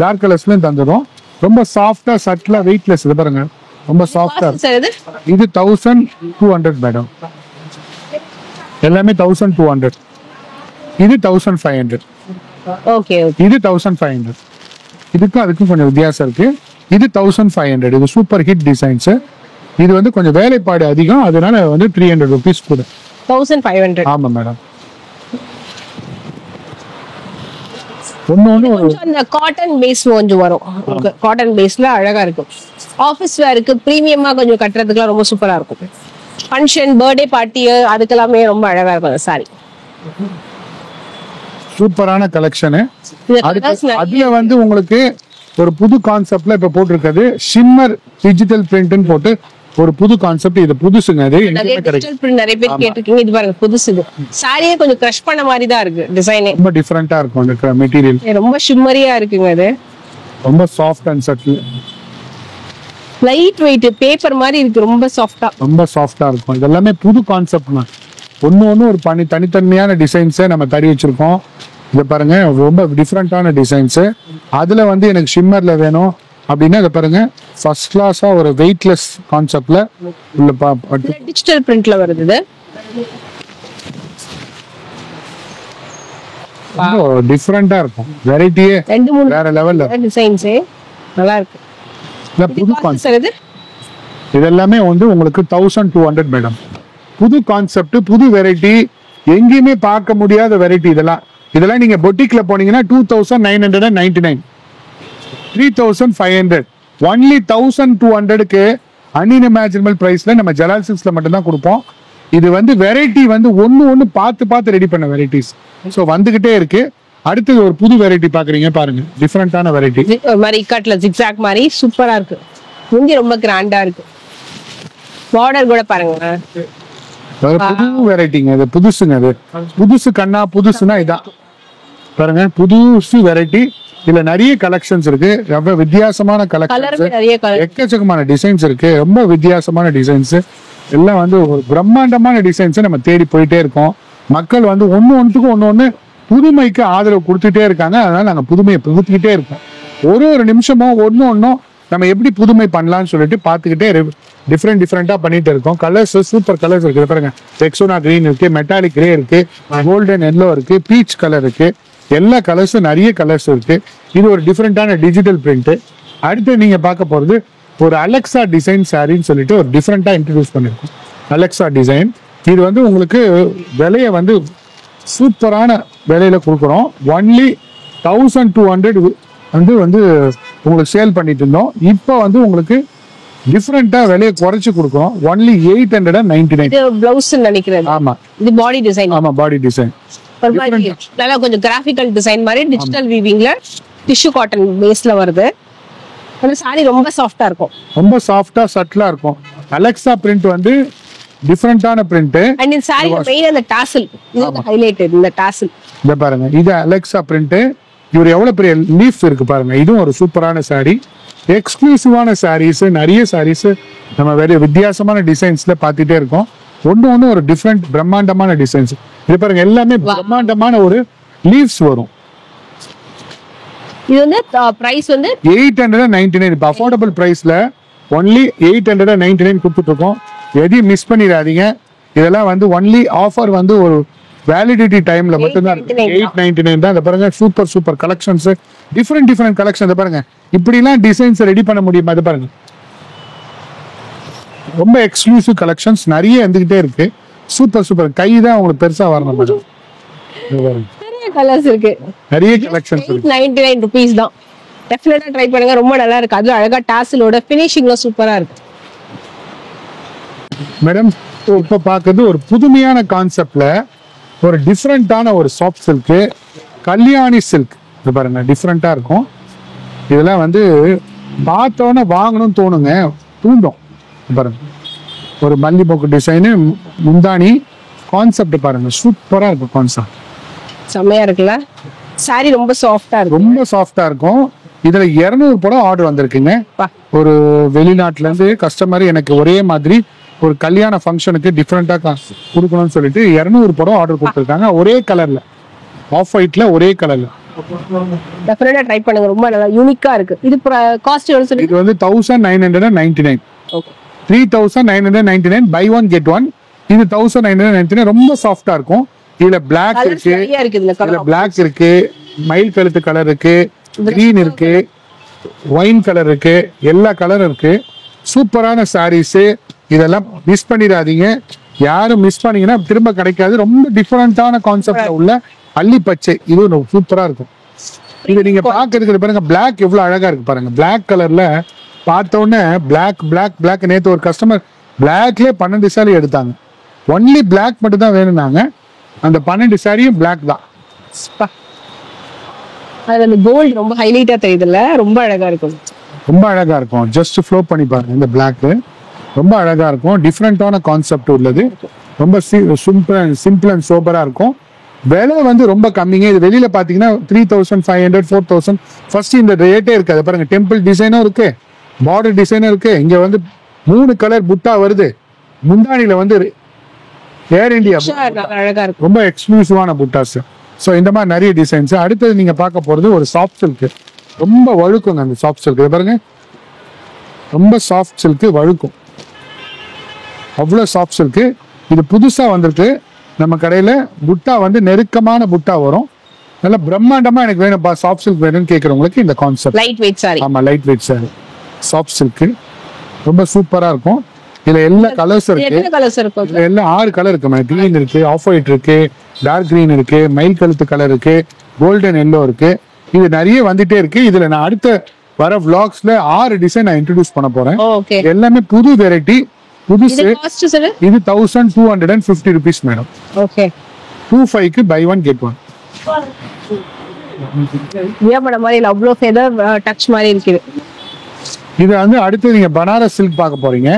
டார்க் கலர்ஸ்லயும் தந்துடும். ரொம்ப சாஃப்டா சட்டிலா வெயிட்லெஸ். இது பாருங்க, ரொம்ப சாஃப்டா இருக்கு. இது 1200 மேடம். எல்லாமே 1200. இது 1500. ஓகே, இது 1500. இதுக்கும் அதுக்கும் கொஞ்சம் வித்தியாசம் இருக்கு. இது 1500. இது சூப்பர் ஹிட் டிசைன்ஸ். இது வந்து கொஞ்சம் வேலைப்பாடு அதிகம், அதனால வந்து ₹300 கூட. 1500. ஆமா மேடம். ஒண்ணு அந்த காட்டன் பேஸ் கொஞ்சம் வரும். காட்டன் பேஸ்ல அழகா இருக்கும். ஆபீஸ் வேருக்கு பிரீமியமா கொஞ்சம் கட்டுறதுக்குலாம் ரொம்ப சூப்பரா இருக்கும். ஃபங்க்ஷன், பர்த்டே பார்ட்டி அதுக்கெல்லாமே ரொம்ப அழகா இருக்கும் அந்த சாரி. சூப்பரான கலெக்ஷன். அதுல வந்து உங்களுக்கு ஒரு புது கான்செப்ட்ல இப்ப போட்டிருக்கிறது ஷிம்மர் டிஜிட்டல் பிரிண்ட்னு போட்டு ஒரு புது கான்செப்ட். இது புதுசுங்க, அது நிறைய எங்கேயுமே கிடைக்கும். டிஜிட்டல் பிரிண்ட் நிறைய பேர் கேட்டிருக்கீங்க. இது பாருங்க புதுசு. இது சாரியே கொஞ்சம் கிரஷ் பண்ண மாதிரி தான் இருக்கு டிசைனே. ரொம்ப டிஃபரெண்டா இருக்கும் அந்த மெட்டீரியல். ரொம்ப ஷிம்மரியா இருக்குங்க. அது ரொம்ப soft and subtle, light weight paper மாதிரி இருக்கு. ரொம்ப சாஃப்டா, ரொம்ப சாஃப்டா இருக்கும். இது எல்லாமே புது கான்செப்ட் தான். ஒன்னு ஒரு தனித்தன்மையான டிசைன்ஸை நம்ம தடி வச்சிருக்கோம். இதை பாருங்க, ரொம்ப டிஃப்ரெண்டான டிசைன்ஸ். அதுல வந்து எனக்கு ஷிம்மர்ல வேணும் அப்படின்னா இதை பாருங்க, ஃபர்ஸ்ட் கிளாஸா ஒரு வெயிட்லெஸ் கான்செப்ட்ல உள்ள டிஜிட்டல் பிரிண்ட்ல வருது. இது டிஃப்ரெண்டா இருக்கும். வெரைட்டியே 2-3 வேற லெவல்ல டிசைன்ஸே நல்லா இருக்கு. புது கான்செப்ட். இது இது எல்லாமே வந்து உங்களுக்கு 1200 மேடம். புது கான்செப்ட், புது வெரைட்டி, எங்கேயுமே பார்க்க முடியாத வெரைட்டி. இதெல்லாம் நீங்க பொட்டிக்ல போனீங்கன்னா 2999, 3500, ஒன்லி 1200க்கு அன்இமேஜினபிள் பிரைஸ்ல நம்ம ஜலால் சில்க்ஸ்ல மட்டும் தான் கொடுப்போம். இது வந்து வெரைட்டி வந்து ஒன்னு பார்த்து ரெடி பண்ண வெரைட்டிஸ். ஸோ வந்துகிட்டே இருக்கு. அடுத்தது ஒரு புது வெரைட்டி பாக்குறீங்க பாருங்க, டிஃபரெண்டான வெரைட்டி. ஒரு மாதிரி இக்கட்ல ஜிக்ஸாக் மாதிரி சூப்பரா இருக்கு. முந்தி ரொம்ப கிராண்டா இருக்கு. பார்டர் கூட பாருங்க, புது வெரைட்டிங்க. இது புதுசுங்க. இது புதுசு கண்ணா, புதுசுனா இதான் பாருங்க, புதுசு வெரைட்டி. இதுல நிறைய கலெக்ஷன்ஸ் இருக்கு. ரொம்ப வித்தியாசமான கலெக்ஷன்ஸ், நிறைய எக்கச்சக்கமான டிசைன்ஸ் இருக்கு. ரொம்ப வித்தியாசமான டிசைன்ஸ் எல்லாம் வந்து ஒரு பிரம்மாண்டமான டிசைன்ஸ் நம்ம தேடி போயிட்டே இருக்கோம். மக்கள் வந்து ஒன்னு புதுமைக்கு ஆதரவு கொடுத்துட்டே இருக்காங்க. அதனால நாங்க புதுமையை புகுத்திக்கிட்டே இருக்கோம். ஒரு நிமிஷமும் ஒன்னும் நம்ம எப்படி புதுமை பண்ணலாம்னு சொல்லிட்டு பார்த்துக்கிட்டே டிஃப்ரெண்டா பண்ணிட்டு இருக்கோம். கலர்ஸ் சூப்பர் கலர்ஸ் இருக்கு பாருங்க. ரெக்ஸோனா கிரீன் இருக்கு, மெட்டாலிக் கிரே இருக்கு, கோல்டன் எல்லோ இருக்கு, பீச் கலர் இருக்கு. எல்லா கலர்ஸும் நிறைய கலர்ஸ் இருக்கு. இது ஒரு டிஃப்ரெண்டான டிஜிட்டல் பிரிண்ட். அடுத்து நீங்க பார்க்க போறது ஒரு அலெக்சா டிசைன் சாரின்னு சொல்லிட்டு ஒரு டிஃப்ரெண்டா இன்ட்ரடியூஸ் பண்ணிருக்கோம். Alexa design. இது வந்து உங்களுக்கு விலையை வந்து சூப்பரான விலையில கொடுக்குறோம். ஒன்லி 1200 வந்து உங்களுக்கு சேல் பண்ணிட்டு இருந்தோம். இப்போ வந்து உங்களுக்கு டிஃபரெண்டா விலையை குறைச்சு கொடுக்குறோம். ஒன்லி 899. இது ப்ளவுஸ் நினைக்கிறேன். ஆமா, இது பாடி டிசைன். ஆமா, பாடி டிசைன். நல்லா கொஞ்சம் கிராஃபிக்கல் டிசைன் மாதிரி டிஜிட்டல் வீவிங்ல டிஷ்யூ காட்டன் பேஸ்ல வருது. அந்த சாரி ரொம்ப சாஃப்டா இருக்கும். ரொம்ப சாஃப்டா சட்டிலா இருக்கும். அலெக்சா பிரிண்ட் வந்து டிஃபரெண்டான பிரிண்ட். அண்ட் இந்த சாரி மெயின் அந்த டாசல், இது ஹைலைட். இந்த டாசல் இத பாருங்க, இது அலெக்சா பிரிண்ட். இவர் எவ்வளவு பெரிய லீஃப் இருக்கு பாருங்க. இதுவும் ஒரு சூப்பரான சாரி. எக்ஸ்க்ளூசிவான சாரீஸ், நிறைய சாரீஸ் நம்ம வேற வித்தியாசமான டிசைன்ஸ்ல பார்த்துட்டே இருக்கோம். ஒன்னு ஒரு டிஃப்ரெண்ட் பிரம்மாண்டமான டிசைன்ஸ். இது பாருங்க, எல்லாமே பிரம்மாண்டமான ஒரு லீவ்ஸ் வரும். இது வந்து பிரைஸ் வந்து 899. இப்போ அஃபோர்டபுள் பிரைஸ்ல ஒன்லி 899 கொடுத்துட்டு இருக்கோம். எதையும் மிஸ் பண்ணிடாதீங்க. இதெல்லாம் வந்து ஒன்லி ஆஃபர் வந்து ஒரு வேலிடிட்டி டைம்ல மட்டும்தான் இருக்கு. 899 தான். இதை பாருங்க, சூப்பர் கலெக்ஷன்ஸ், டிஃப்ரெண்ட் கலெக்ஷன். இதை பாருங்க, இப்படிலாம் டிசைன்ஸ் ரெடி பண்ண முடியுமா? இதை பாருங்க, ரொம்ப எக்ஸ்க்ளூசிவ் கலெக்ஷன்ஸ் நிறைய இருந்துகிட்டே இருக்கு. சூப்பர். கை தான் உங்களுக்கு பெருசா வரணும் மேடம். நிறைய கலர்ஸ் இருக்கு, நிறைய கலெக்ஷன்ஸ் இருக்கு. 99 ரூபீஸ் தான். டெஃபினட்டா ட்ரை பண்ணுங்க. ரொம்ப நல்லா இருக்கு. அது அழகா டாசலோட ஃபினிஷிங்ல சூப்பரா இருக்கு மேடம். இப்ப பாக்குறது ஒரு புதுமையான கான்செப்ட்ல ஒரு டிஃப்ரெண்டான ஒரு சாஃப்ட் சில்க், கல்யாணி சில்க். இது பாருங்க, டிஃப்ரெண்டா இருக்கும். இதெல்லாம் வந்து பார்த்தோன்னே வாங்கணும்னு தூண்டும். பாருங்க, ஒரு மல்லிகைப்பூ டிசைனு, முந்தானி கான்செப்ட் பாருங்க, சூப்பரா இருக்கும். கான்செப்ட் செம்மையா இருக்குல்ல. சாரி ரொம்ப சாஃப்டா இருக்கு. ரொம்ப சாஃப்டா இருக்கும். இதுல 200 படம் ஆர்டர் வந்திருக்குங்க. ஒரு வெளிநாட்டுல இருந்து கஸ்டமர் எனக்கு ஒரே மாதிரி ஒரு கல்யாண ஃபங்க்ஷனுக்கு டிஃப்ரெண்டா கொடுக்கணும்னு சொல்லிட்டு 200 படம் ஆர்டர் கொடுத்துருக்காங்க. ஒரே கலர்ல, ஆஃப் ஒயிட்ல, ஒரே கலர்ல. டெஃபினட்டா ட்ரை பண்ணுங்க. ரொம்ப நல்லா யூனிக்கா இருக்கு. இது காஸ்ட் எவ்வளவு சொல்லுங்க? இது வந்து 1999. Okay, 3999. Buy one get one. இது 1999. ரொம்ப சாஃப்டா இருக்கும். இதுல பிளாக் இருக்கு, இதுல பிளாக் இருக்கு, மயில் கழுத்து கலர் இருக்கு, கிரீன் இருக்கு, ஒயின் கலர் இருக்கு, எல்லா கலர் இருக்கு. சூப்பரான சாரீஸ். இதெல்லாம் மிஸ் பண்ணிடாதீங்க. யாரும் மிஸ் பண்ணீங்கன்னா திரும்ப கிடைக்காது. ரொம்ப டிஃபரெண்டான கான்செப்ட்ல உள்ள அள்ளி பச்சை. இது சூப்பரா இருக்கும். இது நீங்க பாக்குறது பாருங்க, பிளாக் எவ்வளவு அழகா இருக்கு பாருங்க. பிளாக் கலர்ல பார்த்த உடனே பிளாக். நேத்து ஒரு கஸ்டமர் பிளாக்லயே 12 சாரி எடுத்தாங்க. ஒன்லி பிளாக் மட்டும் தான் வேணும்னாங்க. அந்த 12 சாரியும் பிளாக் தான். அதுல அந்த கோல்ட் ரொம்ப ஹைலைட்டா தெரியுதுல்ல, ரொம்ப அழகா இருக்கும். ரொம்ப அழகா இருக்கும். ஜஸ்ட் ஃப்ளோ பண்ணி பாருங்க. இந்த பிளாக் ரொம்ப அழகா இருக்கும். டிஃப்ரெண்டான கான்செப்ட் உள்ளது. ரொம்ப சிம்பிள் அண்ட் சோபரா இருக்கும். விலை வந்து ரொம்ப கம்மிங்க. இது வெளியில பாத்தீங்கன்னா 3500 4000 ஃபர்ஸ்ட் இந்த ரேட்டே இருக்காது. பாருங்க டெம்பிள் டிசைனும் இருக்கு, பார்டர் டிசைனும் இருக்கு. இங்க வந்து 3 கலர் புட்டா வருது. முந்தானில வந்து ஏர் இந்தியா அழகா இருக்கும். ரொம்ப எக்ஸ்க்ளூசிவான புட்டாஸ். ஸோ இந்த மாதிரி நிறைய டிசைன்ஸ். அடுத்தது நீங்க பார்க்க போறது ஒரு சாஃப்ட் சில்க். ரொம்ப வழுக்குங்க அந்த சாஃப்ட் சில்க். பாருங்க ரொம்ப சாஃப்ட் சில்க், வழுக்கும். அவ்வளோ சாஃப்ட் சில்க். இது புதுசா வந்திருக்கு நம்ம கடையில. புட்டா வந்து நெருக்கமான புட்டா வரும். நல்ல பிரம்மாண்டமா எனக்கு வேணும்ப்பா சாஃப்ட் சில்க் வேணும்னு கேட்கறவங்களுக்கு இந்த கான்செப்ட். Light weight sari. ஆமா, light weight sari soft silk ரொம்ப சூப்பரா இருக்கும். இதுல எல்லா கலர்ஸ் இருக்கு. என்ன கலர்ஸ் இருக்கும்? இதுல எல்லாம் 6 கலர் இருக்கு. கிரீன் இருக்கு, ஆஃப் ஒயிட் இருக்கு, டார்க் கிரீன் இருக்கு, மயில் கழுத்து கலர் இருக்கு, கோல்டன் எல்லோ இருக்கு. இது நிறைய வந்துட்டே இருக்கு. இதுல நான் அடுத்த வர vlogsல 6 டிசைன் நான் இன்ட்ரோடியூஸ் பண்ண போறேன். ஓகே. எல்லாமே புது வெரைட்டி, புதுசு. இது காஸ்ட் சார்? இது 1250 rupees மேடம். ஓகே. 25 க்கு buy one get one. ஏபட மாதிரி அவ்வளோ ஃபெதர் டச் மாதிரி இருக்குது. இது வந்து அடுத்து நீங்க பனாரஸ் சில்க் பார்க்க போறீங்க.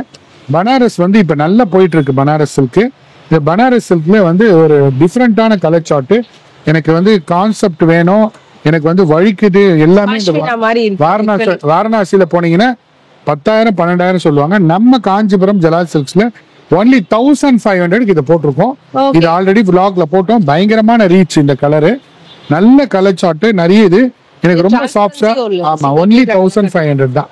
பனாரஸ் வந்து இப்ப நல்லா போயிட்டு இருக்கு. பனாரஸ் சில்க். இந்த பனாரஸ் சில்க்ல வந்து ஒரு டிஃப்ரெண்டான கலர் சார்ட். எனக்கு வந்து கான்செப்ட் வேணும், எனக்கு வந்து வழிக்குது எல்லாமே. இந்த வாரணாசியில போனீங்கன்னா 10,000 12,000 சொல்லுவாங்க. நம்ம காஞ்சிபுரம் ஜலால் சில்க்ஸ்ல ஒன்லி 1500 இதை போட்டிருக்கோம். இது ஆல்ரெடி vlogல போட்டோம். பயங்கரமான ரீச் இந்த கலரு. நல்ல கலர் சார்ட் நிறைய. இது எனக்கு ரொம்ப சாஃப்டா. ஆமா, ஒன்லி 1500 தான்.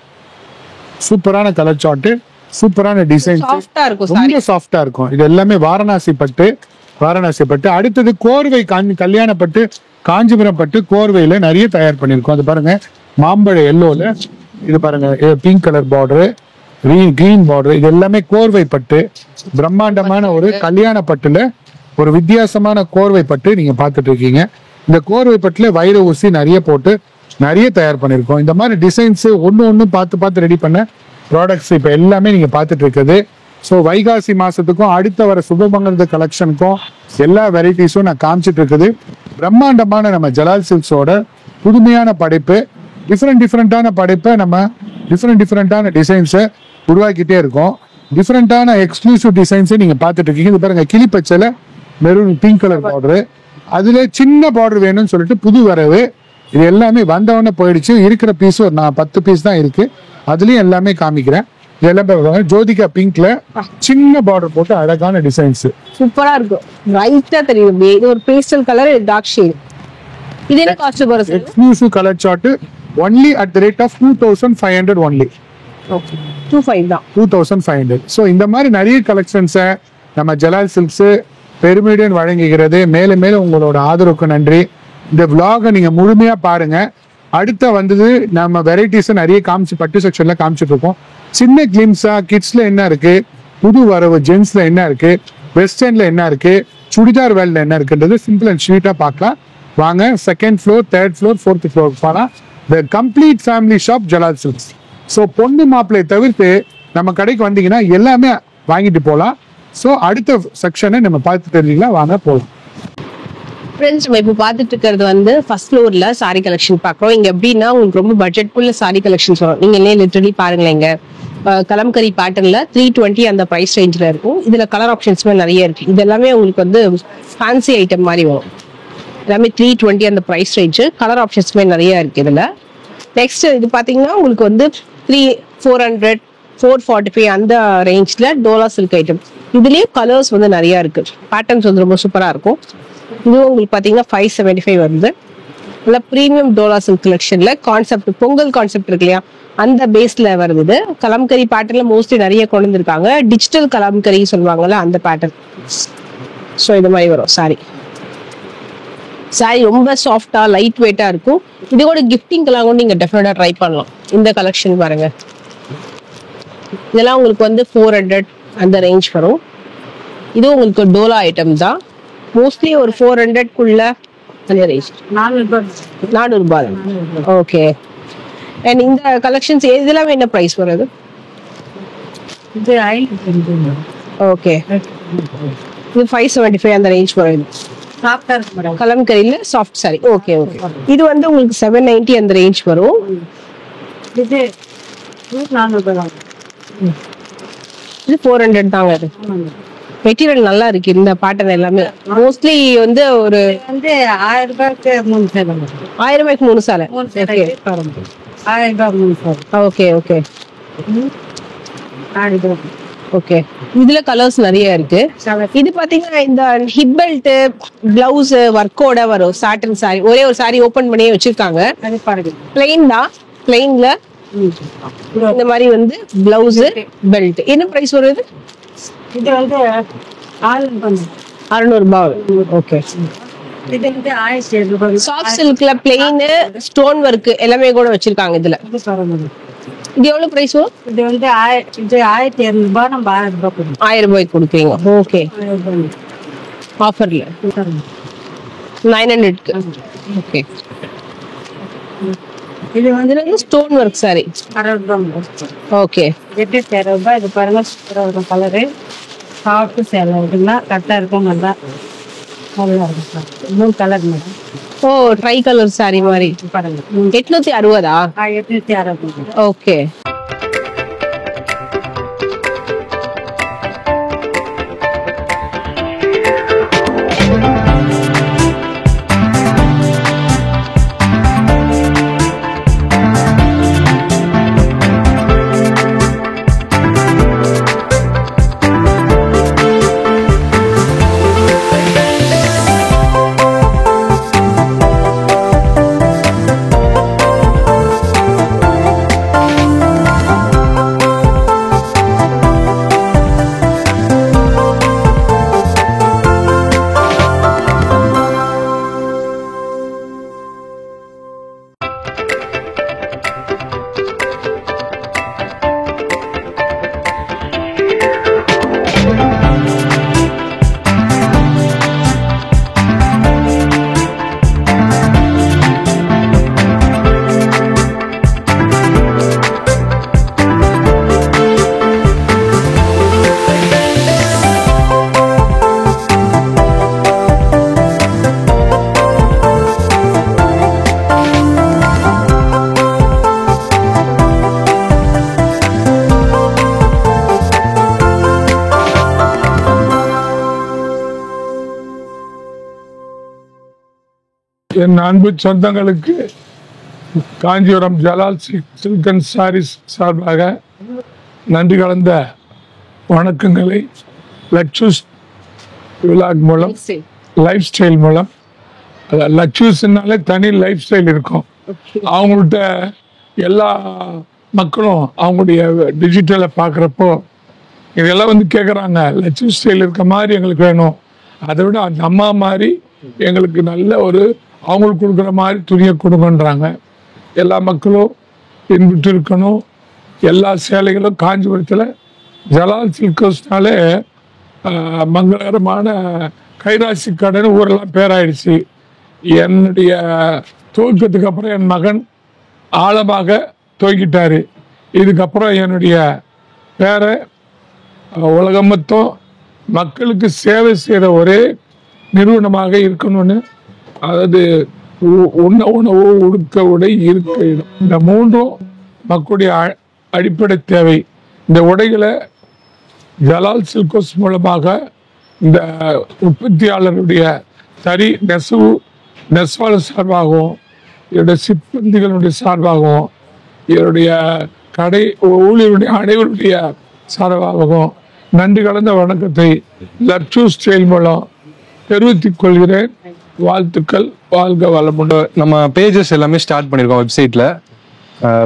சூப்பரான கலர் சார்ட், சூப்பரான டிசைன், ரொம்ப சாஃப்டா இருக்கும். இது எல்லாமே வாரணாசி பட்டு. அடுத்தது கோர்வை கல்யாண பட்டு, காஞ்சிபுரம் பட்டு கோர்வையில நிறைய தயார் பண்ணிருக்கோம். அது பாருங்க மாம்பழ எல்லோல, இது பாருங்க pink colour border, green border. இது எல்லாமே கோர்வை பட்டு. பிரம்மாண்டமான ஒரு கல்யாண பட்டுல ஒரு வித்தியாசமான கோர்வை பட்டு நீங்க பாத்துட்டு இருக்கீங்க. இந்த கோர்வை பட்டுல வைர ஊசி நிறைய போட்டு நிறைய தயார் பண்ணிருக்கோம். இந்த மாதிரி டிசைன்ஸ் ஒன்னு பார்த்து ரெடி பண்ண ப்ராடக்ட்ஸ் இப்ப எல்லாமே நீங்க பார்த்துட்டு இருக்குது. ஸோ வைகாசி மாசத்துக்கும் அடுத்த வர சுபமங்கலத்து கலெக்ஷனுக்கும் எல்லா வெரைட்டிஸும் நான் காமிச்சிட்டு இருக்குது. பிரம்மாண்டமான நம்ம ஜலால் சில்க்ஸோட புதுமையான படைப்பு, டிஃப்ரெண்டான படைப்பை நம்ம டிஃப்ரெண்டான டிசைன்ஸை உருவாக்கிட்டே இருக்கோம். டிஃப்ரெண்டான எக்ஸ்க்ளூசிவ் டிசைன்ஸை நீங்க பார்த்துட்டு இருக்கீங்க. இது பாருங்க கிளி பச்சைல மெரூன் பிங்க் கலர் பார்டரு, அதுல சின்ன பார்டர் வேணும்னு சொல்லிட்டு புது வரவு. இது எல்லாமே வந்தவொடனே போயிடுச்சு. இருக்கிற பீஸ் ஒரு 10 பீஸ் தான் இருக்கு. அதுலயும் எல்லாமே காமிக்கிறேன். இதெல்லாம் ஜோதிகா பிங்க்ல சின்ன பார்டர் போட்டு அழகான டிசைன்ஸ் சூப்பரா இருக்கும். ரைட்டா தெரியும். இது ஒரு பேஸ்டல் கலர், டார்க் ஷேட். இது என்ன காஸ்ட் வருது? Exclusive colour chart only at the rate of 2500 only. Okay. 25 தான். 2500. சோ இந்த மாதிரி நிறைய கலெக்ஷன்ஸை நம்ம ஜலால் சில்க்ஸ் பெருமையுடன் வழங்குகிறது. மேலும் மேலும் உங்களோட ஆதரவுக்கு நன்றி. இந்த vlog நீங்க முழுமையா பாருங்க. அடுத்த வந்தது நம்ம வெரைட்டிஸ் நிறைய காமிச்சு பட்டு செக்ஷன்ல காமிச்சிட்டு இருக்கோம். சின்ன கிளிம்ஸா கிட்ஸ்ல என்ன இருக்கு, புது வரவு ஜென்ஸ்ல என்ன இருக்கு, வெஸ்டர்ன்ல என்ன இருக்கு, சுடிதார் வேல்ல என்ன இருக்குன்றது சிம்பிள் அண்ட் ஸ்வீட்டா பார்க்கலாம். வாங்க, 2nd floor, 3rd floor, 4th floor போலாம். The complete family shop Jalal silks. So பொண்ணு மாப்பிள்ளை தவிர்த்து நம்ம கடைக்கு வந்தீங்கன்னா எல்லாமே வாங்கிட்டு போகலாம். ஸோ அடுத்த செக்ஷனை நம்ம பார்த்து தெரிஞ்சுக்கலாம். வாங்க போகலாம். ஃப்ரெண்ட்ஸ், நம்ம இப்போ பார்த்துட்டு இருக்கிறது வந்து ஃபர்ஸ்ட் ஃப்ளோர்ல சாரி கலெக்ஷன் பார்க்குறோம். இங்க எப்படின்னா உங்களுக்கு ரொம்ப பட்ஜெட்குள்ள சாரி கலெக்ஷன்ஸ் வரும். நீங்க லிட்டரலி பாருங்களேன், இங்க கலம்கரி பேட்டர்ன்ல 320 அந்த ப்ரைஸ் ரேஞ்சில் இருக்கும். இதுல கலர் ஆப்ஷன்ஸுமே நிறைய இருக்கு. இது எல்லாமே உங்களுக்கு வந்து ஃபேன்சி ஐட்டம் மாதிரி வரும். எல்லாமே 320 அந்த ப்ரைஸ் ரேஞ்சு. கலர் ஆப்ஷன்ஸுமே நிறைய இருக்கு இதுல. நெக்ஸ்ட் இது பாத்தீங்கன்னா உங்களுக்கு வந்து 400 445 அந்த ரேஞ்ச்ல டோலா சில்க் ஐட்டம். இதுலயே கலர்ஸ் வந்து நிறைய இருக்கு. பேட்டர்ன்ஸ் வந்து ரொம்ப சூப்பரா இருக்கும். இதுவும் உங்களுக்கு பாத்தீங்கன்னா 575 வருது. இல்ல பிரீமியம் டோலா சில்க் கலெக்ஷன்ல கான்செப்ட் பொங்கல் கான்செப்ட் இருக்கு இல்லையா, அந்த பேஸ்ல வருது. இது கலம்கரி பேட்டர்ன்ல மோஸ்ட்லி நிறைய கொண்டு வந்திருக்காங்க. டிஜிட்டல் கலம்கரி சொல்லுவாங்கல்ல, அந்த பேட்டர்ன். ஸோ இது மாதிரி வரும் சாரி. சாரி ரொம்ப சாஃப்டா லைட் வெயிட்டா இருக்கும். இதோட கிஃப்டிங்க்கெல்லாம் கூட நீங்க டெஃபினட்டா ட்ரை பண்ணலாம். இந்த கலெக்ஷன் பாருங்க, இதெல்லாம் உங்களுக்கு வந்து 400 அந்த ரேஞ்ச் வரும். இது உங்களுக்கு டோலா ஐட்டம் தான். மோஸ்ட்லி ஒரு 400க்குள்ள அந்த ரேஞ்ச். 400 ரூபாய். ஓகே. அண்ட் இந்த கலெக்ஷன்ஸ் இதெல்லாம் என்ன பிரைஸ் வருது? ஓகே. இது 575 அந்த ரேஞ்ச் வருது. கலம்கரியில சாஃப்ட் சாரி. Okay okay. இது வந்து உங்களுக்கு 790 அந்த ரேஞ்ச் வரும். இது 400 தாங்க. அது மெட்டீரியல் நல்லா இருக்கு. இந்த பேட்டர்ன் எல்லாமே மோஸ்ட்லி வந்து ஒரு வந்து 1000 ரூபாய்க்கு 3 சேலை. 1000 ரூபாய்க்கு 3 சேலை. 3 சேலை 1000 ரூபாய் 3 சேலை. ஓகே ஓகே 1000 ரூபாய். ஓகே. இதுல கலர்ஸ் நிறைய இருக்கு. இது பாத்தீங்கன்னா இந்த ஹிப் பெல்ட் பிளவுஸ் ஒர்க்கோட வரும் சாட்டன் சாரி. ஒரே ஒரு சாரி ஓபன் பண்ணியே வச்சிருக்காங்க. அது பாருங்க. பிளெயின் தான். பிளெயின்ல இந்த மாதிரி வந்து பிளவுஸ் பெல்ட். என்ன பிரைஸ் வருது? இது வந்து 600 ரூபாய். ஓகே. இது வந்து 1000 ரூபாய். சாஃப்ட் சில்க்ல பிளெயின் ஸ்டோன் ஒர்க் எல்லாமே கூட வச்சிருக்காங்க இதுல. இது எவ்வளவு பிரைஸ் வரும்? இது வந்து 1200 ரூபாய். நம்ம 1000 ரூபாய் கொடுக்கணும். 1000 ரூபாய்க்கு கொடுக்குறீங்க. ஓகே. ஆஃபர்ல 900க்கு. ஓகே. இது வந்து ஸ்டோன் ஒர்க் சாரி 60 ரூபாய். ஓகே. 8000 ரூபாய். இது பாருங்க சூப்பரா இருக்கும் கலரு. சாஃப்ட் சேலை இருக்குங்களா கரெக்டா இருக்கும். நல்லா நல்லா இருக்கும். 3 கலர் மேடம். ஓ ட்ரை கலர் சாரி மாதிரி பாருங்க. 860. 860. ஓகே. என் அன்பு சொந்தங்களுக்கு காஞ்சிபுரம் ஜலால் சில்க் அண்ட் சாரீஸ் சார்பாக நன்றி கலந்த வணக்கங்களை லக்ஷூஸ் விலாக் மூலம் லைஃப் ஸ்டைல் மூலம் லக்ஷூஸ்னாலே தனி லைஃப் ஸ்டைல் இருக்கும். அவங்கள்ட்ட எல்லா மக்களும் அவங்களுடைய டிஜிட்டலை பார்க்குறப்போ இதெல்லாம் வந்து கேட்குறாங்க, லக்ஷூஸ் ஸ்டைல் இருக்க மாதிரி எங்களுக்கு வேணும், அதை விட அந்த அம்மா மாதிரி எங்களுக்கு நல்ல ஒரு அவங்களுக்கு கொடுக்குற மாதிரி துணியை கொடுங்கன்றாங்க. எல்லா மக்களும் பின்பற்று இருக்கணும். எல்லா சேலைகளும் காஞ்சிபுரத்தில் ஜலால் சில்கோஸ்னாலே மங்களகரமான கைராசி கடைன்னு ஊரெல்லாம் பேராயிடுச்சு. என்னுடைய துவக்கத்துக்கு அப்புறம் என் மகன் ஆழமாக துவக்கிட்டாரு. இதுக்கப்புறம் என்னுடைய பேரை உலகம் மொத்தம் மக்களுக்கு சேவை செய்கிற ஒரே நிறுவனமாக இருக்கணும்னு, அதாவது உண்ண உணவு, உடுக்க உடை, இருக்க இடம், இந்த மூன்றும் மக்களுடைய அடிப்படை தேவை. இந்த உடைகளை ஜலால் சில்கோஸ் மூலமாக இந்த உற்பத்தியாளருடைய தறி நெசவாளர் சார்பாகவும் என்னுடைய சிப்பந்திகளுடைய சார்பாகவும் என்னுடைய கடை ஊழியருடைய அனைவருடைய சார்பாகவும் நன்றி கலந்த வணக்கத்தை லக்ஷூஸ் ஸ்டைல் மூலம் தெரிவித்துக் கொள்கிறேன். வாழ்த்துக்கள், வாழ்க வளமுடன். நம்ம பேஜஸ் எல்லாமே ஸ்டார்ட் பண்ணிருக்கோம் வெப்சைட்ல.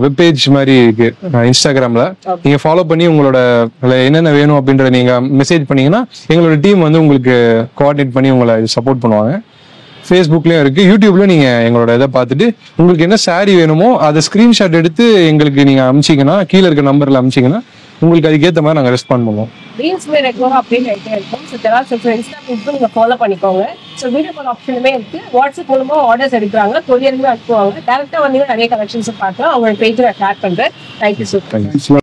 வெப்பேஜ் மாதிரி இருக்கு இன்ஸ்டாகிராம்ல. நீங்க ஃபாலோ பண்ணி உங்களோட என்னென்ன வேணும் அப்படின்றத நீங்க மெசேஜ் பண்ணீங்கன்னா எங்களோட டீம் வந்து உங்களுக்கு கோஆர்டினேட் பண்ணி உங்களை சப்போர்ட் பண்ணுவாங்க. ஃபேஸ்புக்லயும் இருக்கு, யூடியூப்ல நீங்க எங்களோட இதை பார்த்துட்டு உங்களுக்கு என்ன சாரி வேணுமோ அதை ஸ்கிரீன்ஷாட் எடுத்து எங்களுக்கு நீங்க அனுப்பிச்சிங்கன்னா, கீழே இருக்க நம்பர்ல அனுப்பிச்சிங்கன்னா உங்களுக்கு அதுக்கேற்ற மாதிரி நாங்கள் ரெஸ்பாண்ட் பண்ணுவோம். ரீல்ஸ்ல ரெகுலரா அப்டேட் ஆகிட்டே இருக்கும். So Jalal silks Insta page நீங்க ஃபாலோ பண்ணிக்கோங்க. ஸோ வீடியோ கால் ஆப்ஷனுமே இருக்கு. வாட்ஸ்அப் மூலமா ஆர்டர்ஸ் எடுக்கிறாங்க, கொரியருமே அனுப்புவாங்க. டேரக்டா வந்து நிறைய கலெக்ஷன்ஸ் பார்க்கலாம். அவங்களோட பேஜ்ல ஷேர் பண்றேன். தேங்க்யூ.